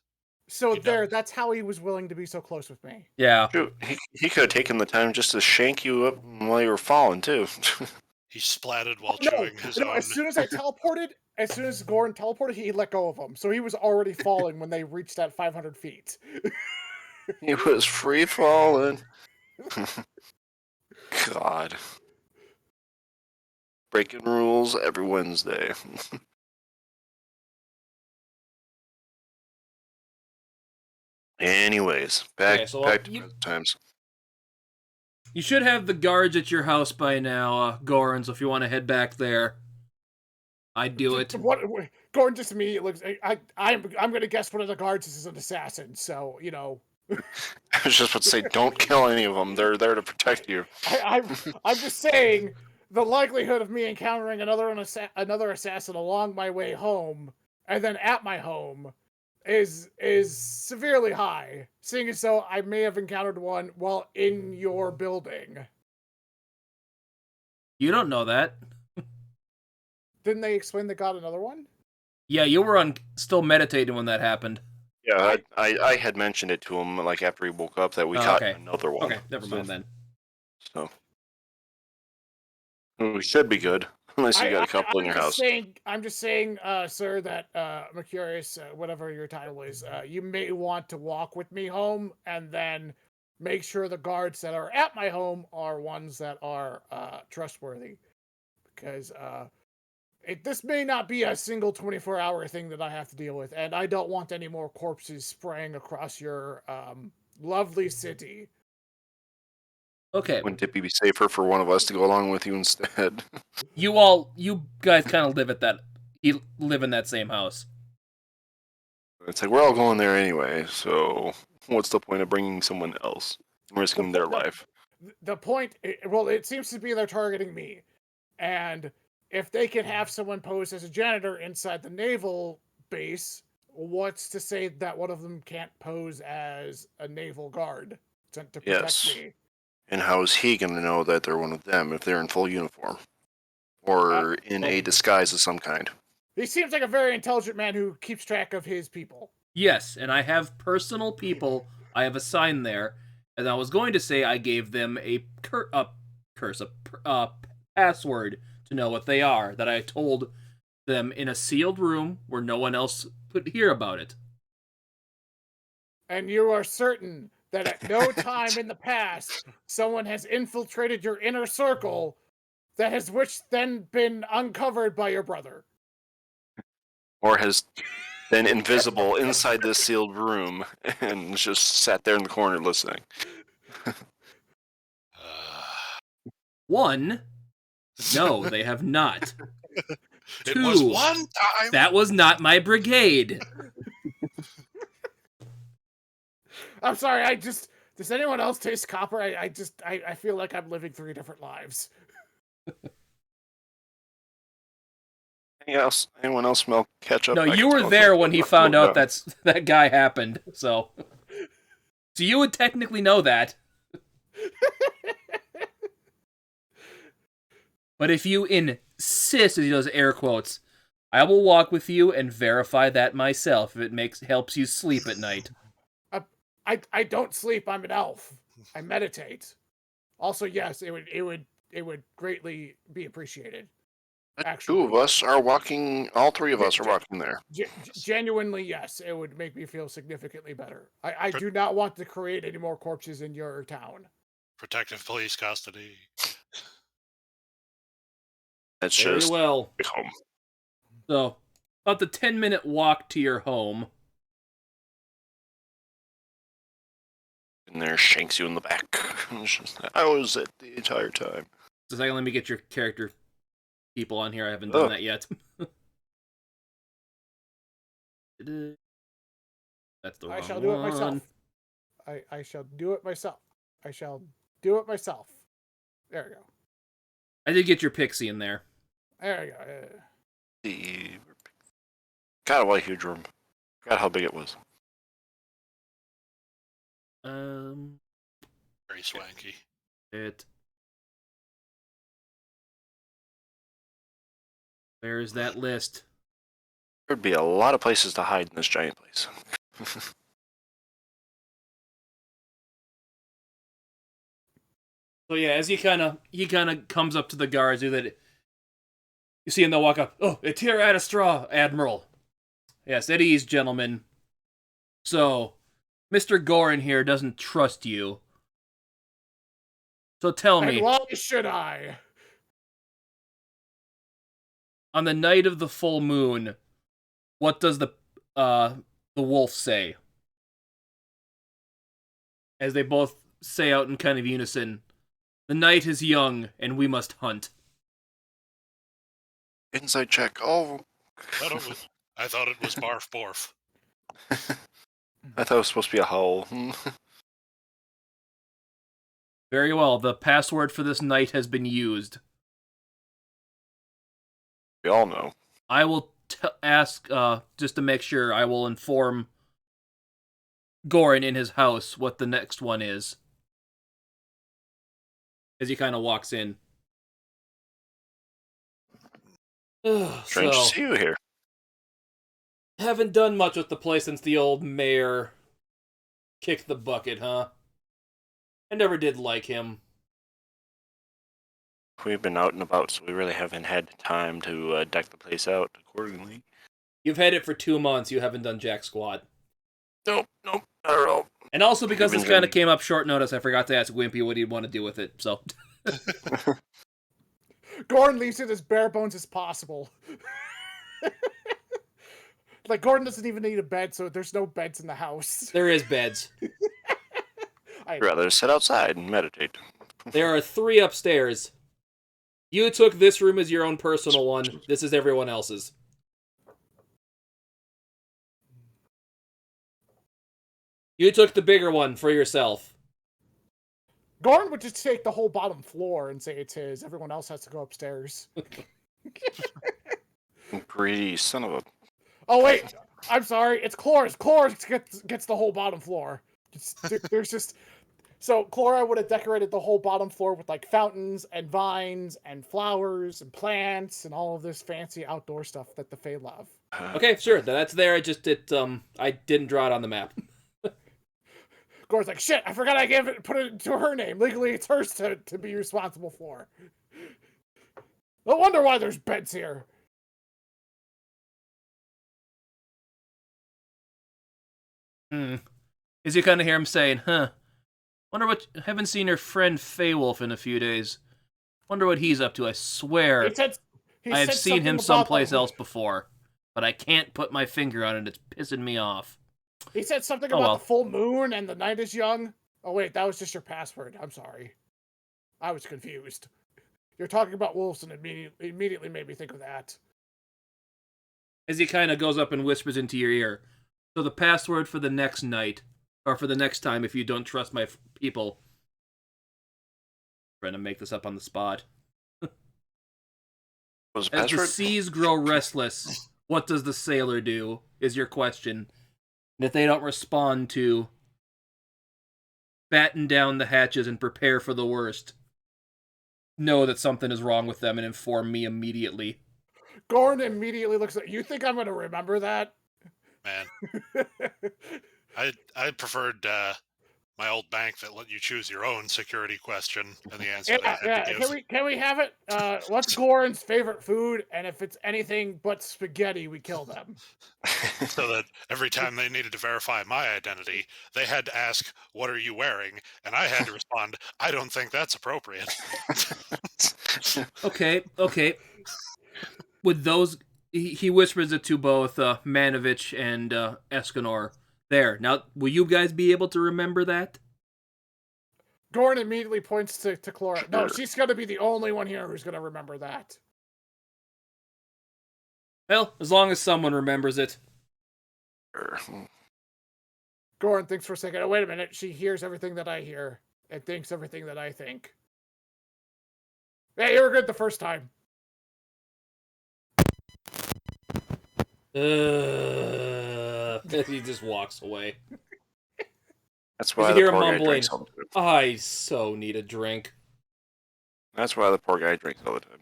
So He does. there, that's how he was willing to be so close with me. yeah. shoot, he could have taken the time just to shank you up while you were falling too. He splatted while No, chewing his no, own. as soon as I teleported, as soon as Goren teleported, he let go of him. So he was already falling when they reached that 500 feet. He was free falling. God. Breaking rules every Wednesday. Anyways, back Okay, so, back to you- present times. You should have the guards at your house by now, Goran. So if you want to head back there, I'd do it. Goren just immediately looks. I'm gonna guess one of the guards is an assassin. So I was just about to say, don't kill any of them. They're there to protect you. I'm just saying the likelihood of me encountering another assassin along my way home and then at my home is severely high, seeing as though I may have encountered one while in your building. You don't know that. Didn't they explain they got another one? Yeah, you were still meditating when that happened. Yeah, I had mentioned it to him like after he woke up that we caught okay. another one. Okay, never mind then. So we should be good, unless you got a couple in your house. I'm just saying, sir, that Mercurius, whatever your title is, you may want to walk with me home, and then make sure the guards that are at my home are ones that are trustworthy, because this may not be a single 24-hour thing that I have to deal with, and I don't want any more corpses spraying across your lovely city. Okay, Wouldn't it be safer for one of us to go along with you instead? you guys kind of live in that same house. It's like, we're all going there anyway, so what's the point of bringing someone else? Risking their life. The point, well, it seems to be they're targeting me. And if they can have someone pose as a janitor inside the naval base, what's to say that one of them can't pose as a naval guard to protect Yes. me? And how is he going to know that they're one of them if they're in full uniform? Or in a disguise of some kind? He seems like a very intelligent man who keeps track of his people. Yes, and I have personal people I have assigned there, and I was going to say I gave them a password to know what they are, that I told them in a sealed room where no one else could hear about it. And you are certain that at no time in the past someone has infiltrated your inner circle that has which then been uncovered by your brother. Or has been invisible inside this sealed room and just sat there in the corner listening. One, no, they have not. It was Two, one time. that was not my brigade. I'm sorry, does anyone else taste copper? I feel like I'm living 3 different lives. Anyone else smell ketchup? No, I you can were smell there ketchup. when he found out that guy happened, so you would technically know that. But if you insist, as he does air quotes, I will walk with you and verify that myself if it helps you sleep at night. I don't sleep. I'm an elf. I meditate. Also, yes, it would greatly be appreciated. Actually, 2 of us are walking. All 3 of us are walking there. Genuinely, yes, it would make me feel significantly better. I do not want to create any more corpses in your town. Protective police custody. That's Very just well. home. So, about the 10-minute walk to your home. And there shanks you in the back. I was it the entire time. Just a second, let me get your character people on here. I haven't done that yet. That's the wrong one. I shall do it myself. I shall do it myself. I shall do it myself. There we go. I did get your pixie in there. There we go. God, what a huge room. God, how big it was. Very swanky. Where's that list? There'd be a lot of places to hide in this giant place. So yeah, as he kind of comes up to the guards, you see him. They'll walk up. Oh, it's here, Astra, Admiral. Yes, at ease, gentlemen. So, Mr. Goren here doesn't trust you. So tell me, And why should I? on the night of the full moon, what does the wolf say? As they both say out in kind of unison, the night is young, and we must hunt. Inside check. Oh. I thought it was barf borf. I thought it was supposed to be a howl. Very well, the password for this night has been used. We all know. I will ask, just to make sure, I will inform Goren in his house what the next one is. As he kind of walks in. Strange to see you here. Haven't done much with the place since the old mayor kicked the bucket, huh? I never did like him. We've been out and about, so we really haven't had time to deck the place out accordingly. You've had it for 2 months, you haven't done jack squat. Nope, not at all. And also because this kind of came up short notice, I forgot to ask Wimpy what he'd want to do with it, so... Goren leaves it as bare bones as possible. Like, Goren doesn't even need a bed, so there's no beds in the house. There is beds. I'd rather sit outside and meditate. There are 3 upstairs. You took this room as your own personal one. This is everyone else's. You took the bigger one for yourself. Goren would just take the whole bottom floor and say it's his. Everyone else has to go upstairs. Greedy son of a... Oh wait, I'm sorry. It's Cloris. Cloris gets the whole bottom floor. There's just so Clora would have decorated the whole bottom floor with like fountains and vines and flowers and plants and all of this fancy outdoor stuff that the Fae love. Okay, sure. That's there. I didn't draw it on the map. Gore's like, shit, I forgot I put it to her name. Legally, it's hers to be responsible for. No wonder why there's beds here. As you kind of hear him saying, wonder what... Haven't seen her friend Feywolf in a few days. Wonder what he's up to. I swear I have seen him someplace else before, but I can't put my finger on it. It's pissing me off. He said something about the full moon and the night is young. Oh wait, that was just your password. I'm sorry. I was confused. You're talking about wolves and immediately made me think of that. As he kind of goes up and whispers into your ear. So the password for the next night, or for the next time if you don't trust my people. Trying to make this up on the spot. As the seas grow restless, what does the sailor do, is your question. And if they don't respond to batten down the hatches and prepare for the worst, know that something is wrong with them and inform me immediately. Goren immediately looks at you. Think I'm going to remember that? Man, I preferred my old bank that let you choose your own security question, and the answer they had to give. Can we have it? What's Goren's favorite food? And if it's anything but spaghetti, we kill them. So that every time they needed to verify my identity, they had to ask, "What are you wearing?" And I had to respond, "I don't think that's appropriate." Okay. With those, he whispers it to both Manovich and Escanor. There. Now, will you guys be able to remember that? Goren immediately points to Clora. No, she's going to be the only one here who's going to remember that. Well, as long as someone remembers it. Goren thinks for a second. Oh, wait a minute. She hears everything that I hear and thinks everything that I think. Hey, you were good the first time. He just walks away. That's why you the hear poor him guy mumbling, drinks all the time. I so need a drink. That's why the poor guy drinks all the time.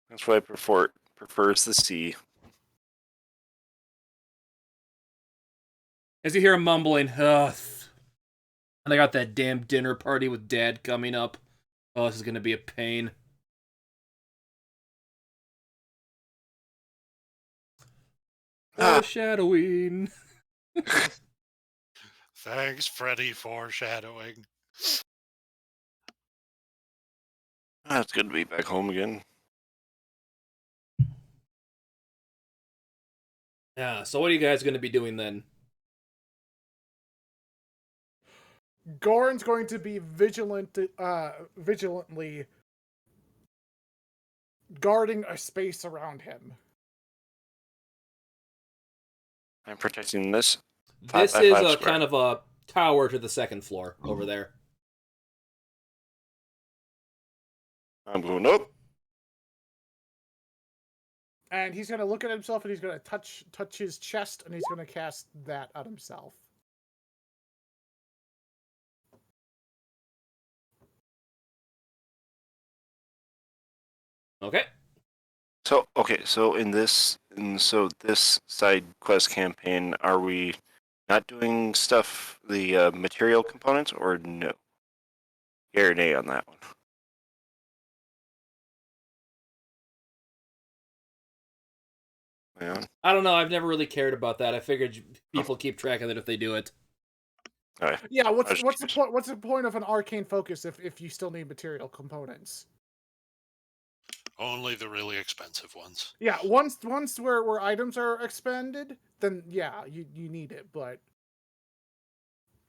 That's why I prefers the sea. As you hear him mumbling, and I got that damn dinner party with Dad coming up. Oh, this is gonna be a pain. Foreshadowing. Thanks, Freddy, foreshadowing. It's good to be back home again. Yeah, so what are you guys going to be doing then? Goren's going to be vigilantly guarding a space around him. I'm protecting this. This is a kind of a tower to the second floor over there. I'm going up. And he's going to look at himself and he's going to touch his chest and he's going to cast that on himself. Okay. So this side quest campaign, are we not doing stuff, the material components, or no? Yay or nay on that one? Yeah. I don't know. I've never really cared about that. I figured people keep track of it if they do it. Right. Yeah. What's the point? What's the point of an arcane focus if you still need material components? Only the really expensive ones. Yeah. Once where items are expended, then yeah, you need it. But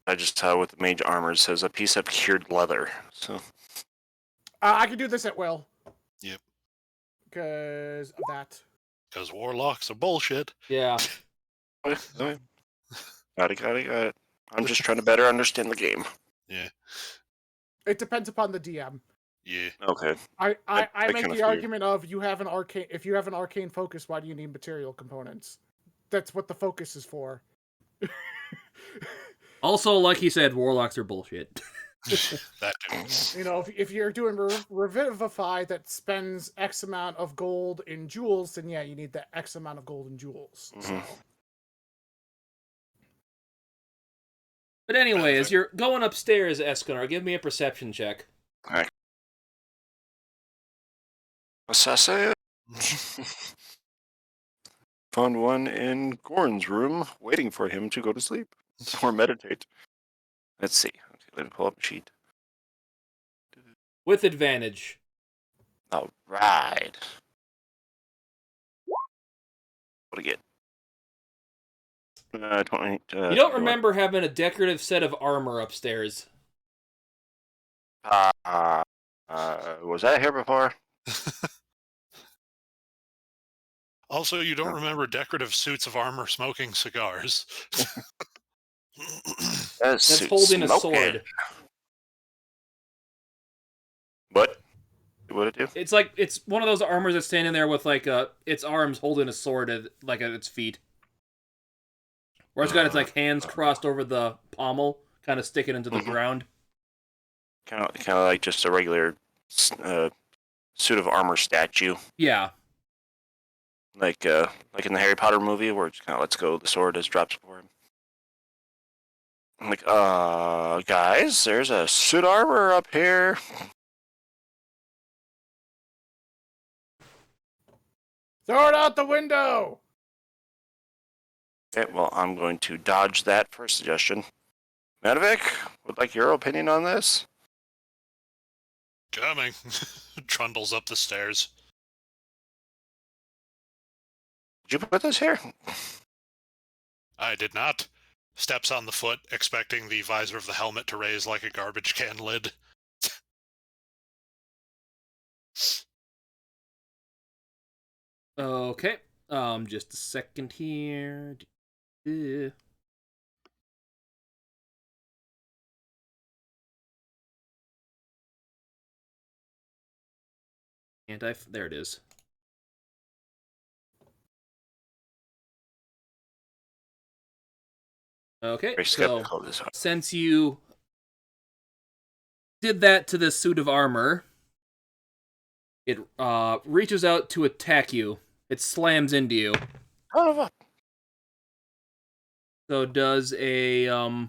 I just saw with the mage armor it says a piece of cured leather. So I can do this at will. Yep. Because of that. Because warlocks are bullshit. Yeah. okay. Got it. I'm just trying to better understand the game. Yeah. It depends upon the DM. Yeah. Okay. I I make kinda the figured. argument of you have an arcane. If you have an arcane focus, why do you need material components? That's what the focus is for. Also, like he said, warlocks are bullshit. That too. You know, if you're doing revivify that spends X amount of gold in jewels, then yeah, you need that X amount of gold in jewels. Mhm. So. But anyway, as you're going upstairs, Escanar, give me a perception check. Assassinate. Found one in Goren's room, waiting for him to go to sleep or meditate. Let's see. Okay, let me pull up a sheet. With advantage. All right. What do I get? 20. You don't remember having a decorative set of armor upstairs. Was that here before? Also, you don't remember decorative suits of armor smoking cigars. That's holding a sword. What? What did it do? It's like it's one of those armors that's standing there with like its arms holding a sword at its feet. Where it's got its like hands crossed over the pommel, kind of sticking into the ground. Kind of like just a regular suit of armor statue. Yeah. Like in the Harry Potter movie where it's kind of lets go, the sword just drops before him. I'm like, guys, there's a suit armor up here. Throw it out the window! Okay, well, I'm going to dodge that first suggestion. Manovic, would like your opinion on this? Coming. Trundles up the stairs. Did you put this here? I did not. Steps on the foot, expecting the visor of the helmet to raise like a garbage can lid. Okay. Just a second here. There it is. Okay, Very so skeptical of this. since you did that to this suit of armor, it reaches out to attack you. It slams into you. Oh, So does a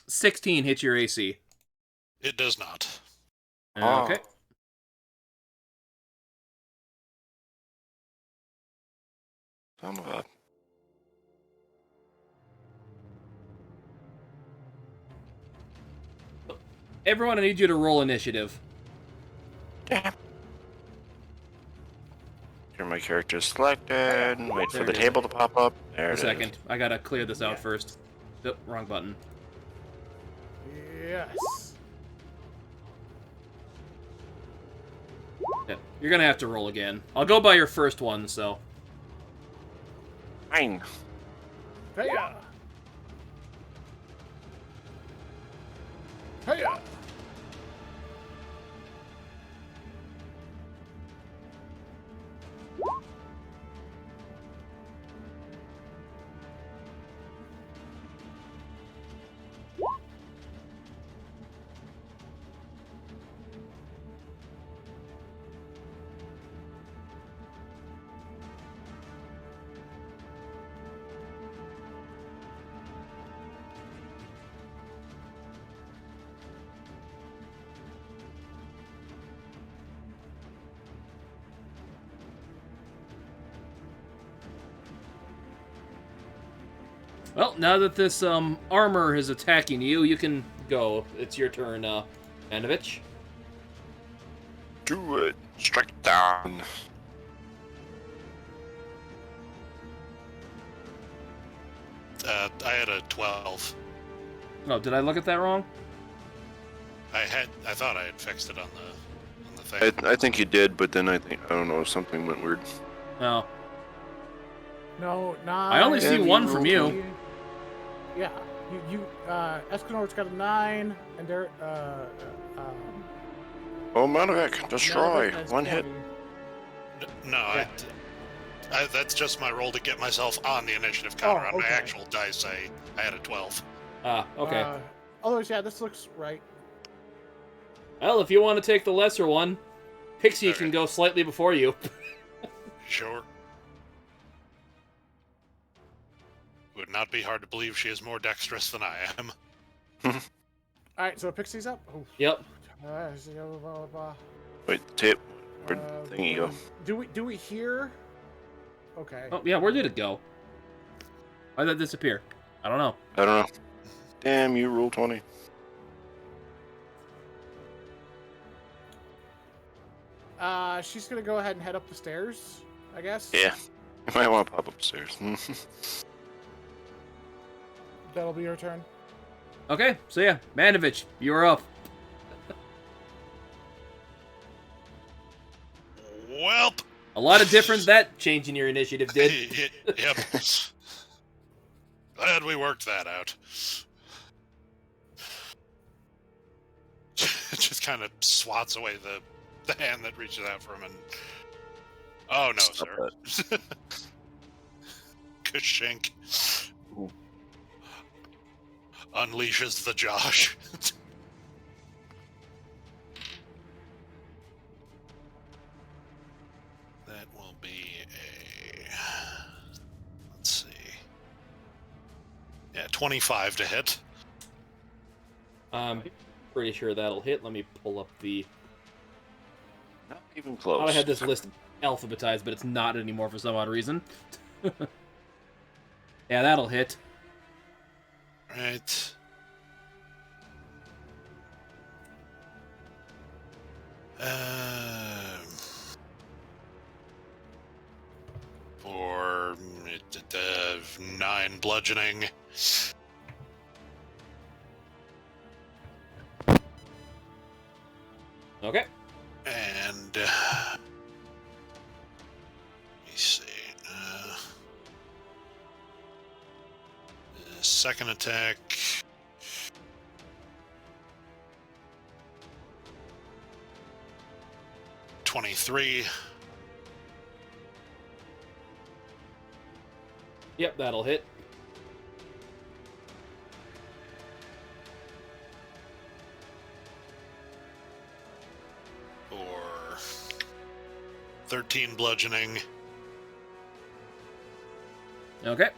16 hit your AC? It does not. Okay. Son of a... Everyone, I need you to roll initiative. Damn. Here, my character is selected. Wait for There the it is. table to pop up. There A it is. second. I gotta clear this out first. Oh, wrong button. Yes. Yeah, you're gonna have to roll again. I'll go by your first one, so. Fine. Hiya! Hiya! Well, now that this armor is attacking you, you can go. It's your turn, Manovich. Do it. Strike down. I had a 12. Oh, did I look at that wrong? I thought I had fixed it on the thing. I think you did, but then I don't know, something went weird. No. No, 9. I only see Yeah, one you from rolled you. Yeah, Escanor's got a 9, and they're, Oh, Manovic, destroy. Nanovic has One hit. 20. No, Yeah. that's just my roll to get myself on the initiative counter. On my okay. actual dice, I had a 12. Ah, okay. Otherwise, yeah, this looks right. Well, if you want to take the lesser one, Pixie Okay. can go slightly before you. Sure. Would not be hard to believe she is more dexterous than I am. Alright, so Pixie's up. Oh. Yep. Wait, tape. Where'd the thingy go? Do we hear? Okay. Oh, yeah, where did it go? Why did that disappear? I don't know. I don't know. Damn, you roll 20. She's gonna go ahead and head up the stairs, I guess. Yeah. You might want to pop upstairs. That'll be her turn. Okay, so yeah, Manovich, you're up. Welp. A lot of difference that changing your initiative did. Yep. Glad we worked that out. Just kind of swats away the hand that reaches out for him and... Oh, no, Stop sir. Kashink. Ooh. Unleashes the Josh. That will be a... Let's see. Yeah, 25 to hit. I'm pretty sure that'll hit. Let me pull up the... Not even close. I had this list alphabetized, but it's not anymore for some odd reason. Yeah, that'll hit. Right. For 9 bludgeoning. Okay. And let me see. Second attack. $23. Yep, that'll hit. For 13 bludgeoning. Okay.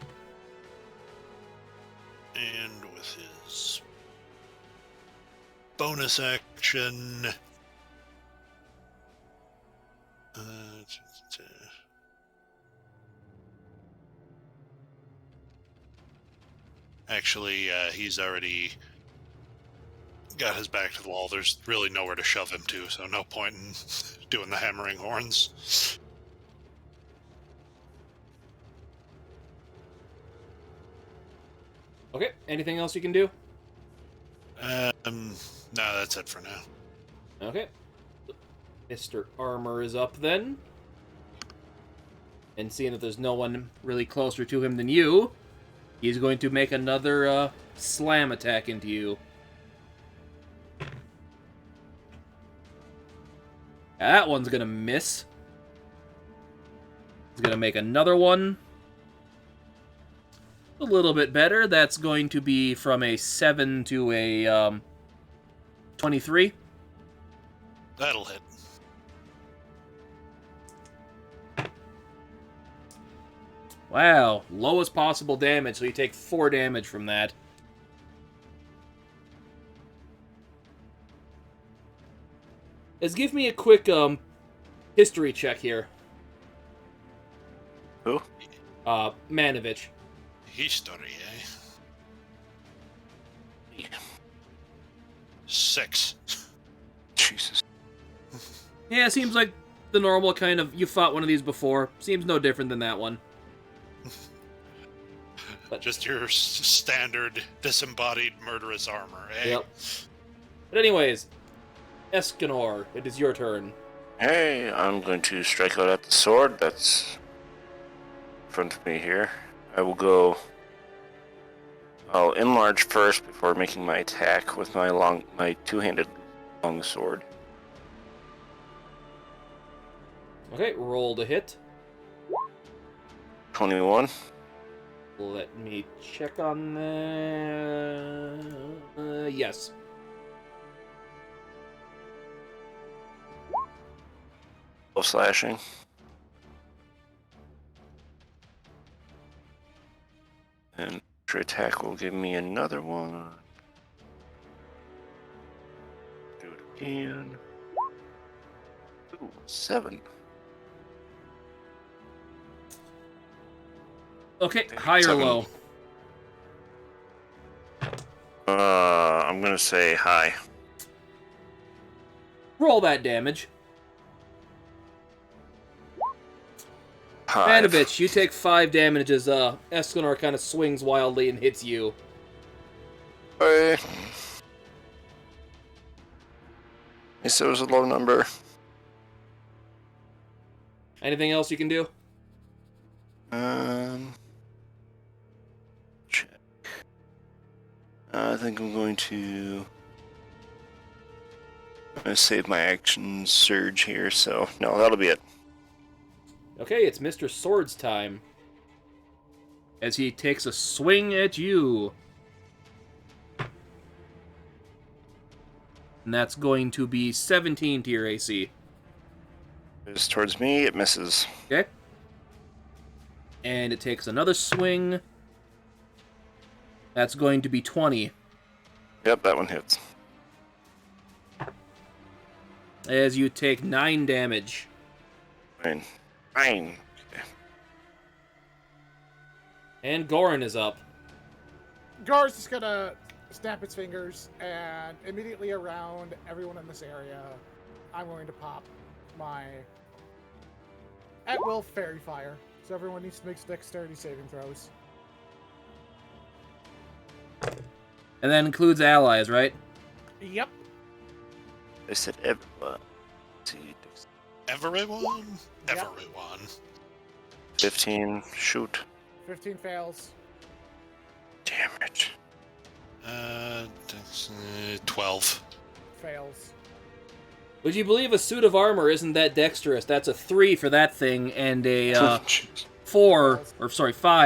And with his bonus action, actually, he's already got his back to the wall. There's really nowhere to shove him to, so no point in doing the hammering horns. Okay, anything else you can do? No, that's it for now. Okay. Mr. Armor is up then. And seeing that there's no one really closer to him than you, he's going to make another slam attack into you. That one's going to miss. He's going to make another one. A little bit better. That's going to be from a 7 to a 23. That'll hit. Wow, lowest possible damage, so you take 4 damage from that. Let's give me a quick history check here. Who? Manovich. History, eh? 6. Jesus. Yeah, seems like the normal kind of, you fought one of these before. Seems no different than that one. Just your standard disembodied murderous armor, eh? Yep. But anyways, Escanor, it is your turn. Hey, I'm going to strike out at the sword that's in front of me here. I'll enlarge first before making my attack with my two-handed long sword. Okay, roll to hit. 21. Let me check on that. Yes. Slashing. And extra attack will give me another one. Do it again. Ooh, 7. Okay, high or 7. low? I'm gonna say high. Roll that damage. 5. Vanovich, you take 5 damage as Escanor kind of swings wildly and hits you. Hey. He said it was a low number. Anything else you can do? Check. I think I'm going to save my action surge here, so no, that'll be it. Okay, it's Mr. Sword's time. As he takes a swing at you. And that's going to be 17 to your AC. It's towards me, it misses. Okay. And it takes another swing. That's going to be 20. Yep, that one hits. As you take 9 damage. Fine. Okay. And Goren is up. Gar's just gonna snap its fingers, and immediately around everyone in this area, I'm going to pop my at-will fairy fire. So everyone needs to make dexterity saving throws. And that includes allies, right? Yep. I said everyone. Everyone? Yep. Everyone. 15. Shoot. 15 fails. Damn it. 12. Fails. Would you believe a suit of armor isn't that dexterous? That's a 3 for that thing, and a Jeez. 5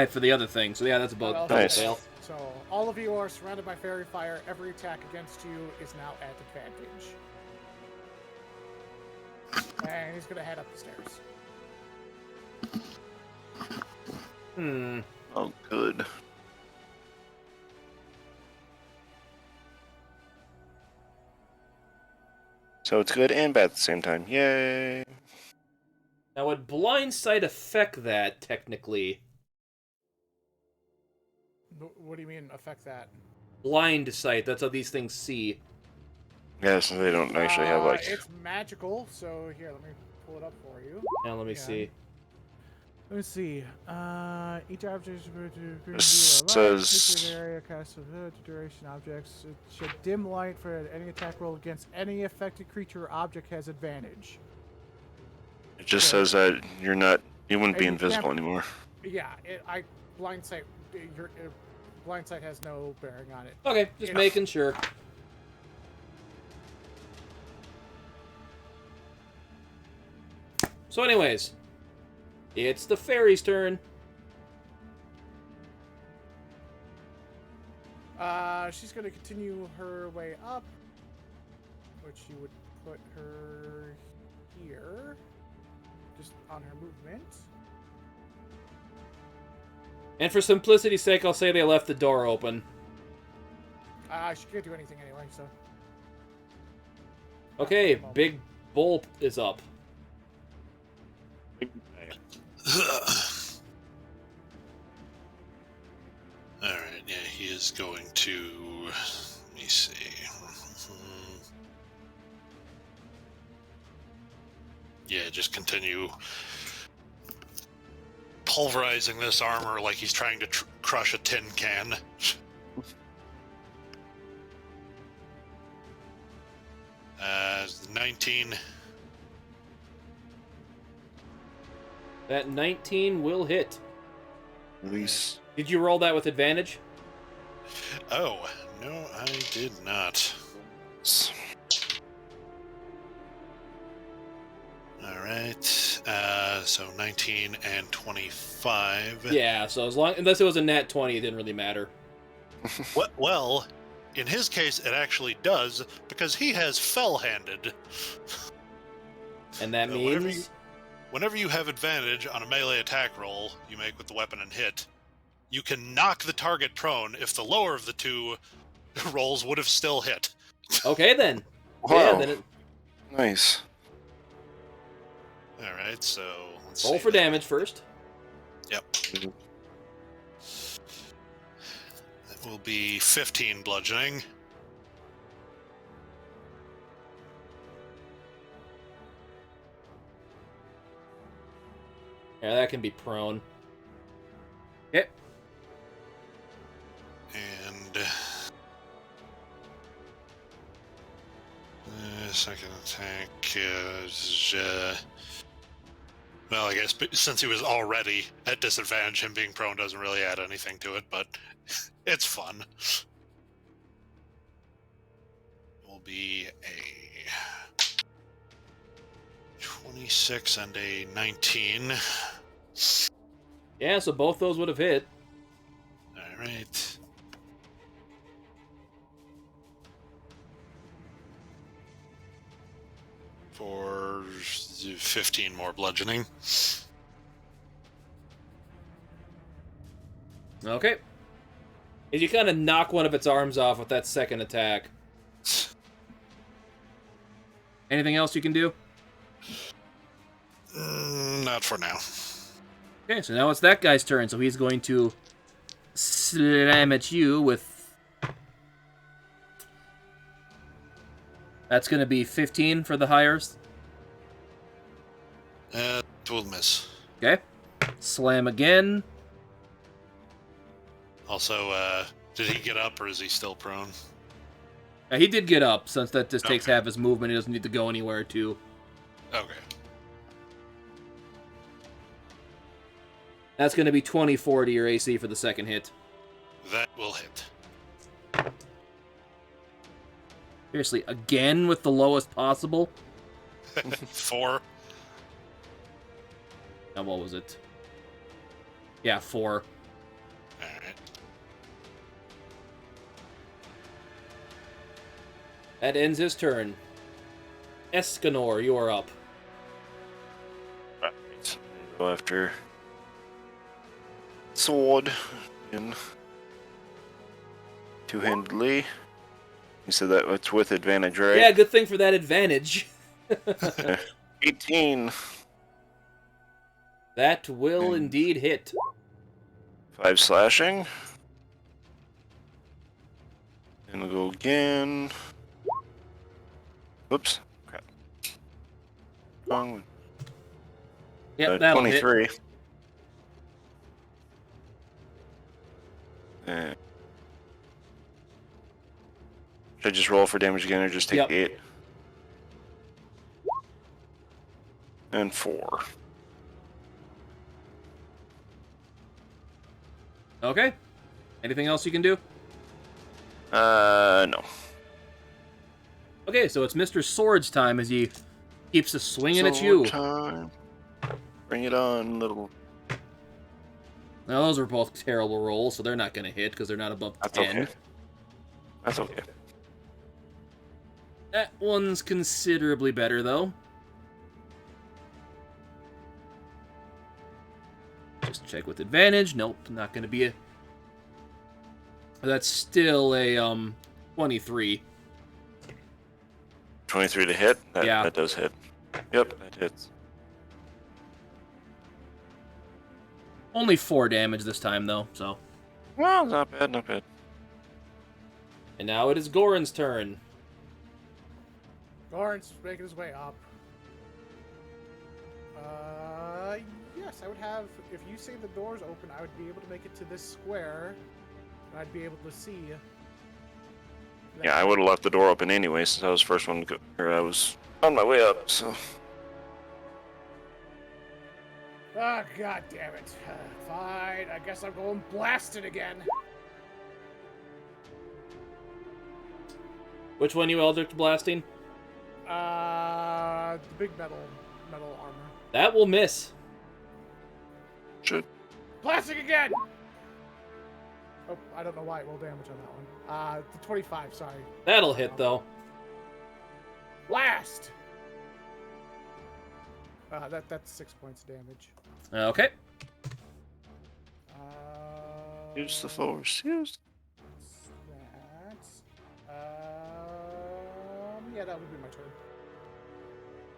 for the other thing. So yeah, that's about Well, double Nice. fail. So all of you are surrounded by fairy fire. Every attack against you is now at advantage. And he's gonna head up the stairs. Oh, good. So it's good and bad at the same time. Yay. Now, would blind sight affect that, technically? What do you mean affect that? Blind sight, that's how these things see. Yeah, so they don't actually have like. It's magical, so here, let me pull it up for you. Now, let me Yeah. see. Let me see. Each object This says- area cast of duration objects. It should dim light for any attack roll against any affected creature or object has advantage. It just Yeah. says that you wouldn't be And you invisible can't- anymore. Yeah, blind sight. Blind sight has no bearing on it. Okay, just Yeah. making sure. So anyways, it's the fairy's turn. She's gonna continue her way up, which you would put her here, just on her movement. And for simplicity's sake, I'll say they left the door open. She can't do anything anyway, so. Okay, Big Bull is up. Alright, yeah, he is going to. Let me see. Yeah, just continue pulverizing this armor like he's trying to crush a tin can. 19. That 19 will hit. Release. Did you roll that with advantage? Oh, no, I did not. All right. So 19 and 25. Yeah, so unless it was a nat 20, it didn't really matter. Well, in his case, it actually does, because he has fell-handed. And that means... Whenever you have advantage on a melee attack roll you make with the weapon and hit, you can knock the target prone if the lower of the two rolls would have still hit. Okay, then. Wow. Yeah, then it... Nice. All right, so let's Roll see for that. damage first. Yep. That will be 15 bludgeoning. Yeah, that can be prone. Okay. And second attack is... well, I guess since he was already at disadvantage, him being prone doesn't really add anything to it, but it's fun. Will be a 26 and a 19. Yeah, so both those would have hit. All right. For 15 more bludgeoning. Okay. And you kind of knock one of its arms off with that second attack. Anything else you can do? Not for now. Okay, so now it's that guy's turn, so he's going to slam at you with... That's going to be 15 for the highest. It will miss. Okay. Slam again. Also, did he get up or is he still prone? He did get up, since that just takes Okay. half his movement. He doesn't need to go anywhere, too. Okay. That's going to be 24 to your AC for the second hit. That will hit. Seriously, again with the lowest possible? 4. Now, what was it? Yeah, 4. Alright. That ends his turn. Escanor, you are up. Right. Go after sword in two-handedly. You said that it's with advantage, right? Yeah, good thing for that advantage. 18. That will indeed hit. 5 slashing. And we'll go again. Whoops. Crap. Wrong. Yep, that'll hit. 23. Should I just roll for damage again or just take Yep. the 8? And 4. Okay. Anything else you can do? No. Okay, so it's Mr. Sword's time as he keeps a swinging at Sword you. time. Bring it on, little. Now, those are both terrible rolls, so they're not going to hit because they're not above That's 10. okay. That's okay. That one's considerably better, though. Just check with advantage. Nope, not going to be a... That's still a 23. 23 to hit? Yeah. That does hit. Yep, that hits. Only 4 damage this time, though, so... Well, not bad, not bad. And now it is Goren's turn. Goren's making his way up. Yeah, yes, I would have. If you say the door's open, I would be able to make it to this square, and I'd be able to see. Yeah, I would have left the door open anyway, since I was the first one to go. Or I was on my way up, so. Ah, god damn it. Fine, I guess I'm going blasted again. Which one you Eldritch blasting? The big metal armor. That will miss. Should. Blasting again! Oh, I don't know why it rolled damage on that one. The 25, sorry. That'll hit, though. Blast! That's 6 points of damage. Okay. Use the force. Use. That. Yeah, that would be my turn.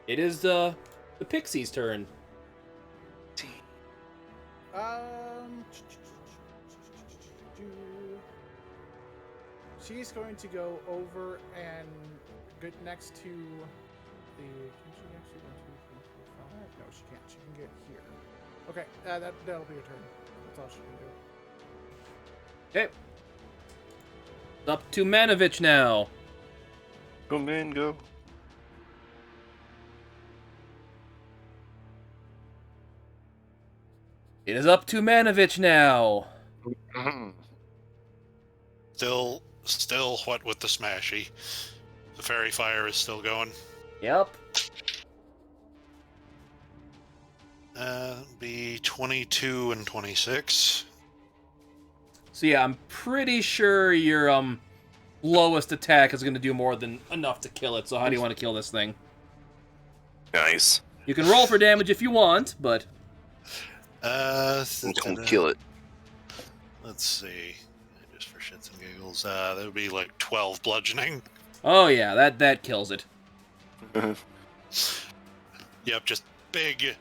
It is the Pixies' turn. She's going to go over and get next to the. Can she actually 1, 2, 3, 4, 5? No, she can't. She can get here. Okay, that'll be her turn. That's all she can do. Okay. It's up to Manovich now. Go, man, go. It is up to Manovich now. Still, what with the smashy? The fairy fire is still going. Yep. Be 22 and 26. So yeah, I'm pretty sure your lowest attack is going to do more than enough to kill it. So how do you want to kill this thing? Nice. You can roll for damage if you want, but I'm gonna kill it. Let's see. Just for shits and giggles, that would be like 12 bludgeoning. oh yeah, that kills it. Yep, just big,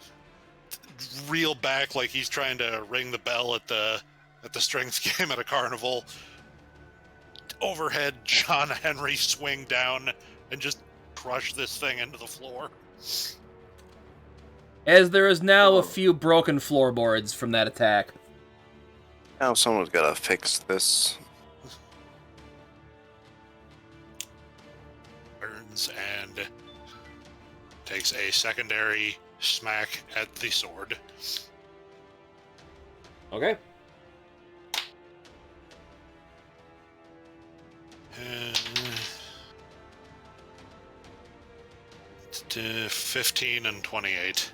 reel back like he's trying to ring the bell at the strength game at a carnival. Overhead, John Henry swing down and just crush this thing into the floor. As there is now a few broken floorboards from that attack. Now someone's gotta fix this. Burns and takes a secondary smack at the sword. Okay. To 15 and 28.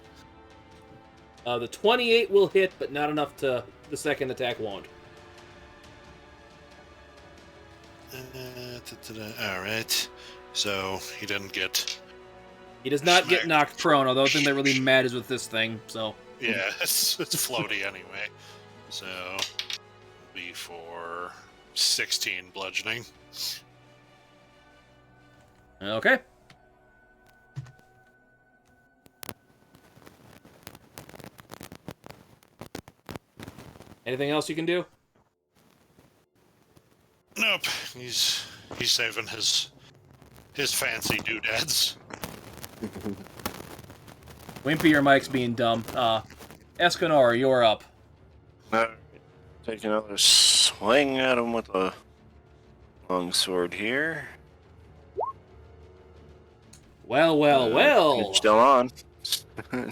The 28 will hit, but not enough to... The second attack won't. Alright. So, he didn't get... He does not get smacked. knocked prone, although the thing that really matters with this thing, so... Yeah, it's floaty anyway. So, be for 16 bludgeoning. Okay. Anything else you can do? Nope. He's saving his fancy doodads. Wimpy, your mic's being dumb. Escanor, you're up. Alright. Take another swing at him with a long sword here. Well. It's still on.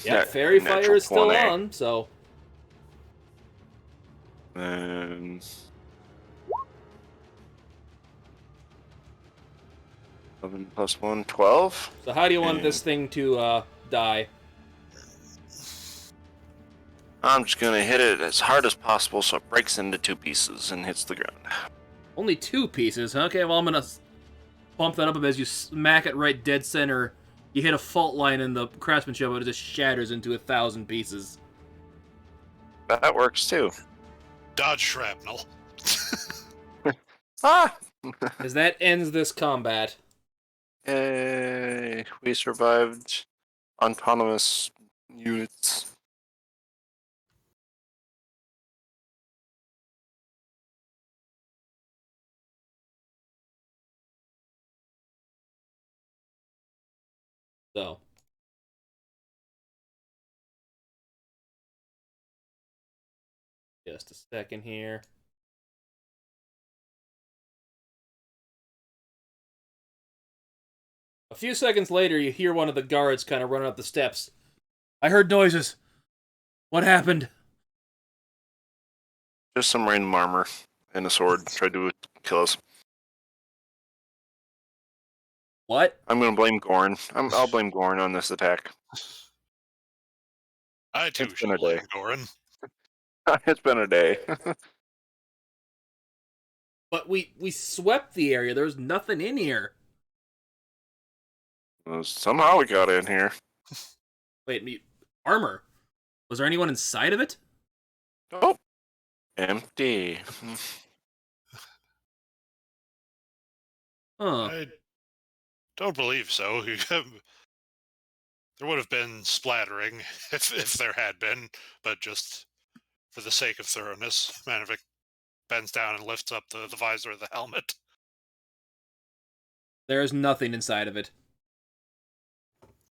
Yeah, Fairy Fire Natural is still 20. on, so... 11 plus 1, 12. So how do you want And this thing to, die? I'm just gonna hit it as hard as possible so it breaks into 2 pieces and hits the ground. Only 2 pieces. Okay, well, I'm gonna bump that up a bit as you smack it right dead center. You hit a fault line in the craftsmanship, but it just shatters into 1,000 pieces. That works too. Dodge shrapnel. Ah! As that ends this combat. Yay, we survived autonomous units. So. Just a second here. A few seconds later, you hear one of the guards kind of running up the steps. I heard noises. What happened? Just some random armor and a sword tried to kill us. What? I'm going to blame Goren. I'll blame Goren on this attack. I too It's been shall a day. blame Goren. It's been a day. But we swept the area. There was nothing in here. Somehow we got in here. Wait, armor. Was there anyone inside of it? Oh, empty. Huh. I don't believe so. There would have been splattering if there had been, but just for the sake of thoroughness, Manovic bends down and lifts up the visor of the helmet. There is nothing inside of it.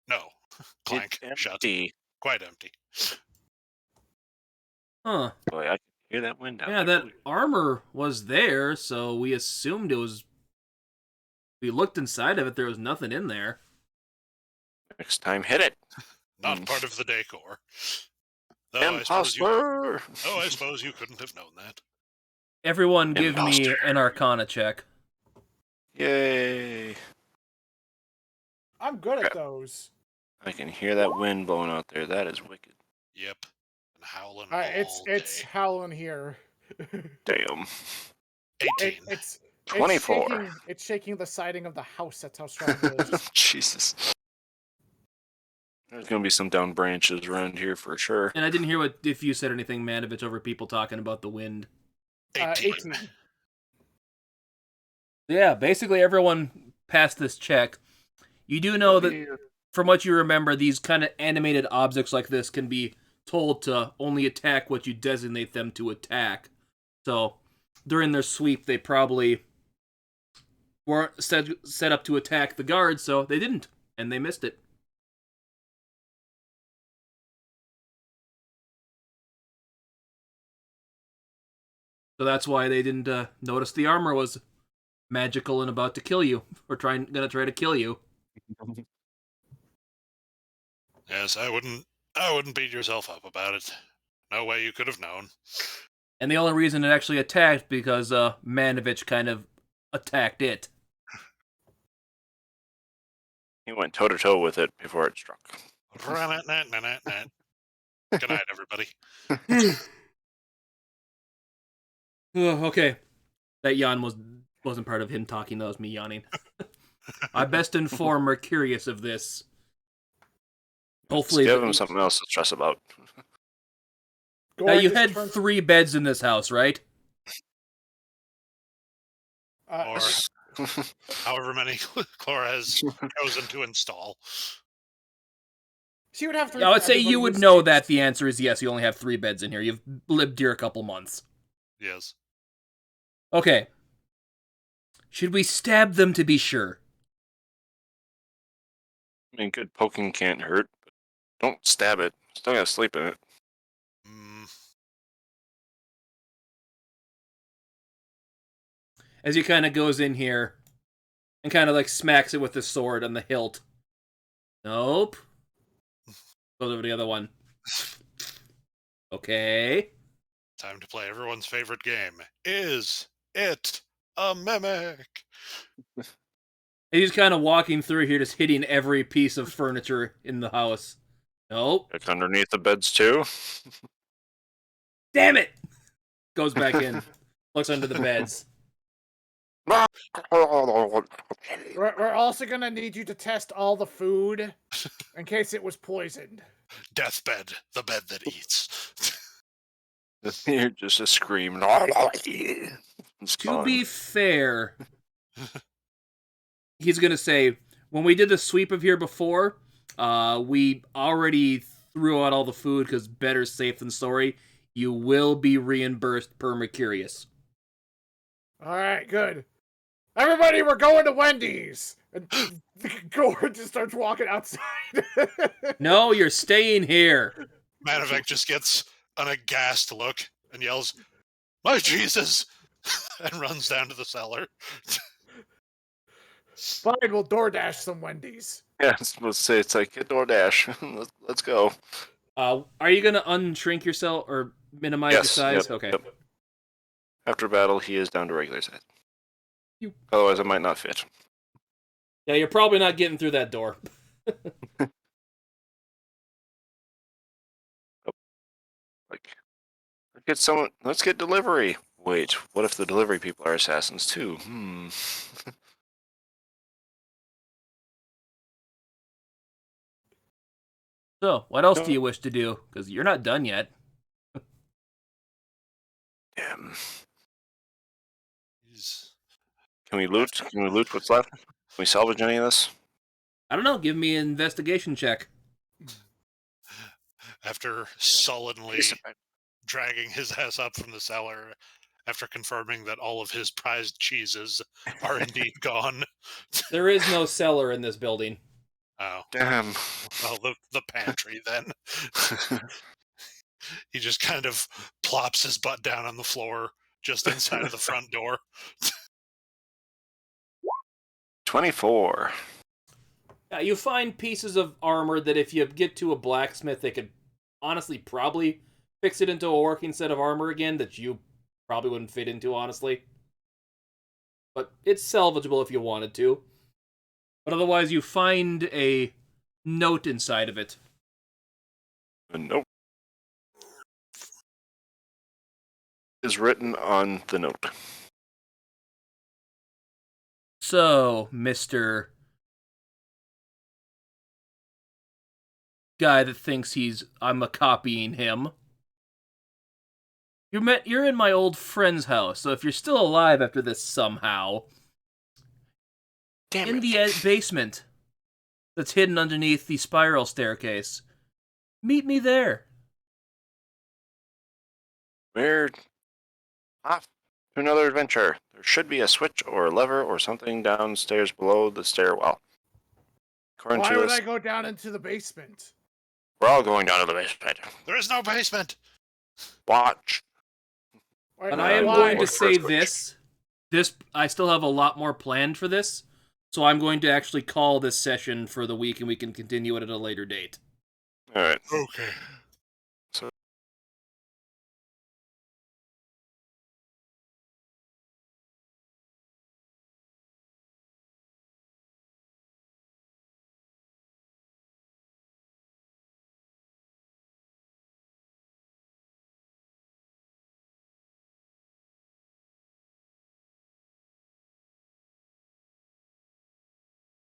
No. Clank. It's Shut. empty. Quite empty. Huh. Boy, I can hear that wind out Yeah, there. that armor was there, so we assumed it was... We looked inside of it, there was nothing in there. Next time, hit it. Not part of the decor. Though Imposter! I suppose you couldn't have known that. Everyone give me Imposter. an Arcana check. Yay. I'm good at those. I can hear that wind blowing out there. That is wicked. Yep. And howling all It's day. howling here. Damn. 18. It's 24. It's shaking the siding of the house. That's how strong it is. Jesus. There's going to be some down branches around here for sure. And I didn't hear if you said anything, Manovich, over people talking about the wind. 18. 18. Yeah, basically everyone passed this check. You do know that, from what you remember, these kind of animated objects like this can be told to only attack what you designate them to attack. So, during their sweep, they probably weren't set up to attack the guards, so they didn't, and they missed it. So that's why they didn't notice the armor was magical and about to kill you, or gonna try to kill you. Yes, I wouldn't beat yourself up about it. No way you could have known. And the only reason it actually attacked because Manovich kind of attacked it. He went toe to toe with it before it struck. Good night, everybody. Okay. That yawn wasn't part of him talking, that was me yawning. I best inform Mercurius of this. Hopefully, Let's give him something else to stress about. Now, you Goren had just turns- 3 beds in this house, right? Or however many Clara has chosen to install. she would have 3. Yeah, I would for say everybody you would who's know staged. that the answer is yes, you only have 3 beds in here. You've lived here a couple months. Yes. Okay. Should we stab them to be sure? I mean, good poking can't hurt. But don't stab it. Still gotta sleep in it. As he kind of goes in here and kind of like smacks it with his sword on the hilt. Nope. Goes over to the other one. Okay. Time to play everyone's favorite game. Is it a mimic? And he's kind of walking through here, just hitting every piece of furniture in the house. Nope. Look underneath the beds too. Damn it! Goes back in. Looks under the beds. We're also gonna need you to test all the food in case it was poisoned. Deathbed, the bed that eats. You're just a scream. To be fair, he's gonna say, when we did the sweep of here before, we already threw out all the food because better safe than sorry. You will be reimbursed per Mercurius. All right, good. Everybody, we're going to Wendy's. And Goren just starts walking outside. No, you're staying here. Manovic just gets an aghast look and yells, "My Jesus!" and runs down to the cellar. Fine, we'll DoorDash some Wendy's. Yeah, let's say it's like get DoorDash. Let's go. Are you gonna unshrink yourself or minimize your size? Yep, Okay. yep. After battle, he is down to regular size. You- Otherwise, it might not fit. Yeah, you're probably not getting through that door. Like, let's get delivery. Wait, what if the delivery people are assassins too? So, what else do you wish to do? Because you're not done yet. Damn. He's Can we loot? Can we loot what's left? Can we salvage any of this? I don't know. Give me an investigation check. after sullenly dragging his ass up from the cellar after confirming that all of his prized cheeses are indeed gone. There is no cellar in this building. Oh, Damn. well, the pantry then. He just kind of plops his butt down on the floor just inside of the front door. 24. Yeah, you find pieces of armor that if you get to a blacksmith, they could honestly probably fix it into a working set of armor again that you probably wouldn't fit into, honestly. But it's salvageable if you wanted to. But otherwise, you find a note inside of it. Nope. Is written on the note. So, Mr. Guy that thinks I'm copying him. You're in my old friend's house, so if you're still alive after this somehow, Damn in it. the basement that's hidden underneath the spiral staircase, meet me there. We're off to another adventure. There should be a switch or a lever or something downstairs below the stairwell. According Why to would this, I go down into the basement? we're all going down to the basement. There is no basement. Watch. Wait, But I am why? going to Look for a say switch. this, I still have a lot more planned for this, so I'm going to actually call this session for the week and we can continue it at a later date. All right. Okay.